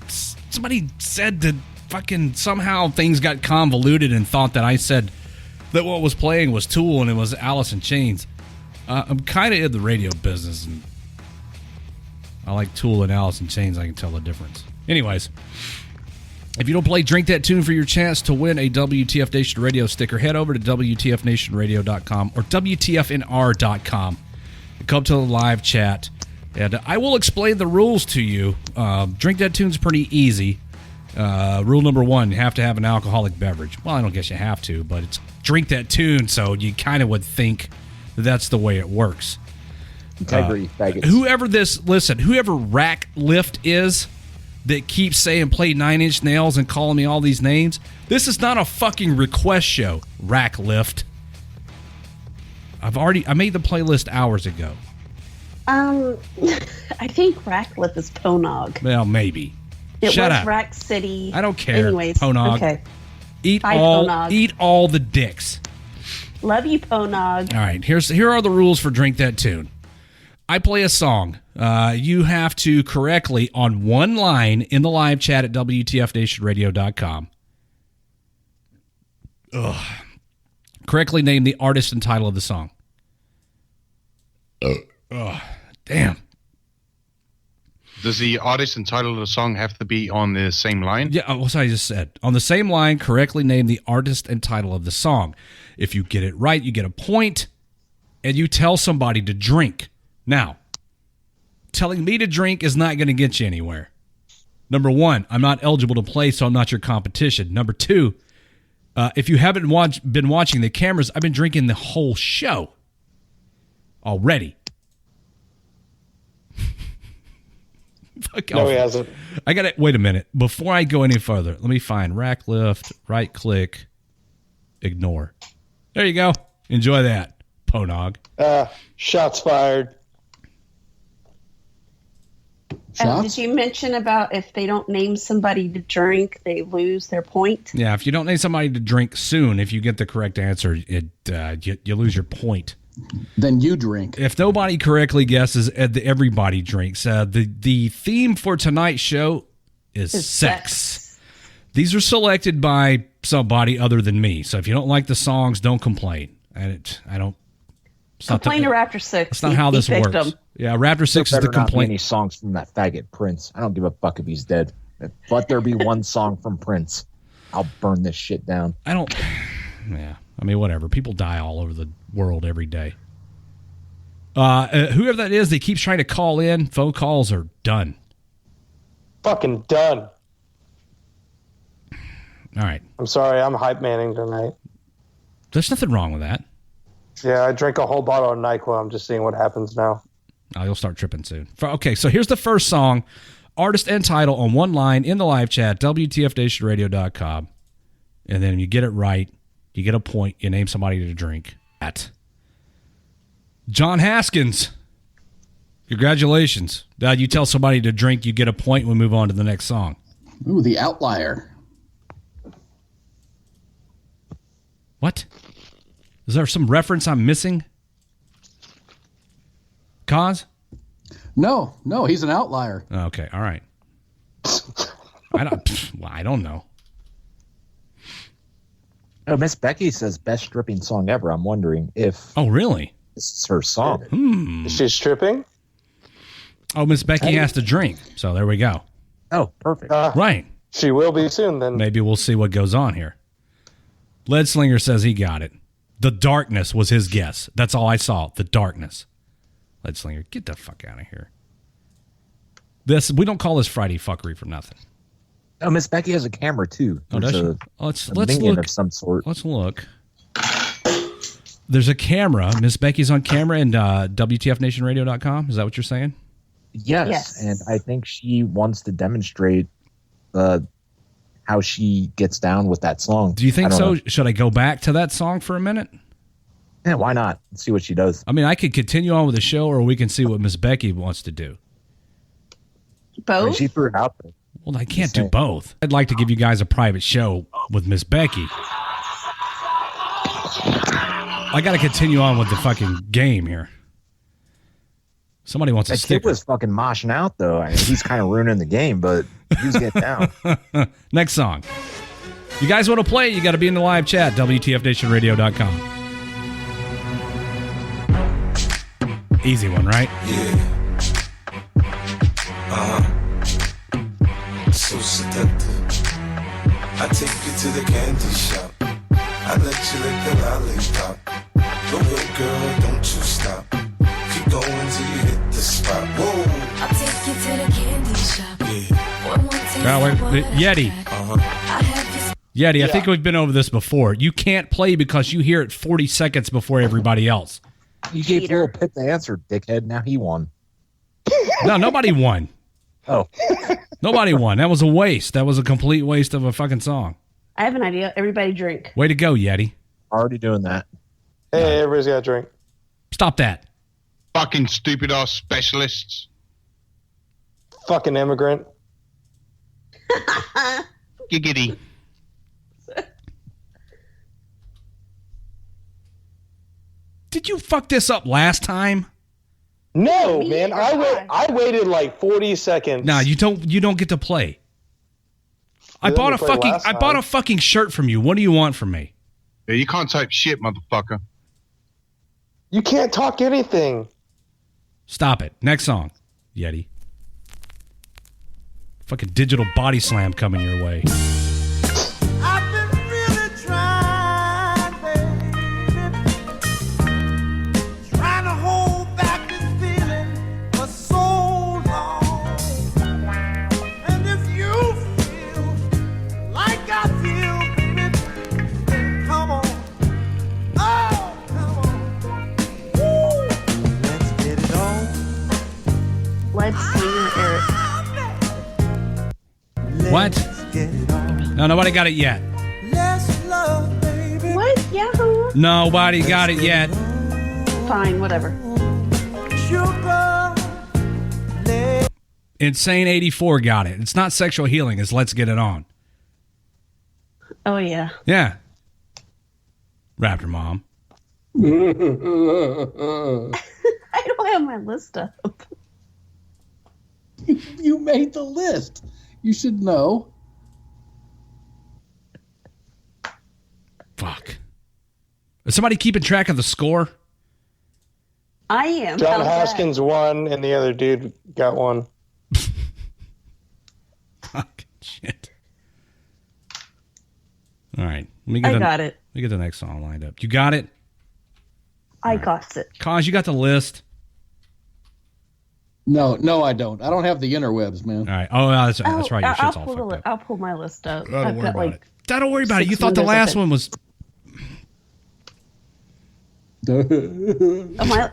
said that fucking somehow things got convoluted and thought that I said that what was playing was Tool and it was Alice in Chains. I'm kind of in the radio business, and I like Tool and Alice in Chains. I can tell the difference. Anyways, if you don't play Drink That Tune for your chance to win a WTF Nation Radio sticker, head over to WTFNationRadio.com or WTFNR.com and come to the live chat. And I will explain the rules to you. Drink That Tune's pretty easy. Rule number 1, you have to have an alcoholic beverage. Well, I don't guess you have to, but it's Drink That Tune, so you kind of would think that's the way it works. Integrity, faggots. Whoever Rack Lift is that keeps saying play 9 Inch Nails and calling me all these names, this is not a fucking request show, Rack Lift. I made the playlist hours ago. I think Racklip is Ponog. Well, maybe. Shut up. Rack City. I don't care. Anyways, Ponog. Okay. Ponog. Eat all the dicks. Love you, Ponog. All right. Here are the rules for Drink That Tune. I play a song. You have to correctly, on one line in the live chat at WTFNationRadio.com, correctly name the artist and title of the song. Damn. Does the artist and title of the song have to be on the same line? Yeah, what I just said. On the same line, correctly name the artist and title of the song. If you get it right, you get a point, and you tell somebody to drink. Now, telling me to drink is not going to get you anywhere. Number 1, I'm not eligible to play, so I'm not your competition. Number 2, if you haven't been watching the cameras, I've been drinking the whole show already. No, he hasn't. I got it. Wait a minute. Before I go any further, let me find Rack Lift, right click, ignore. There you go. Enjoy that, Ponog. Shots fired. Did you mention about if they don't name somebody to drink, they lose their point? Yeah, if you don't name somebody to drink soon, if you get the correct answer, you lose your point. Then you drink. If nobody correctly guesses, everybody drinks. The theme for tonight's show is sex. These are selected by somebody other than me. So if you don't like the songs, don't complain. I don't Complain to Raptor 6. That's not how this works. Yeah, Raptor 6 is the complaint. Any songs from that faggot Prince? I don't give a fuck if he's dead. Let there be one song from Prince. I'll burn this shit down. I don't. Yeah, I mean, whatever. People die all over the world every day. Whoever that is, they keeps trying to call in. Phone calls are done. Fucking done. All right. I'm sorry, I'm hype manning tonight. There's nothing wrong with that. Yeah, I drank a whole bottle of NyQuil. I'm just seeing what happens now. Oh, you'll start tripping soon. Okay, so here's the first song, artist and title on one line in the live chat, WTFNationRadio.com. And then you get it right, you get a point, you name somebody to drink at. John Haskins. Congratulations. You tell somebody to drink, you get a point, we move on to the next song. Ooh, The Outlier. What? Is there some reference I'm missing? Cause? No, he's an outlier. Okay, all right. I don't know. Oh, Miss Becky says best stripping song ever. I'm wondering if. Oh, really? This is her song. Is she stripping? Oh, Miss Becky has to drink. So there we go. Oh, perfect. Right. She will be soon then. Maybe we'll see what goes on here. Lead Slinger says he got it. The Darkness was his guess. That's all I saw. The Darkness. Lead Slinger, get the fuck out of here. We don't call this Friday fuckery for nothing. Oh, Miss Becky has a camera too. Oh, does she? Let's look. Of some sort. Let's look. There's a camera. Miss Becky's on camera and WTFNationRadio.com. Is that what you're saying? Yes, and I think she wants to demonstrate how she gets down with that song. Do you think so? Should I go back to that song for a minute? Yeah, why not? Let's see what she does. I mean, I could continue on with the show, or we can see what Miss Becky wants to do. Both? I mean, she threw it out there. Well, I can't do both. I'd like to give you guys a private show with Miss Becky. I got to continue on with the fucking game here. Somebody wants a sticker. Kid was fucking moshing out, though. I mean, he's kind of ruining the game, but he was getting down. Next song. You guys want to play? You got to be in the live chat, WTFNationRadio.com. Easy one, right? Yeah. So seductive. I take you to the candy shop. I let you lick the lollipop. Go ahead, girl, don't you stop. Keep going till you hit the spot. Whoa. I'll take you to the candy shop. Yeah. One more taste. Yeti. Yeti, I think we've been over this before. You can't play because you hear it 40 seconds before everybody else. You gave Little Pip the answer, dickhead. Now he won. No, nobody won. Oh. Nobody won. That was a waste. That was a complete waste of a fucking song. I have an idea. Everybody drink. Way to go, Yeti. Already doing that. Hey, everybody's got a drink. Stop that. Fucking stupid ass specialists. Fucking immigrant. Giggity. Did you fuck this up last time? No, man. I waited like 40 seconds. No, you don't get to play. I bought a fucking shirt from you. What do you want from me? Yeah, you can't type shit, motherfucker. You can't talk anything. Stop it. Next song, Yeti. Fucking digital body slam coming your way. What? No, nobody got it yet. What? Yahoo! Nobody got it yet. Fine, whatever. Insane 84 got it. It's not Sexual Healing. It's Let's Get It On. Oh, yeah. Yeah. Raptor Mom. I don't have my list up. You made the list. You should know. Fuck. Is somebody keeping track of the score? I am. John How's that? Haskins won, and the other dude got one. Fucking shit. All right. I got it. Let me get the next song lined up. You got it? I got it. Cause you got the list. No, I don't. I don't have the interwebs, man. All right. Oh, that's right. Your shit's all pull fucked up. I'll pull my list up. Don't I've worry got about like it. Don't worry about it. You 6 thought the windows last open. one was... Oh, my...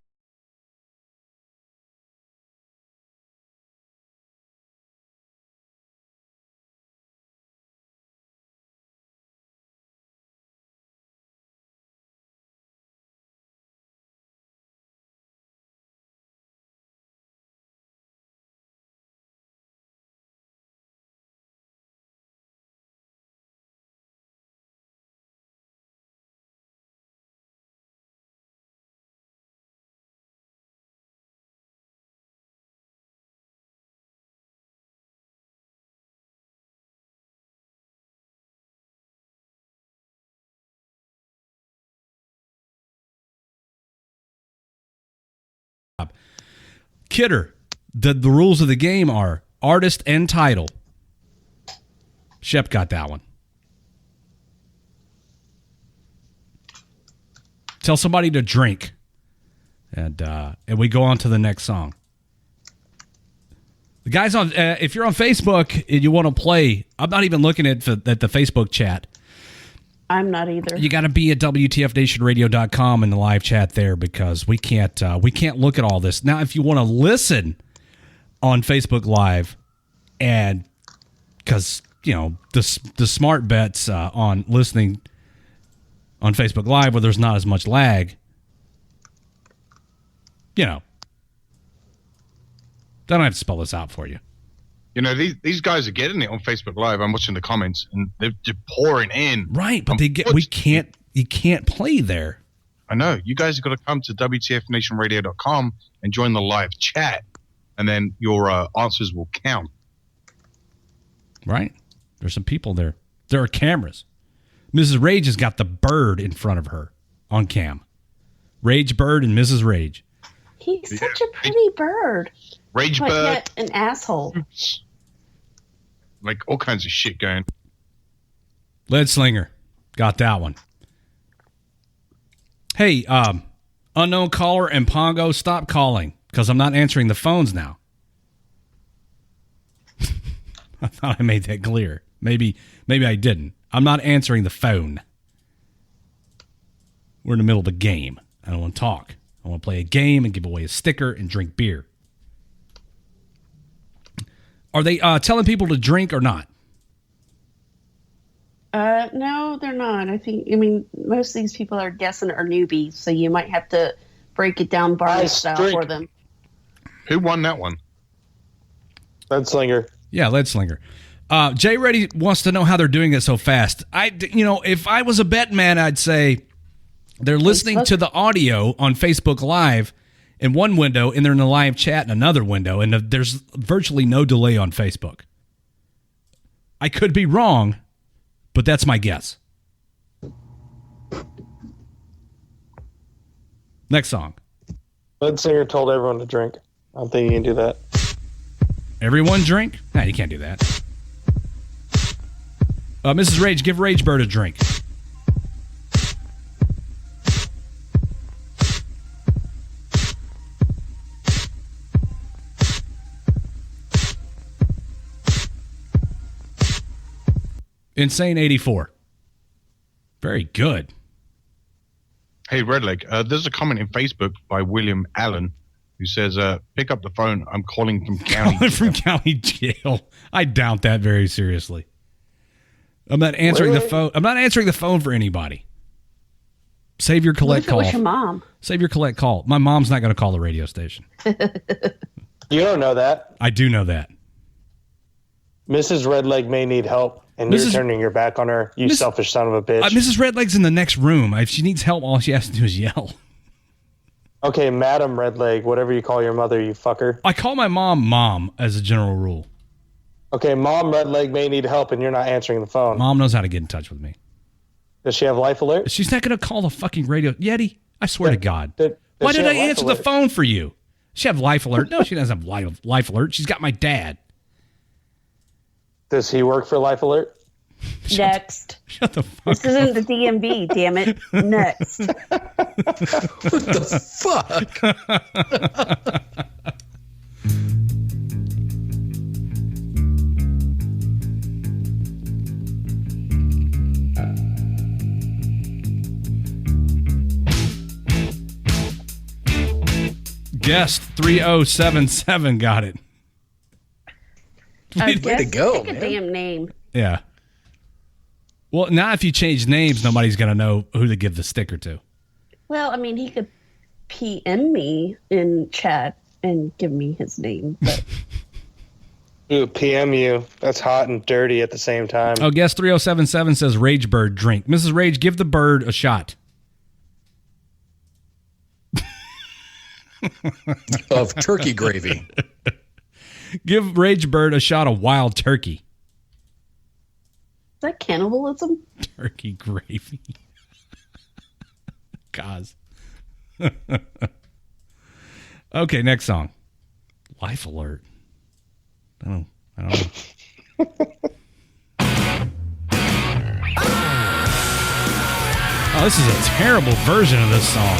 Kidder, the rules of the game are artist and title. Shep got that one. Tell somebody to drink. And we go on to the next song. The guys on, if you're on Facebook and you want to play, I'm not even looking at the Facebook chat. I'm not either. You got to be at WTFNationRadio.com in the live chat there because we can't look at all this. Now, if you want to listen on Facebook Live, and because, you know, the smart bets on listening on Facebook Live where there's not as much lag, you know, don't have to spell this out for you. You know, these guys are getting it on Facebook Live. I'm watching the comments, and they're just pouring in. Right, but you can't play there. I know. You guys have got to come to WTFNationRadio.com and join the live chat, and then your answers will count. Right. There's some people there. There are cameras. Mrs. Rage has got the bird in front of her on cam. Rage Bird and Mrs. Rage. He's such a pretty bird. Rage but Bird. Yet an asshole. Like all kinds of shit going. Lead Slinger. Got that one. Hey, unknown caller and Pongo, stop calling because I'm not answering the phones now. I thought I made that clear. Maybe I didn't. I'm not answering the phone. We're in the middle of a game. I don't want to talk. I want to play a game and give away a sticker and drink beer. Are they telling people to drink or not? No, they're not. I mean, most of these people are guessing are newbies, so you might have to break it down bar style for them. Who won that one? Lead Slinger. Yeah, Lead Slinger. Jay Reddy wants to know how they're doing it so fast. If I was a bet man, I'd say they're listening to the audio on Facebook Live in one window, and they're in the live chat in another window, and there's virtually no delay on Facebook. I could be wrong, but that's my guess. Next song. Lead Singer told everyone to drink. I don't think you can do that. Everyone drink? Nah, you can't do that. Mrs. Rage, give Rage Bird a drink. Insane 84. Very good. Hey, Redleg, there's a comment in Facebook by William Allen who says, pick up the phone. I'm calling from county jail. From county jail. I doubt that very seriously. I'm not answering the phone. I'm not answering the phone for anybody. Save your collect call. What if it was your mom? Save your collect call. My mom's not going to call the radio station. You don't know that. I do know that. Mrs. Redleg may need help, and you're turning your back on her, you selfish son of a bitch. Mrs. Redleg's in the next room. If she needs help, all she has to do is yell. Okay, Madam Redleg, whatever you call your mother, you fucker. I call my mom as a general rule. Okay, Mom Redleg may need help, and you're not answering the phone. Mom knows how to get in touch with me. Does she have life alert? She's not going to call the fucking radio. Yeti, I swear to God. Why did I answer the phone for you? She have life alert. No, she doesn't have life alert. She's got my dad. Does he work for Life Alert? Next. Shut the fuck This isn't the DMV, damn it. Next. What the fuck? Guest 3077 got it. Way to go, pick a man. damn name. Yeah. Well, now if you change names, nobody's going to know who to give the sticker to. Well, I mean, he could PM me in chat and give me his name. But Ooh, PM you. That's hot and dirty at the same time. Oh, guest 3077 says Rage Bird drink. Mrs. Rage, give the bird a shot. Of turkey gravy. Give Rage Bird a shot of wild turkey. is that cannibalism? Turkey gravy. Cause. Okay, next song. Life alert. I don't know. Oh, this is a terrible version of this song.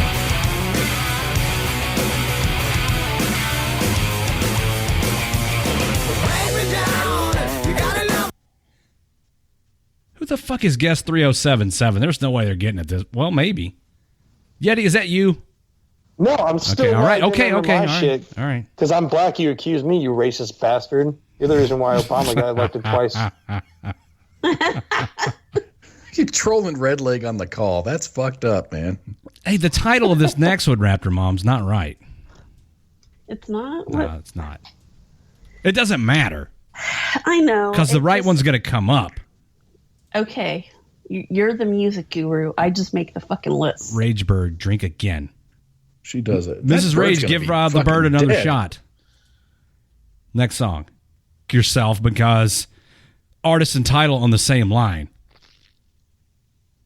Who the fuck is guest 3077? There's no way they're getting at this. Well, maybe. Yeti, is that you? No, I'm still Okay, all right. not getting Okay, over all my right. shit. All right. Because I'm black, you accuse me, you racist bastard. You're the reason why Obama got elected twice. You trolling Red Leg on the call. That's fucked up, man. Hey, the title of this next one, Raptor Mom's not right. It's not? No, it's not. It doesn't matter. I know. Because the it right just- one's going to come up. Okay. You're the music guru. I just make the fucking list. Rage Bird, drink again. She does it. Mrs. Rage, give the bird another dead. shot. Next song. Yourself, because artist and title on the same line.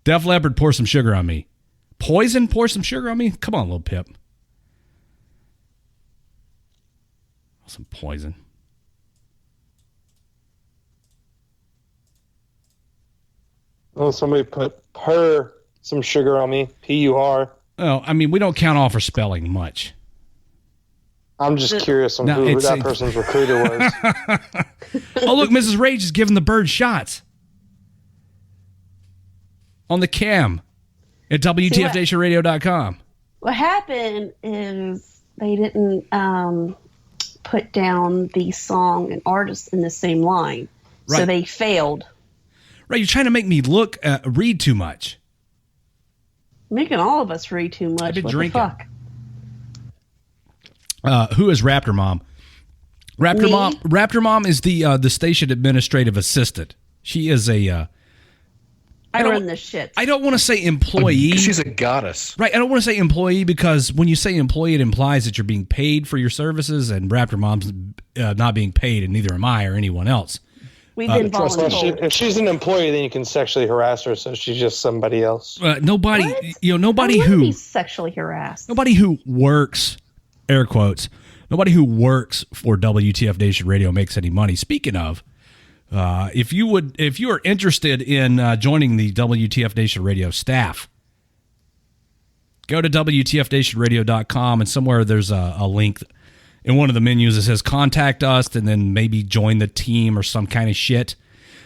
Def Leppard, pour some sugar on me. Poison, pour some sugar on me? Come on, little Pip. Some Poison. Oh, somebody put some sugar on me. P-U-R. Oh, I mean, we don't count off for spelling much. I'm just curious on who that person's recruiter was. Oh, look, Mrs. Rage is giving the bird shots. On the cam at WTFNationRadio.com. What happened is they didn't put down the song and artist in the same line. So Right. they failed. Right, you're trying to make me read too much. Making all of us read too much. I've been what drinking. the fuck? Who is Raptor Mom? Me? Raptor Mom is the station administrative assistant. She is a I run this shit. I don't want to say employee. She's a goddess. Right, I don't want to say employee because when you say employee, it implies that you're being paid for your services, and Raptor Mom's not being paid, and neither am I or anyone else. We've been Well, voluntold. if she's an employee, then you can sexually harass her, so she's just somebody else. Nobody, nobody I wanna who be sexually harassed. nobody who works, air quotes, nobody who works for WTF Nation Radio makes any money. Speaking of, if you are interested in joining the WTF Nation Radio staff, go to WTFNationRadio.com, and somewhere there's a link in one of the menus that says contact us, and then maybe join the team or some kind of shit.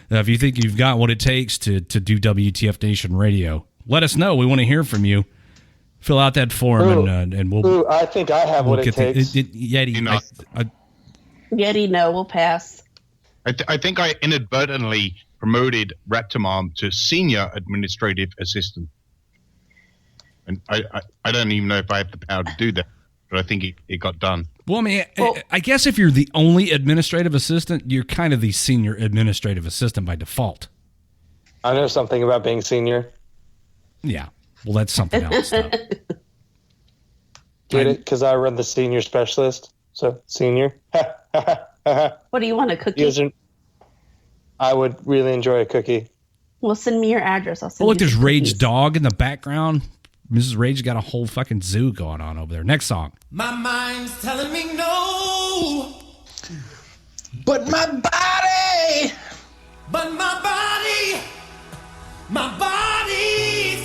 If you think you've got what it takes to do WTF Nation Radio, let us know. We want to hear from you. Fill out that form, and we'll. Ooh, I think I have what it takes. Yeti, Yeti, no, we'll pass. I think I inadvertently promoted Raptor Mom to senior administrative assistant. And I don't even know if I have the power to do that, but I think it got done. Well, I mean, I guess if you're the only administrative assistant, you're kind of the senior administrative assistant by default. I know something about being senior. Yeah. Well, that's something else. Though. Get it? Because I run the senior specialist. So, senior. What do you want, a cookie? I would really enjoy a cookie. Well, send me your address. I'll send Oh, look, you there's some Rage cookies. Dog in the background. Mrs. Rage got a whole fucking zoo going on over there. Next song. My mind's telling me no, but my body's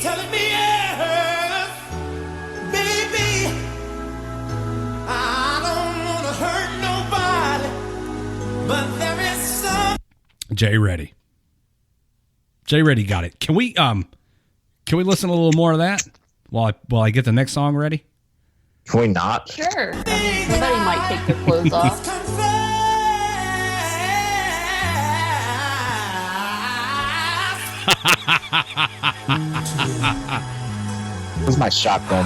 telling me yes. Baby, I don't want to hurt nobody, but there is some. Jay Reddy. Jay Reddy got it. Can we listen to a little more of that while I get the next song ready? Can we not? Sure. I mean, somebody might take their clothes off. Where's my shotgun?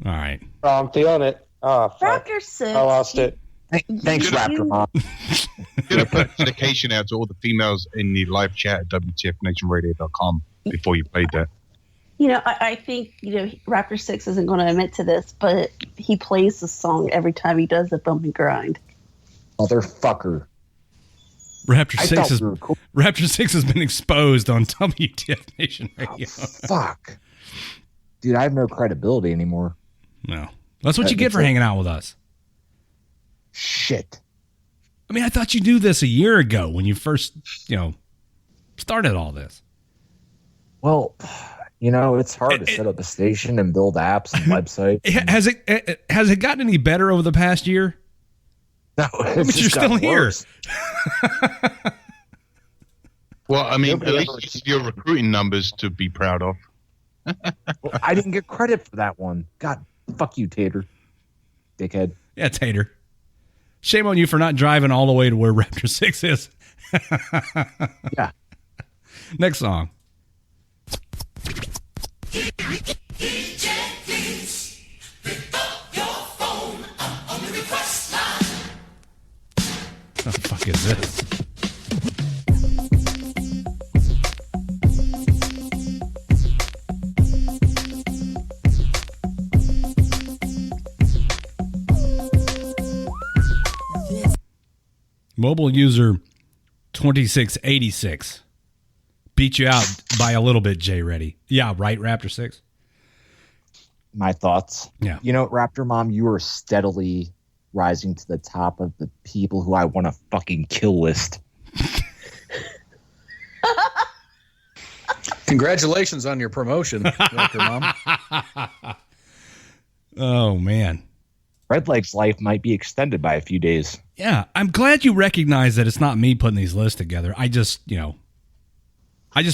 All right. Oh, I'm feeling it. Oh, fuck. Raptor 6. I lost it. Thanks, Raptor Mom. Gonna put a dedication out to all the females in the live chat at WTFNationRadio.com before you played that. You know, I think, Raptor 6 isn't going to admit to this, but he plays the song every time he does the bump and grind. Motherfucker. Raptor 6 has been exposed on WTF Nation Radio. Oh, fuck. Dude, I have no credibility anymore. No. That's what you get for hanging out with us. Shit. I mean, I thought you knew this a year ago when you first, started all this. Well, it's hard to set up a station and build apps and websites. Has it gotten any better over the past year? No, but you're still here. Well, I mean, at least your recruiting numbers to be proud of. Well, I didn't get credit for that one. God, fuck you, Tater. Dickhead. Yeah, Tater. Shame on you for not driving all the way to where Raptor 6 is. Yeah. Next song. What the fuck is this? Mobile user 2686 beat you out by a little bit, Jay Reddy. Yeah, right, Raptor 6? My thoughts. Yeah. You know, Raptor Mom, you are steadily rising to the top of the people who I want to fucking kill list. Congratulations on your promotion, Raptor Mom. Oh, man. Redleg's life might be extended by a few days. Yeah, I'm glad you recognize that it's not me putting these lists together. I just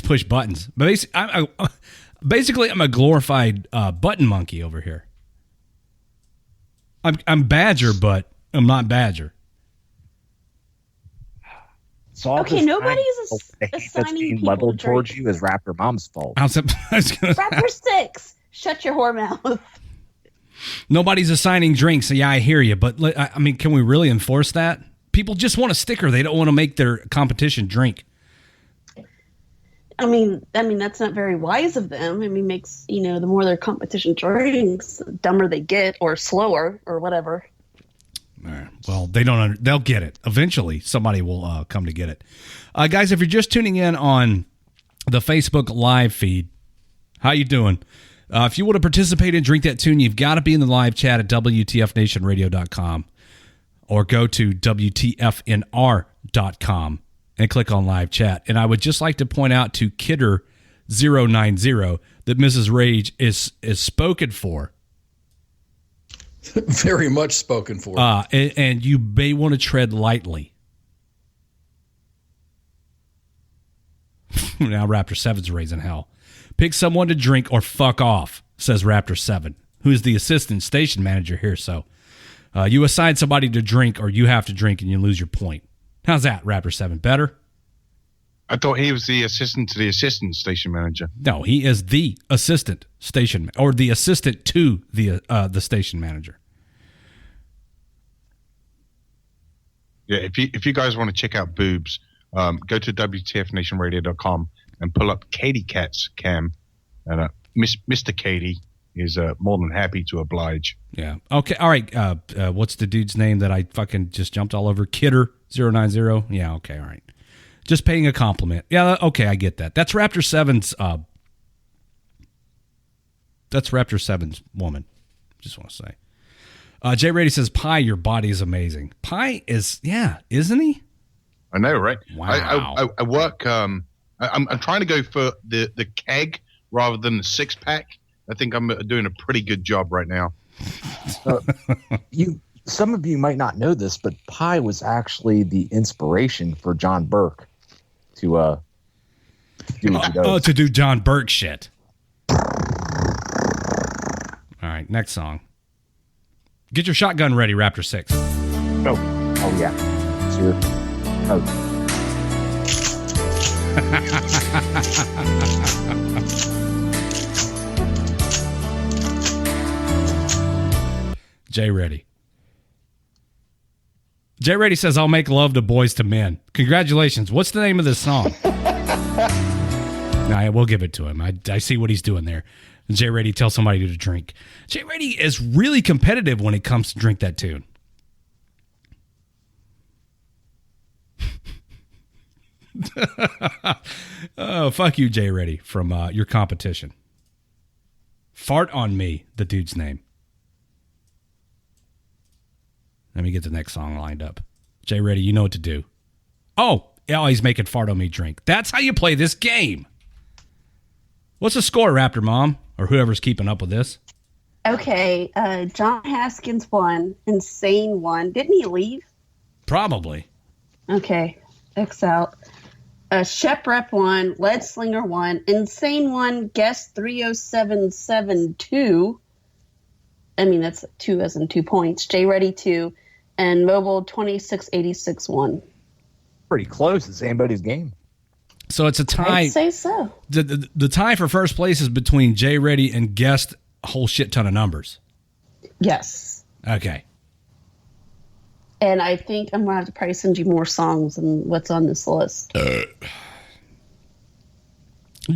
push buttons. But basically, I'm a glorified button monkey over here. I'm Badger, but I'm not Badger. Okay, nobody's assigning people leveled to towards drink. you is Raptor Mom's fault. Raptor 6, shut your whore mouth. Nobody's assigning drinks. So yeah, I hear you. But I mean, can we really enforce that? People just want a sticker. They don't want to make their competition drink. I mean, that's not very wise of them. I mean, makes, the more their competition drinks, the dumber they get or slower or whatever. All right. Well, they'll get it. Eventually, somebody will come to get it. Guys, if you're just tuning in on the Facebook live feed, how you doing? If you want to participate and drink that tune, you've got to be in the live chat at WTFNationRadio.com or go to WTFNR.com and click on live chat. And I would just like to point out to Kidder090 that Mrs. Rage is spoken for. Very much spoken for. And you may want to tread lightly. Now Raptor 7's raising hell. Pick someone to drink or fuck off, says Raptor 7, who's the assistant station manager here. So you assign somebody to drink or you have to drink and you lose your point. How's that, Raptor 7? Better? I thought he was the assistant to the assistant station manager. No, he is the assistant station or the assistant to the station manager. Yeah, if you guys want to check out boobs, go to WTFNationRadio.com and pull up Katie Cat's cam, and Mr. Katie is more than happy to oblige. Yeah. Okay. All right. What's the dude's name that I fucking just jumped all over? Kidder090. Yeah. Okay. All right. Just paying a compliment. Yeah, okay, I get that. That's Raptor 7's. That's Raptor 7's woman. Just want to say. Jay Rady says, Pie, your body is amazing. Pie is, yeah, isn't he? I know, right? Wow. I work. I'm trying to go for the keg rather than the 6-pack. I think I'm doing a pretty good job right now. Some of you might not know this, but Pie was actually the inspiration for John Burke to do what he does. Oh, to do John Burke shit. All right, next song. Get your shotgun ready, Raptor 6. Oh yeah. It's your Jay Reddy. Jay Reddy says, I'll make love to boys to men. Congratulations. What's the name of this song? Nah, we'll give it to him. I see what he's doing there. Jay Reddy tells somebody to drink. Jay Reddy is really competitive when it comes to drink that tune. Oh, fuck you, Jay Reddy, from your competition. Fart on Me, the dude's name. Let me get the next song lined up. Jay Reddy, you know what to do. Oh, he's making Fart on Me drink. That's how you play this game. What's the score, Raptor Mom? Or whoever's keeping up with this? Okay, John Haskins won. Insane won. Didn't he leave? Probably. Okay, X out. Shep Rep won. Lead Slinger won. Insane won. Guest 30772. I mean, that's 2 as in 2 points. Jay Reddy 2. And Mobile 2686 won. Pretty close. It's anybody's game. So it's a tie. I'd say so. The tie for first place is between Jay Reddy and Guest, a whole shit ton of numbers. Yes. Okay. And I think I'm going to have to probably send you more songs than what's on this list. You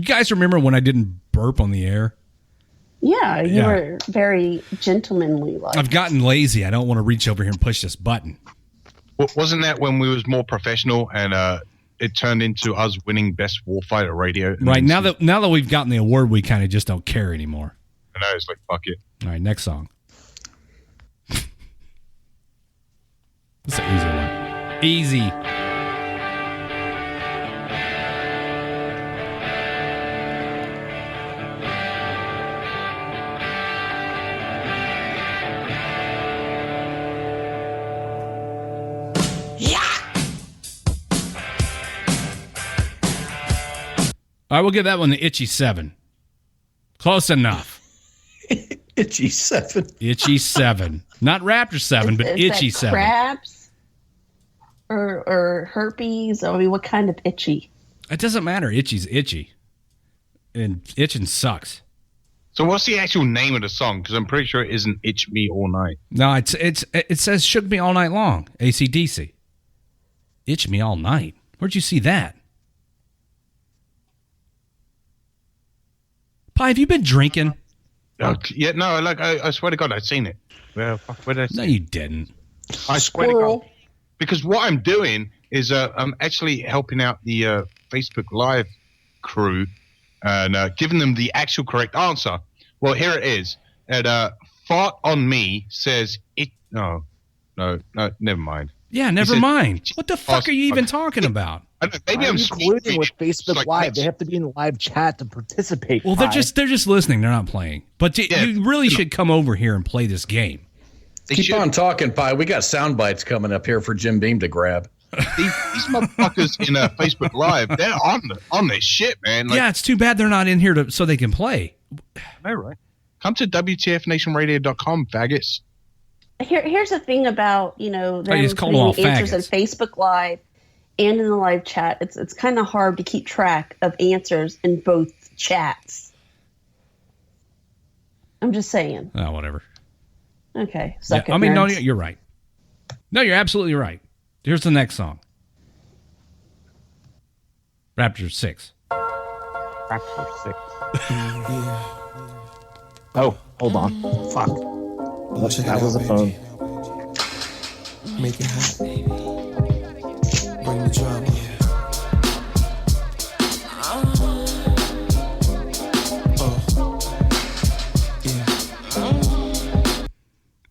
guys remember when I didn't burp on the air? Yeah, you were very gentlemanly. Like. I've gotten lazy. I don't want to reach over here and push this button. Well, wasn't that when we was more professional and it turned into us winning Best Warfighter Radio? Right, now that we've gotten the award, we kind of just don't care anymore. I know, it's like, fuck it. All right, next song. It's an easy one. Easy. All right, we'll give that one the Itchy 7. Close enough. Itchy 7. Itchy 7. Not Raptor 7, but Itchy 7. Crabs or herpes? I mean, what kind of itchy? It doesn't matter. Itchy's itchy. And itching sucks. So what's the actual name of the song? Because I'm pretty sure it isn't Itch Me All Night. No, it says Shook Me All Night Long, AC/DC. Itch Me All Night. Where'd you see that? Pie, have you been drinking? Yeah, no, I swear to God, I've seen it. Where did I see No, you didn't. I swear to God. Because what I'm doing is I'm actually helping out the Facebook Live crew and giving them the actual correct answer. Well, here it is. And Fart on Me says it. No, never mind. Yeah, never mind. What the fuck are you even talking about? Maybe I'm colluding with Facebook Live. They have to be in the live chat to participate. Well, they're just listening. They're not playing. But you really should come over here and play this game. Keep on talking, Pie. We got sound bites coming up here for Jim Beam to grab. These motherfuckers in Facebook Live, they're on this shit, man. Yeah, it's too bad they're not in here so they can play. I know, right? Come to WTFNationRadio.com, faggots. Here's the thing about, them just call putting them all the answers faggots. in Facebook Live and in the live chat. It's kind of hard to keep track of answers in both chats. I'm just saying. Oh, whatever. Okay. Yeah, Suck it, no, nerds. you're right. No, you're absolutely right. Here's the next song. Raptor 6. Raptor 6. Oh, hold on. Fuck. That was a phone. Make it hot. Bring the drama.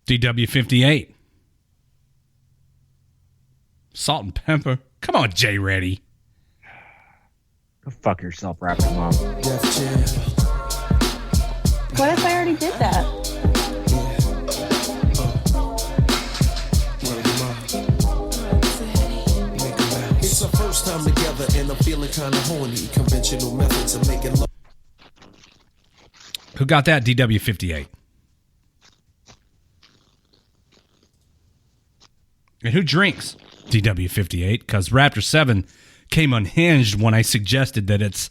DW58. Salt and pepper. Come on, Jay Reddy. Go fuck yourself, Raptor Mom. What if I already did that? It's our first time together and I'm feeling kind of horny. Conventional methods of making love. Who got that? DW58. And who drinks? DW58, because Raptor 7 came unhinged when I suggested that it's,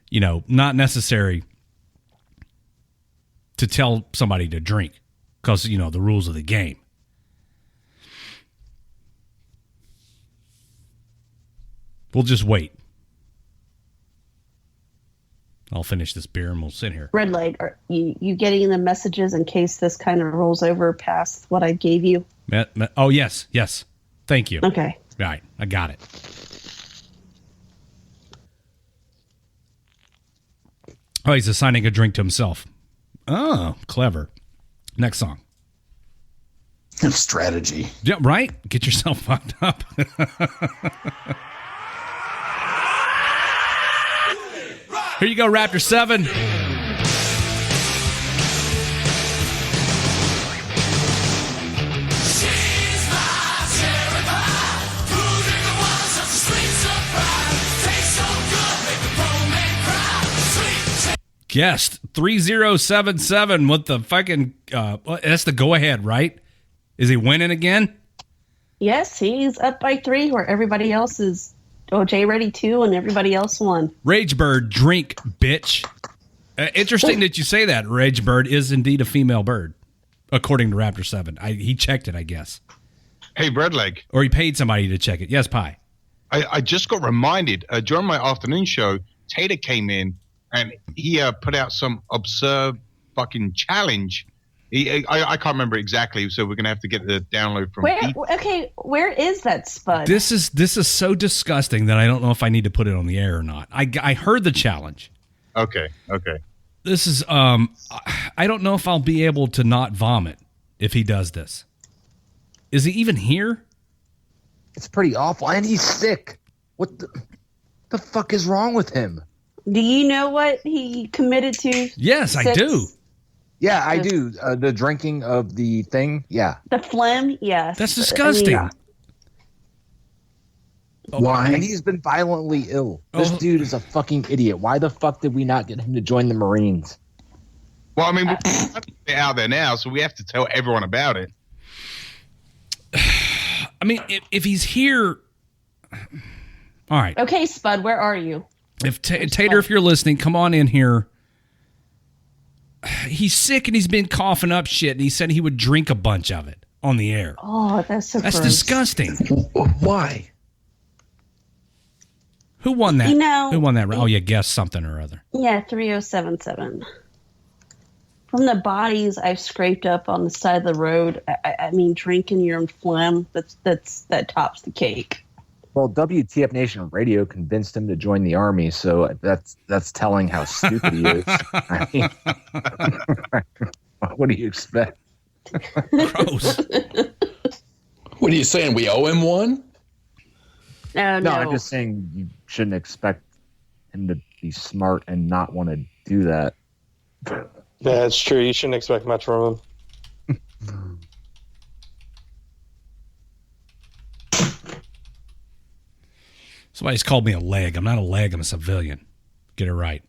not necessary to tell somebody to drink because, the rules of the game. We'll just wait. I'll finish this beer and we'll sit here. Red light. Are you getting the messages in case this kind of rolls over past what I gave you? Oh, yes. Thank you. Okay. All right, I got it. Oh, he's assigning a drink to himself. Oh, clever. Next song. Strategy. Yeah, right? Get yourself fucked up. Here you go, Raptor 7. Guest 3077 with the fucking that's the go ahead, right? Is he winning again? Yes, he's up by 3 where everybody else is Jay ready 2 and everybody else won. Ragebird, drink, bitch. Interesting that you say that. Ragebird is indeed a female bird, according to Raptor 7. He checked it, I guess. Hey, Breadleg. Or he paid somebody to check it. Yes, Pie. I just got reminded during my afternoon show, Tater came in and he put out some absurd fucking challenge. I can't remember exactly, so we're gonna have to get the download from. Where is that, Spud? This is so disgusting that I don't know if I need to put it on the air or not. I heard the challenge. Okay. This is I don't know if I'll be able to not vomit if he does this. Is he even here? It's pretty awful, and he's sick. What the fuck is wrong with him? Do you know what he committed to? Yes, I do. Yeah, I do. The drinking of the thing, yeah. The phlegm, yes. That's disgusting. Why? And he's been violently ill. This dude is a fucking idiot. Why the fuck did we not get him to join the Marines? Well, I mean, we're out there now, so we have to tell everyone about it. I mean, if he's here... All right. Okay, Spud, where are you? If Tater, if you're listening, come on in here. He's sick and he's been coughing up shit, and he said he would drink a bunch of it on the air. Oh, that's so gross. Disgusting. Why? Who won that? Who won that? Oh, yeah, guess something or other. Yeah, 3077. From the bodies I've scraped up on the side of the road, I mean, drinking your own phlegm, that tops the cake. Well, WTF Nation Radio convinced him to join the army, so that's telling how stupid he is. I mean, what do you expect? Gross. What are you saying? We owe him one? No, I'm just saying you shouldn't expect him to be smart and not want to do that. Yeah, it's true. You shouldn't expect much from him. Somebody's called me a leg. I'm not a leg. I'm a civilian. Get it right.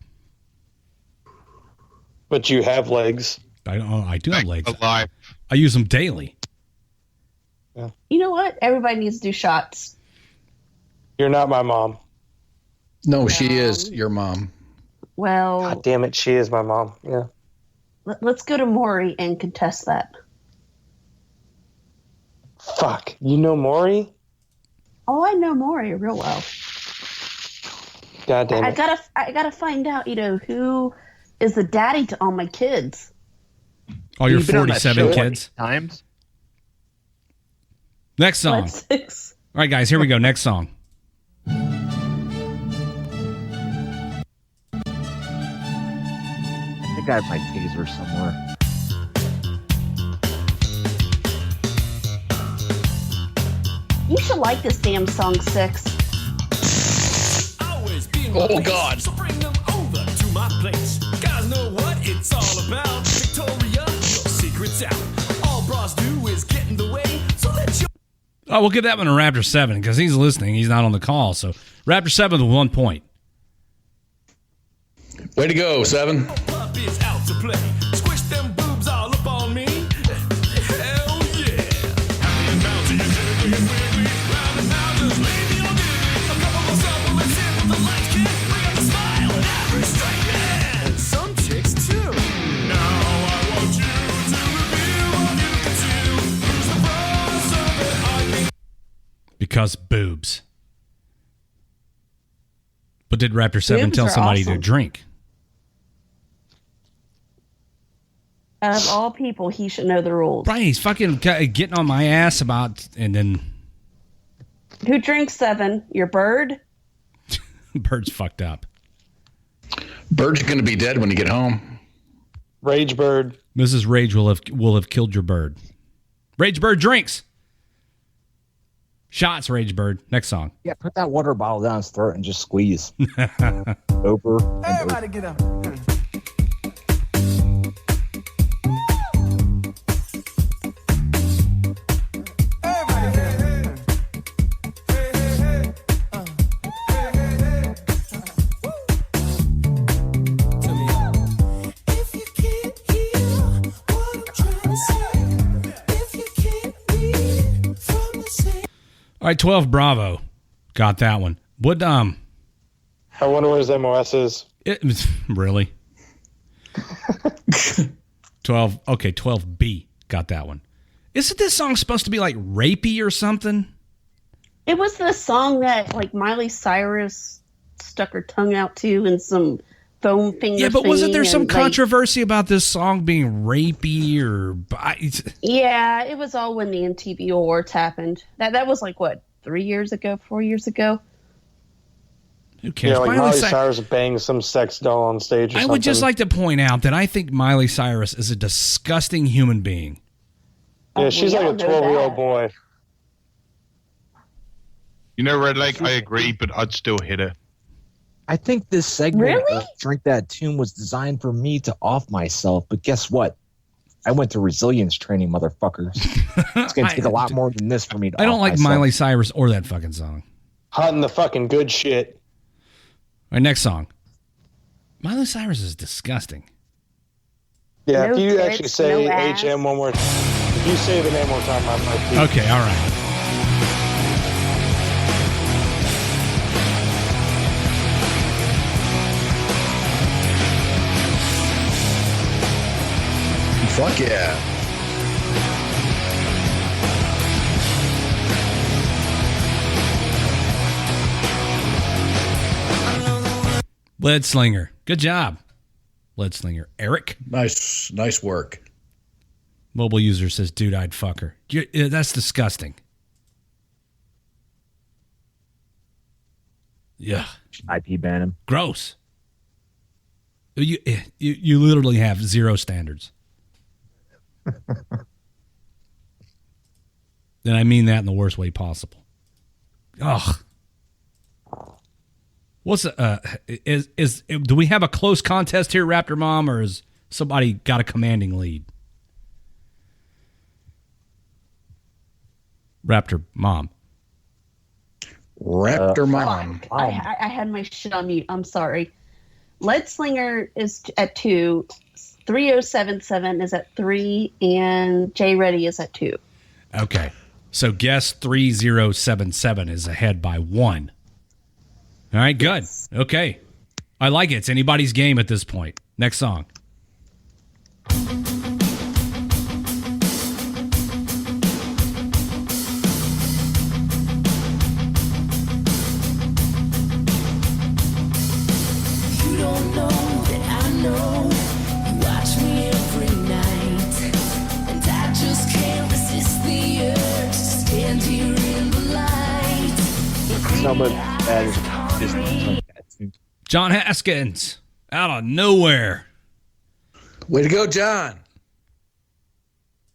But you have legs. I do have legs. Alive. I use them daily. Yeah. You know what? Everybody needs to do shots. You're not my mom. No, she is your mom. Well, God damn it, she is my mom. Yeah. Let's go to Maury and contest that. Fuck. You know Maury? Oh, I know Maury real well. God damn it. I gotta find out, who is the daddy to all my kids. All your 47 kids. Times. Next song. All right, guys, here we go. Next song. I think I have my taser somewhere. like this damn song 6. Oh, God. So bring them over to my place. Guys know what it's all about. Victoria, your secret's out. All bras do is get in the way. So let your... Oh, we'll give that one to Raptor 7 because he's listening. He's not on the call. So Raptor 7 with 1 point. Way to go, 7. Pup is out to play. Squish them boobs all up on me. Hell yeah. Happy and bouncy and jiggly and wiggly. Round and round, just leave me on giggly. A couple more supplements in with the light kick. Bring out the smile and every straight man. And some chicks too. Now I want you to reveal what you can do. Who's the boss of it? I think. Because boobs. But did Raptor 7 Boobs tell are somebody awesome. to drink? Out of all people, he should know the rules. Right, he's fucking getting on my ass about, and then Who drinks 7? Your bird? Bird's fucked up. Bird's going to be dead when you get home. Rage Bird. Mrs. Rage will have killed your bird. Rage Bird drinks. Shots, Rage Bird. Next song. Yeah, put that water bottle down his throat and just squeeze. Over. And Everybody get up. All right, 12 Bravo. Got that one. What I wonder what his MOS is. really? 12 okay, 12B. Got that one. Isn't this song supposed to be like rapey or something? It was the song that like Miley Cyrus stuck her tongue out to and some foam finger. Yeah, but wasn't there some and, like, controversy about this song being rapey or Yeah, it was all when the MTV Awards happened. That was like what, 3 years ago, 4 years ago? Who cares? Yeah, like Miley Miley Cy- Cyrus banged some sex doll on stage or I something. would just like to point out that I think Miley Cyrus is a disgusting human being. Yeah, she's like a 12-year-old boy. You know, Red Lake, I agree, but I'd still hit her. I think this segment Really? of Drink That Tune was designed for me to off myself, but guess what? I went to resilience training, motherfuckers. It's going to take a lot more than this for me to I don't off like myself. Miley Cyrus or that fucking song. Hunting the fucking good shit. All right, next song. Miley Cyrus is disgusting. Yeah, No if you tits, actually say no ass. HM one more time, if you say the name one more time, I might be. Okay, all right. Fuck yeah. Lead Slinger. Good job. Lead Slinger. Eric? Nice work. Mobile user says, dude, I'd fuck her. That's disgusting. Yeah. IP ban him. Gross. You literally have zero standards. And I mean that in the worst way possible. Ugh. What's do we have a close contest here, Raptor Mom, or has somebody got a commanding lead? Raptor Mom. Raptor Mom. I had my shit on mute. I'm sorry. Lead Slinger is at 2. 3077 is at 3, and J Ready is at 2. Okay. So guess 3077 is ahead by 1. All right, good. Okay. I like it. It's anybody's game at this point. Next song. You don't know that I know. You watch me every night, and I just can't resist the urge to stand here in the light. Some of that is just Drink That Tune. John Haskins, out of nowhere. Way to go, John.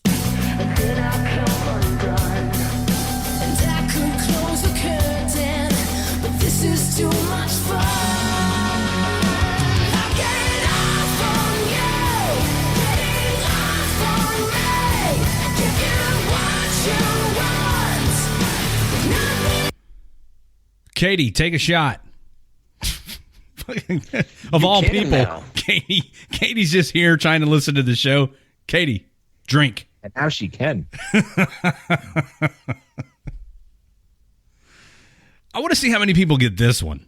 And I come undone, and I come close. Katie, take a shot. Of all people, now. Katie's just here trying to listen to the show. Katie, drink. And now she can. I want to see how many people get this one.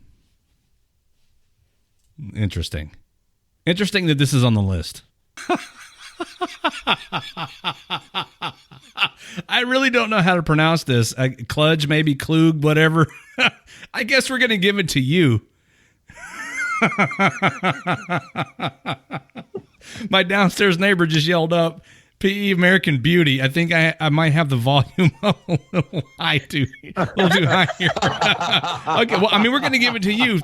Interesting that this is on the list. I really don't know how to pronounce this. Kludge, maybe Klug, whatever. I guess we're going to give it to you. My downstairs neighbor just yelled up, PE American Beauty. I think I might have the volume a little high too high here. Okay, well, I mean, we're going to give it to you.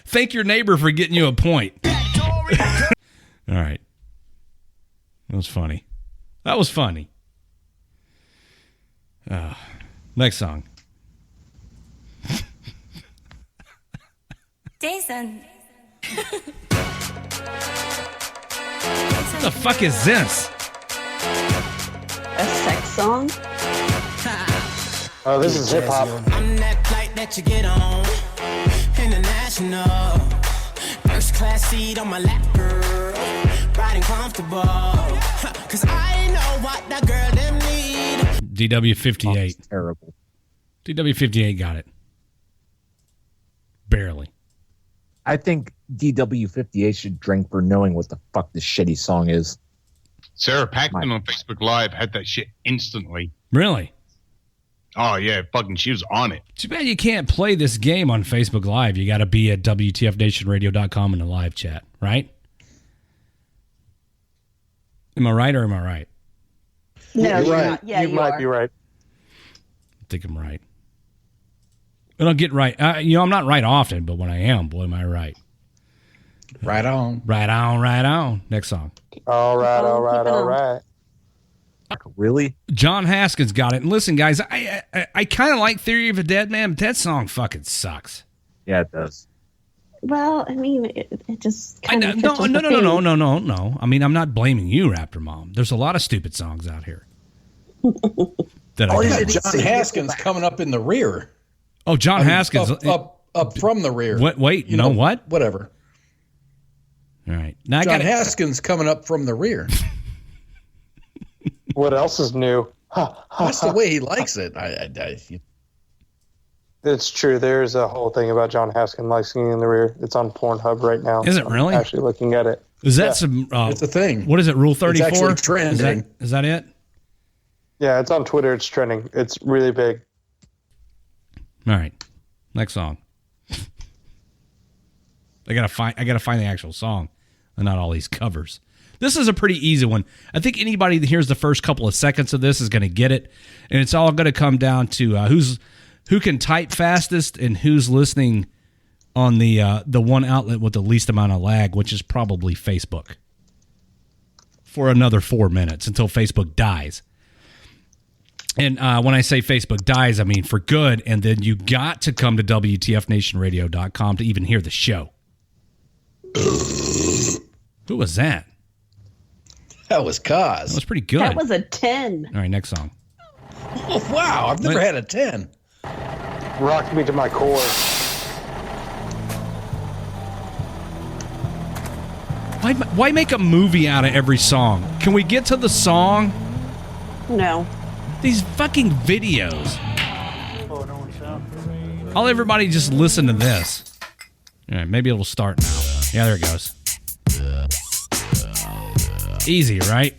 Thank your neighbor for getting you a point. All right. That was funny. Next song. Jason. What the fuck is this? A sex song? Oh, this is hip hop. I'm that flight that you get on. International. First class seat on my lap, girl. Riding comfortable. Cause I know what that girl them need. DW58. Oh, terrible. DW58 got it. Barely. I think DW58 should drink for knowing what the fuck this shitty song is. Sarah Paxton on Facebook Live had that shit instantly. Really? Oh, yeah. Fucking, she was on it. Too bad you can't play this game on Facebook Live. You got to be at WTFNationRadio.com in the live chat, right? Am I right or am I right? No, you're right. Not. Yeah, you might be right. I think I'm right. I don't get right. I'm not right often, but when I am, boy, am I right. Right on. Right on, right on. Next song. All right. Really? John Haskins got it. And listen, guys, I kind of like Theory of a Dead Man, but that song fucking sucks. Yeah, it does. Well, I mean, it just kind of No. I mean, I'm not blaming you, Raptor Mom. There's a lot of stupid songs out here. That Oh, I yeah, got. John Haskins coming up in the rear. Oh, John Haskins. Up from the rear. Wait, you know what? Whatever. All right. Now John Haskins coming up from the rear. What else is new? That's the way he likes it. It's true. There's a whole thing about John Haskins like singing in the rear. It's on Pornhub right now. Is it really? I'm actually looking at it. Is that some? It's a thing. What is it? Rule 34? It's actually trending. Is that it? Yeah, it's on Twitter. It's trending. It's really big. All right. Next song. I gotta find the actual song and not all these covers. This is a pretty easy one. I think anybody that hears the first couple of seconds of this is going to get it, and it's all going to come down to who can type fastest and who's listening on the one outlet with the least amount of lag, which is probably Facebook, for another 4 minutes until Facebook dies. And when I say Facebook dies, I mean for good, and then you got to come to WTFNationRadio.com to even hear the show. Who was that? That was Cause. That was pretty good. That was a 10. All right, next song. Oh, wow, I've never had a 10. Rocked me to my core. Why make a movie out of every song? Can we get to the song? No. These fucking videos. I'll everybody just listen to this. All right, maybe it'll start now. Yeah, there it goes. Easy, right?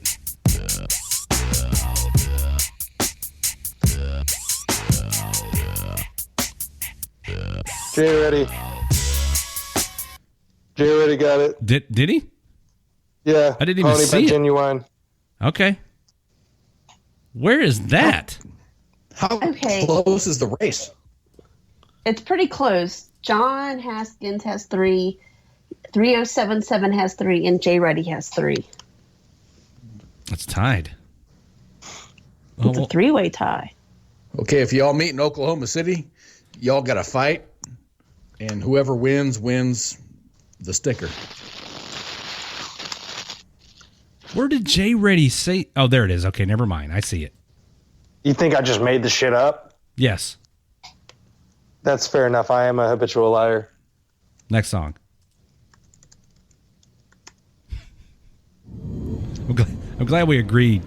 Jay Reddy got it. Did he? Yeah. I didn't even Pony see by it. Genuine. Okay. Where is that? How Okay. close is the race? It's pretty close. John Haskins has 3, 3077 has 3, and Jay Reddy has 3. It's tied. It's a three-way tie. Okay, if y'all meet in Oklahoma City, y'all got to fight, and whoever wins the sticker. Where did Jay Reddy say? Oh, there it is. Okay, never mind. I see it. You think I just made the shit up? Yes. That's fair enough. I am a habitual liar. Next song. I'm glad we agreed.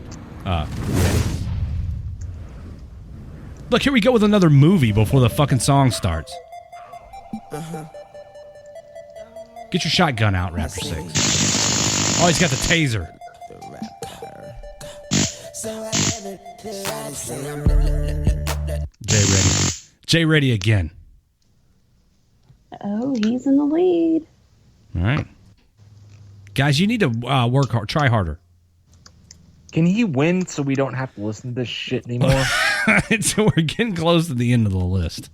Look, here we go with another movie before the fucking song starts. Get your shotgun out, Raptor 6. Oh, he's got the taser. Jay ready again. Oh, he's in the lead. All right. Guys, you need to work hard. Try harder. Can he win so we don't have to listen to this shit anymore? So we're getting close to the end of the list.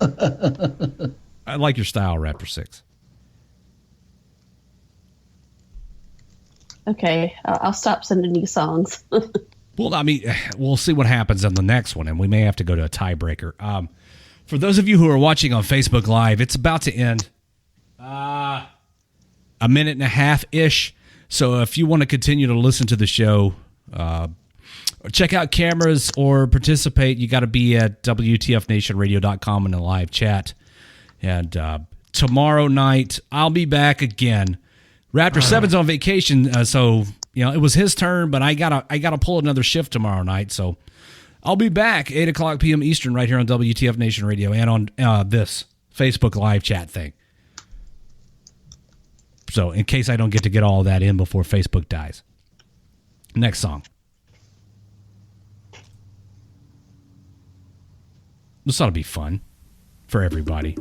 I like your style, Raptor 6. Okay, I'll stop sending you songs. Well, I mean, we'll see what happens on the next one, and we may have to go to a tiebreaker. For those of you who are watching on Facebook Live, it's about to end. A minute and a half-ish. So if you want to continue to listen to the show, check out cameras or participate, you got to be at WTFNationRadio.com in the live chat. And tomorrow night, I'll be back again. Raptor 7's on vacation, so it was his turn, but I gotta pull another shift tomorrow night. So I'll be back 8 o'clock p.m. Eastern right here on WTF Nation Radio and on this Facebook live chat thing. So in case I don't get all that in before Facebook dies. Next song. This ought to be fun for everybody.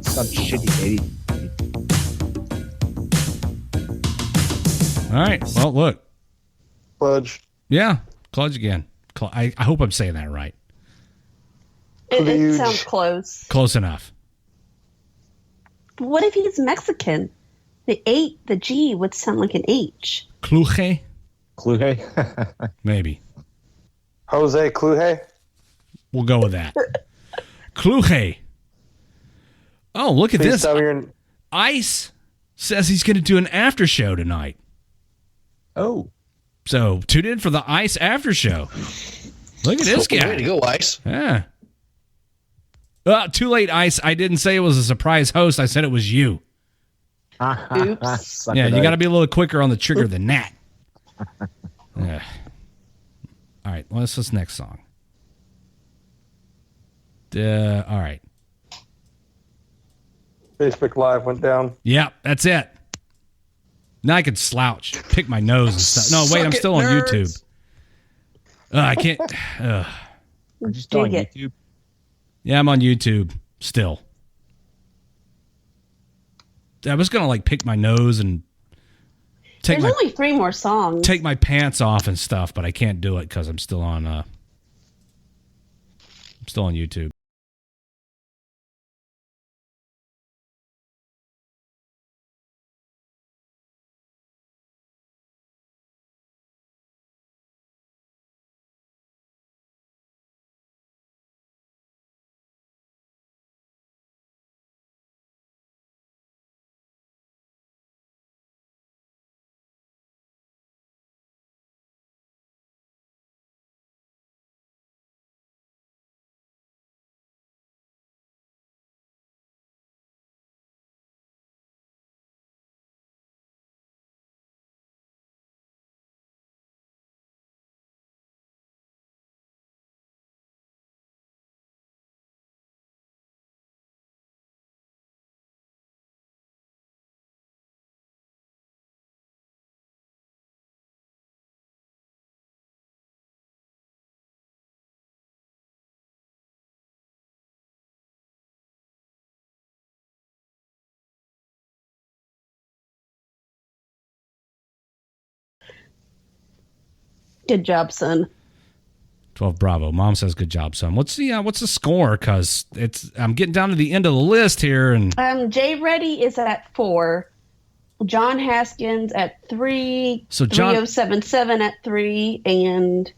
Some shitty lady. All right. Well, look. Cludge. Yeah. Cludge again. I hope I'm saying that right. It sounds close. Close enough. What if he's Mexican? The G would sound like an H. Cluje? Cluje? Maybe. Jose Cluje? We'll go with that. Cluje. Oh, look at this. Ice says he's going to do an after show tonight. Oh. So tune in for the Ice after show. Look at this guy. Way to go, Ice. Yeah. Too late, Ice. I didn't say it was a surprise host. I said it was you. Oops. Yeah, you got to be a little quicker on the trigger than that. Yeah. All right, what's this next song? All right. Facebook Live went down. Yep, that's it. Now I can slouch, pick my nose and stuff. No, wait, I'm still on YouTube. I can't. Are you still on YouTube? Yeah, I'm on YouTube still. I was going to pick my nose and There's only 3 more songs. Take my pants off and stuff, but I can't do it because I'm still on YouTube. Good job, son. 12 Bravo. Mom says, "Good job, son." What's the score? Because I'm getting down to the end of the list here, and Jay Reddy is at 4. John Haskins at 3. So John 3077 at 3, and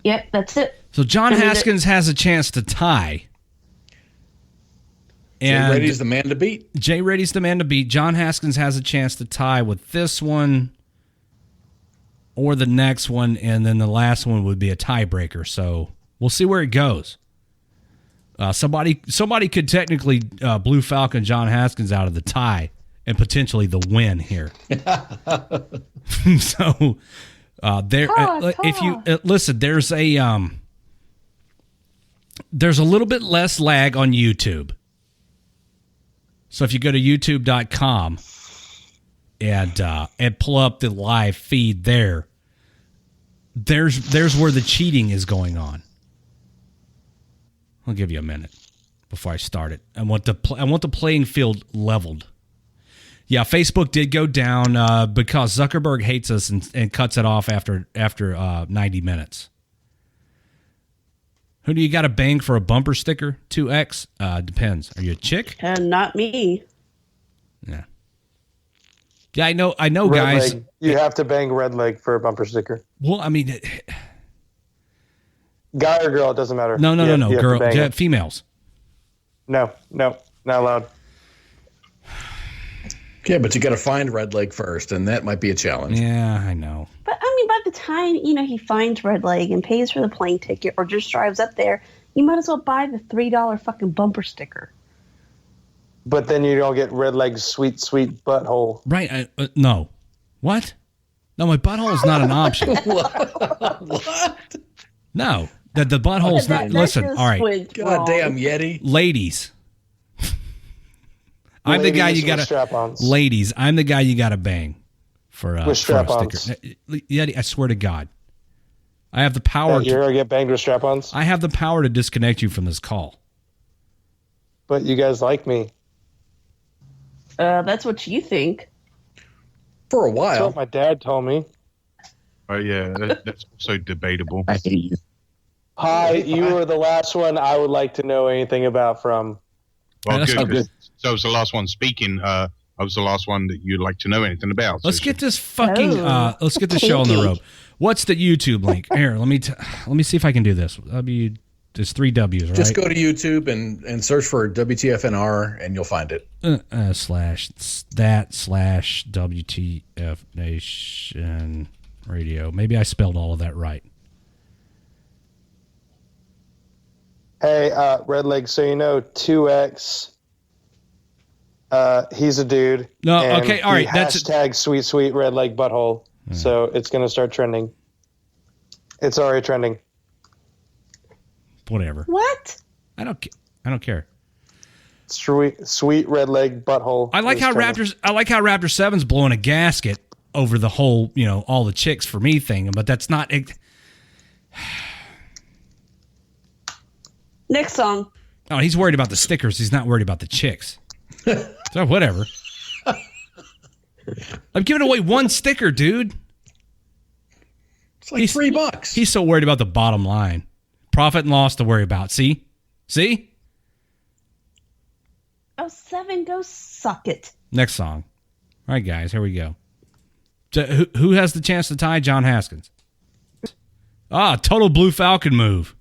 Yep, that's it. So John I mean, Haskins has a chance to tie. Jay Reddy's the man to beat. Jay Reddy's the man to beat. John Haskins has a chance to tie with this one or the next one, and then the last one would be a tiebreaker. So we'll see where it goes. Somebody could technically Blue Falcon John Haskins out of the tie and potentially the win here. So there, if you listen, there's a little bit less lag on YouTube. So if you go to youtube.com and pull up the live feed there's where the cheating is going on. I'll give you a minute before I start it. I want the playing field leveled. Yeah, Facebook did go down because Zuckerberg hates us and cuts it off after 90 minutes. Who do you got to bang for a bumper sticker? 2X? Depends. Are you a chick? Not me. Yeah. Yeah, I know, Red guys. leg. You have to bang red leg for a bumper sticker. Well, I mean, guy or girl, it doesn't matter. No, You have to girl, bang it. females. No, not allowed. Yeah, but you got to find red leg first, and that might be a challenge. Yeah, I know. But I mean, by the time he finds Red Leg and pays for the plane ticket, or just drives up there, you might as well buy the $3 fucking bumper sticker. But then you don't get red leg's sweet butthole. Right? No. What? No, my butthole is not an option. What? No, the butthole's not. Listen, all right. Goddamn Yeti, ladies. I'm the guy you got to. Strap-ons. Ladies, I'm the guy you got to bang for a strap-ons. sticker. Yeti, I swear to God, I have the power. You're gonna get banged with strap-ons. I have the power to disconnect you from this call. But you guys like me. That's what you think. For a while. That's what my dad told me. Oh yeah, that's also debatable. I hate you. Hi, you were the last one I would like to know anything about from. Well, That's good. good. 'Cause So I was the last one speaking. I was the last one that you'd like to know anything about. Let's get this fucking. Let's get this show on the road. What's the YouTube link? Here, let me see if I can do this. There's 3 W's, right? Just go to YouTube and search for WTFNR, and you'll find it. /WTF Nation Radio. Maybe I spelled all of that right. Hey, Red Leg, so 2X, he's a dude. No, and okay, all right. he That's hashtag sweet red leg butthole. So it's going to start trending. It's already trending. Whatever. What? I don't care. Sweet red leg butthole. I like how trending. Raptor 7's blowing a gasket over the whole, all the chicks for me thing, but that's not. Next song. Oh, he's worried about the stickers. He's not worried about the chicks. So whatever. I'm giving away 1 sticker, dude. It's like $3. He's so worried about the bottom line. Profit and loss to worry about. See? Oh, 7, go suck it. Next song. All right, guys, here we go. So who has the chance to tie? John Haskins. Total Blue Falcon move.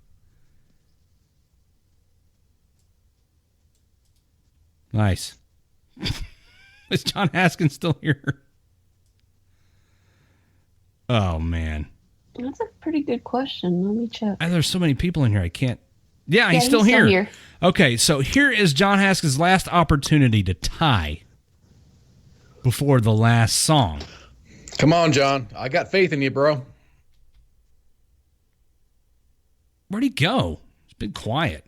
Nice. Is John Haskins still here? Oh, man. That's a pretty good question. Let me check. There's so many people in here, I can't. Yeah, he's still here. Okay, so here is John Haskins' last opportunity to tie before the last song. Come on, John. I got faith in you, bro. Where'd he go? It's been quiet.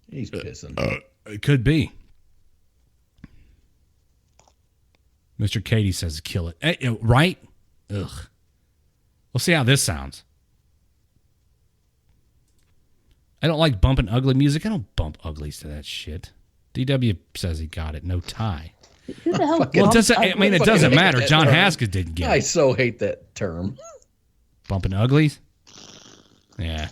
He's pissing. It could be. Mr. Katie says kill it. Right? Ugh. We'll see how this sounds. I don't like bumping ugly music. I don't bump uglies to that shit. DW says he got it. No tie. Who the hell? Well, it doesn't matter. John Haskins didn't get it. I so hate that term. Bumping uglies? Yeah.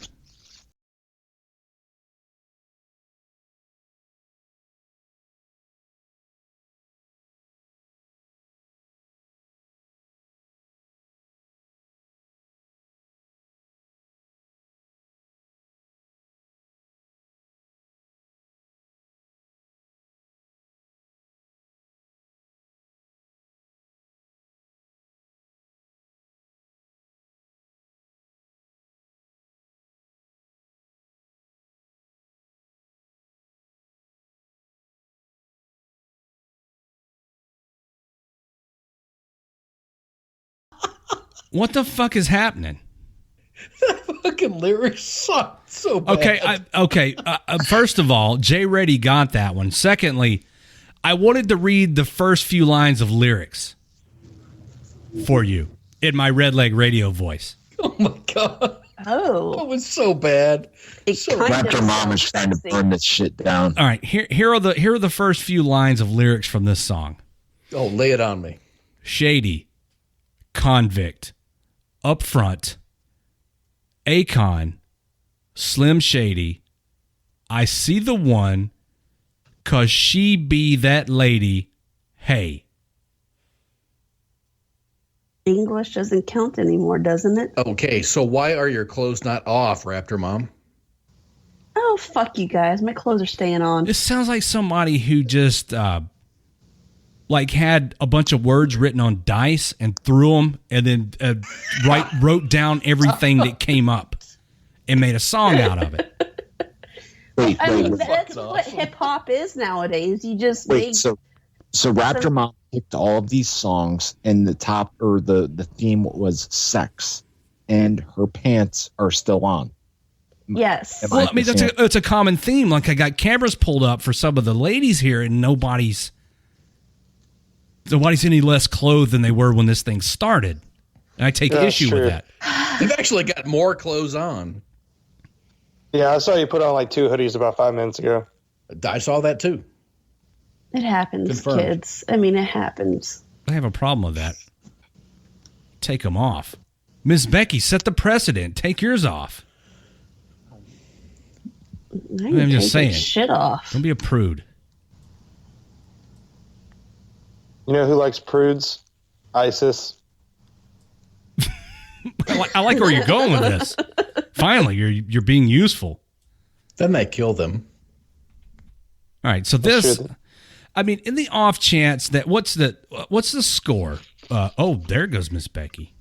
What the fuck is happening? Fucking lyrics suck so bad. Okay. First of all, Jay Reddy got that one. Secondly, I wanted to read the first few lines of lyrics for you in my Red Leg Radio voice. Oh my god. Oh. That was so bad. Raptor Mom is trying to burn this shit down. All right, here are the first few lines of lyrics from this song. Oh, lay it on me. Shady, convict, upfront, Akon, Slim Shady, I see the one, 'cause she be that lady, hey. English doesn't count anymore, doesn't it? Okay, so why are your clothes not off, Raptor Mom? Oh, fuck you guys. My clothes are staying on. This sounds like somebody who just had a bunch of words written on dice and threw them and then wrote down everything that came up and made a song out of it. That's what hip hop is nowadays. You just So Raptor Mom picked all of these songs, and the top or the theme was sex, and her pants are still on. Yes. Well, I mean, it's a common theme. Like, I got cameras pulled up for some of the ladies here, and nobody's any less clothed than they were when this thing started. And I take issue with that. They've actually got more clothes on. Yeah, I saw you put on like 2 hoodies about 5 minutes ago. I saw that too. It happens, Confirmed. kids. I mean, it happens. I have a problem with that. Take them off. Miss Becky, set the precedent. Take yours off. I'm just saying. Shit off. Don't be a prude. You know who likes prudes? ISIS. I like where you're going with this. Finally, you're being useful. Then they kill them. All right, so this, I mean, in the off chance that what's the score? There goes Miss Becky.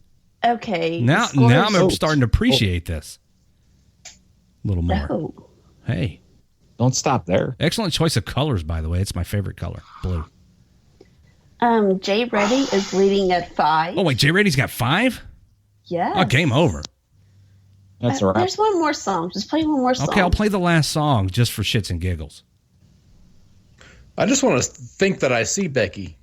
Okay. Now I'm starting to appreciate this a little more. Oh. Hey, don't stop there. Excellent choice of colors, by the way. It's my favorite color, blue. Jay Reddy is leading at 5. Oh wait, Jay Reddy's got 5? Yeah. Oh, game over. That's all right. There's one more song. Just play one more song. Okay, I'll play the last song just for shits and giggles. I just want to think that I see Becky.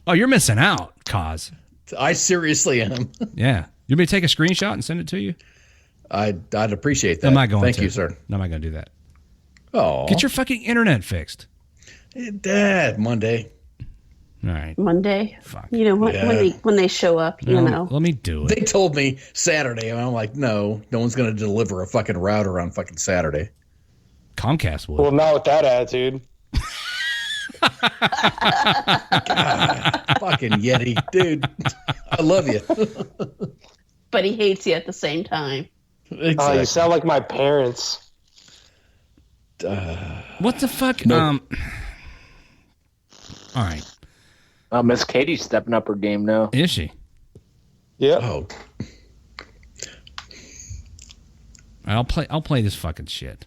Oh, you're missing out, Kaz. I seriously am. Yeah. You want me to take a screenshot and send it to you? I'd appreciate that. I'm not going Thank to. you, sir. No, I'm not going to do that. Oh. Get your fucking internet fixed. Dad, Monday. All right. Monday. Fuck. You know, when they show up, you know. Let me do it. They told me Saturday, and I'm like, no one's going to deliver a fucking router on fucking Saturday. Comcast would. Well, not with that attitude. God, fucking Yeti. Dude, I love you. But he hates you at the same time. Exactly. Oh, you sound like my parents. What the fuck? No. All right. Miss Katie's stepping up her game now. Is she? Yeah. Oh. I'll play this fucking shit.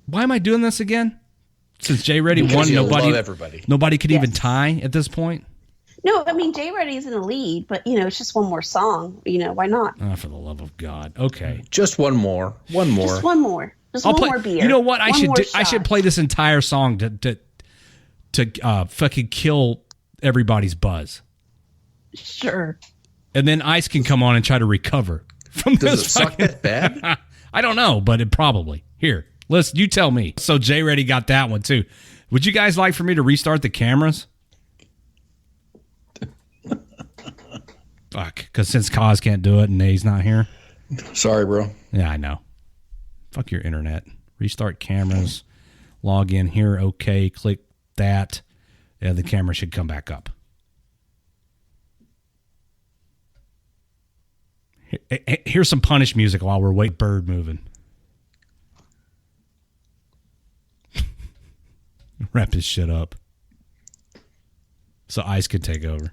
Why am I doing this again? Since Jay Reddy won, nobody could even tie at this point. No, I mean Jay Reddy's in the lead, but you know it's just one more song. You know why not? Oh, for the love of God! Okay, just one more. Just one more. Just one more beer. You know what? I should play this entire song to fucking kill everybody's buzz. Sure. And then Ice can come on and try to recover from this. Does it suck that bad? I don't know, but it probably. Here, listen, you tell me. So Jay Reddy got that one too. Would you guys like for me to restart the cameras? Fuck, because since Kaz can't do it and Nate's not here. Sorry, bro. Yeah, I know. Fuck your internet. Restart cameras. Log in here. Okay, click that. Yeah, the camera should come back up. Here's some Punish music while we're waiting. Bird moving. Wrap his shit up. So Ice could take over.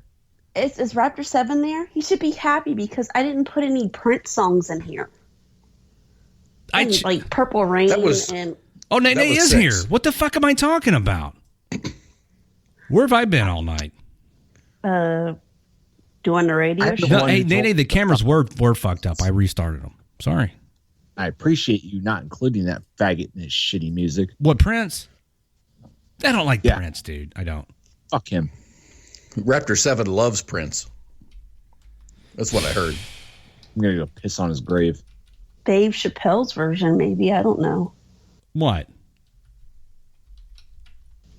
Is Raptor 7 there? He should be happy because I didn't put any Prince songs in here. Like Purple Rain and... Oh, Nate is here. What the fuck am I talking about? Where have I been all night? Doing the radio show. No, hey, Nene, the cameras were fucked up. I restarted them. Sorry. I appreciate you not including that faggot in his shitty music. What, Prince? I don't like Prince, dude. I don't. Fuck him. Raptor 7 loves Prince. That's what I heard. I'm going to go piss on his grave. Dave Chappelle's version, maybe. I don't know. What?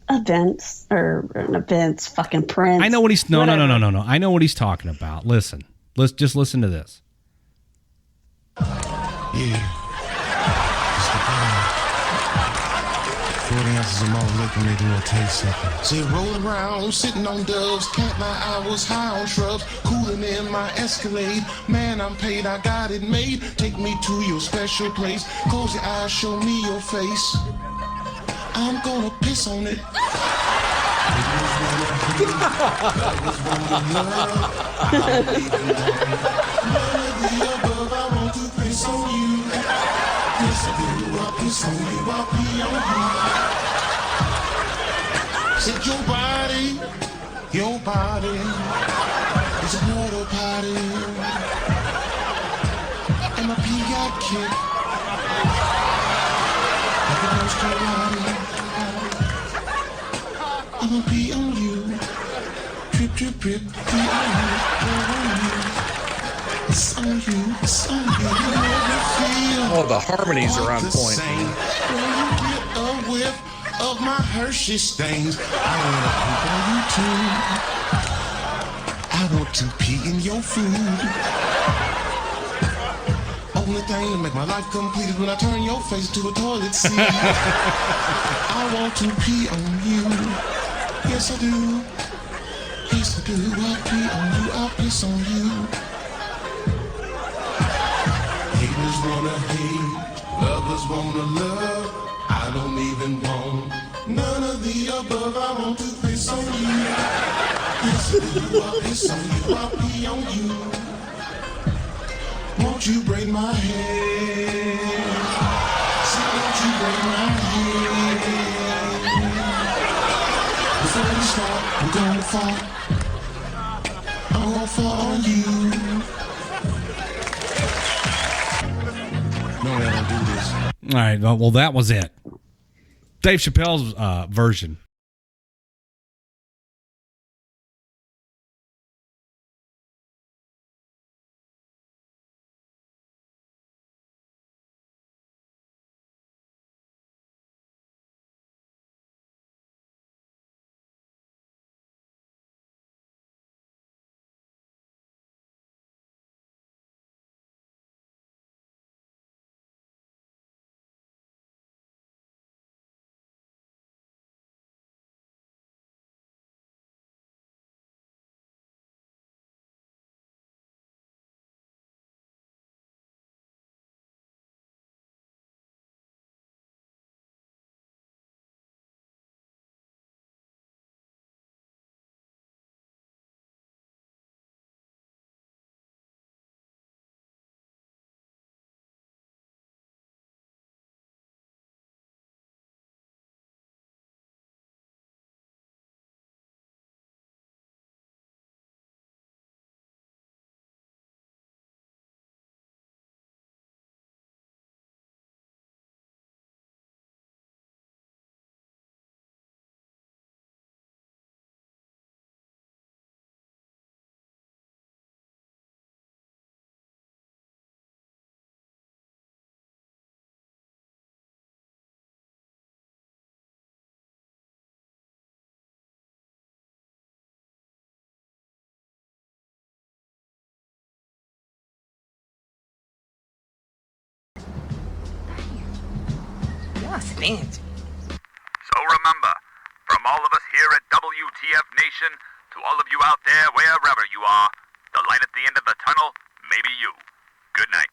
Events. Fucking Prince. I know what he's... No. I know what he's talking about. Listen. Let's just listen to this. Yeah. 40 ounces of malt liquor make me want to taste something. Say, rolling around, sitting on doves. Can't lie, I was high on shrubs. Cooling in my Escalade. Man, I'm paid, I got it made. Take me to your special place. Close your eyes, show me your face. I'm gonna piss on it. Said your body is a porta potty, and my pee got kicked like a North Carolina. I'ma pee on you, drip, drip, drip, pee on you, it's on you, it's on you. Oh, the harmonies are on point. A whiff of my Hershey stains. I wanna poop on you too. I want to pee in your food. Only thing to make my life complete is when I turn your face to a toilet seat. I want to pee on you. Yes, I do. Yes, I do. I'll pee on you. I'll piss on you. Haters wanna hate. Lovers wanna love. I don't even want none of the above. I want to piss on you. Yes, I do. I'll piss on you. I'll pee on you. Won't you braid my hair? See, won't you braid my hair? Before we start, I'm gonna fall. I'm gonna fall on you. No, I don't do this. All right. Well, that was it. Dave Chappelle's version. Fancy. So remember, from all of us here at WTF Nation, to all of you out there, wherever you are, the light at the end of the tunnel may be you. Good night.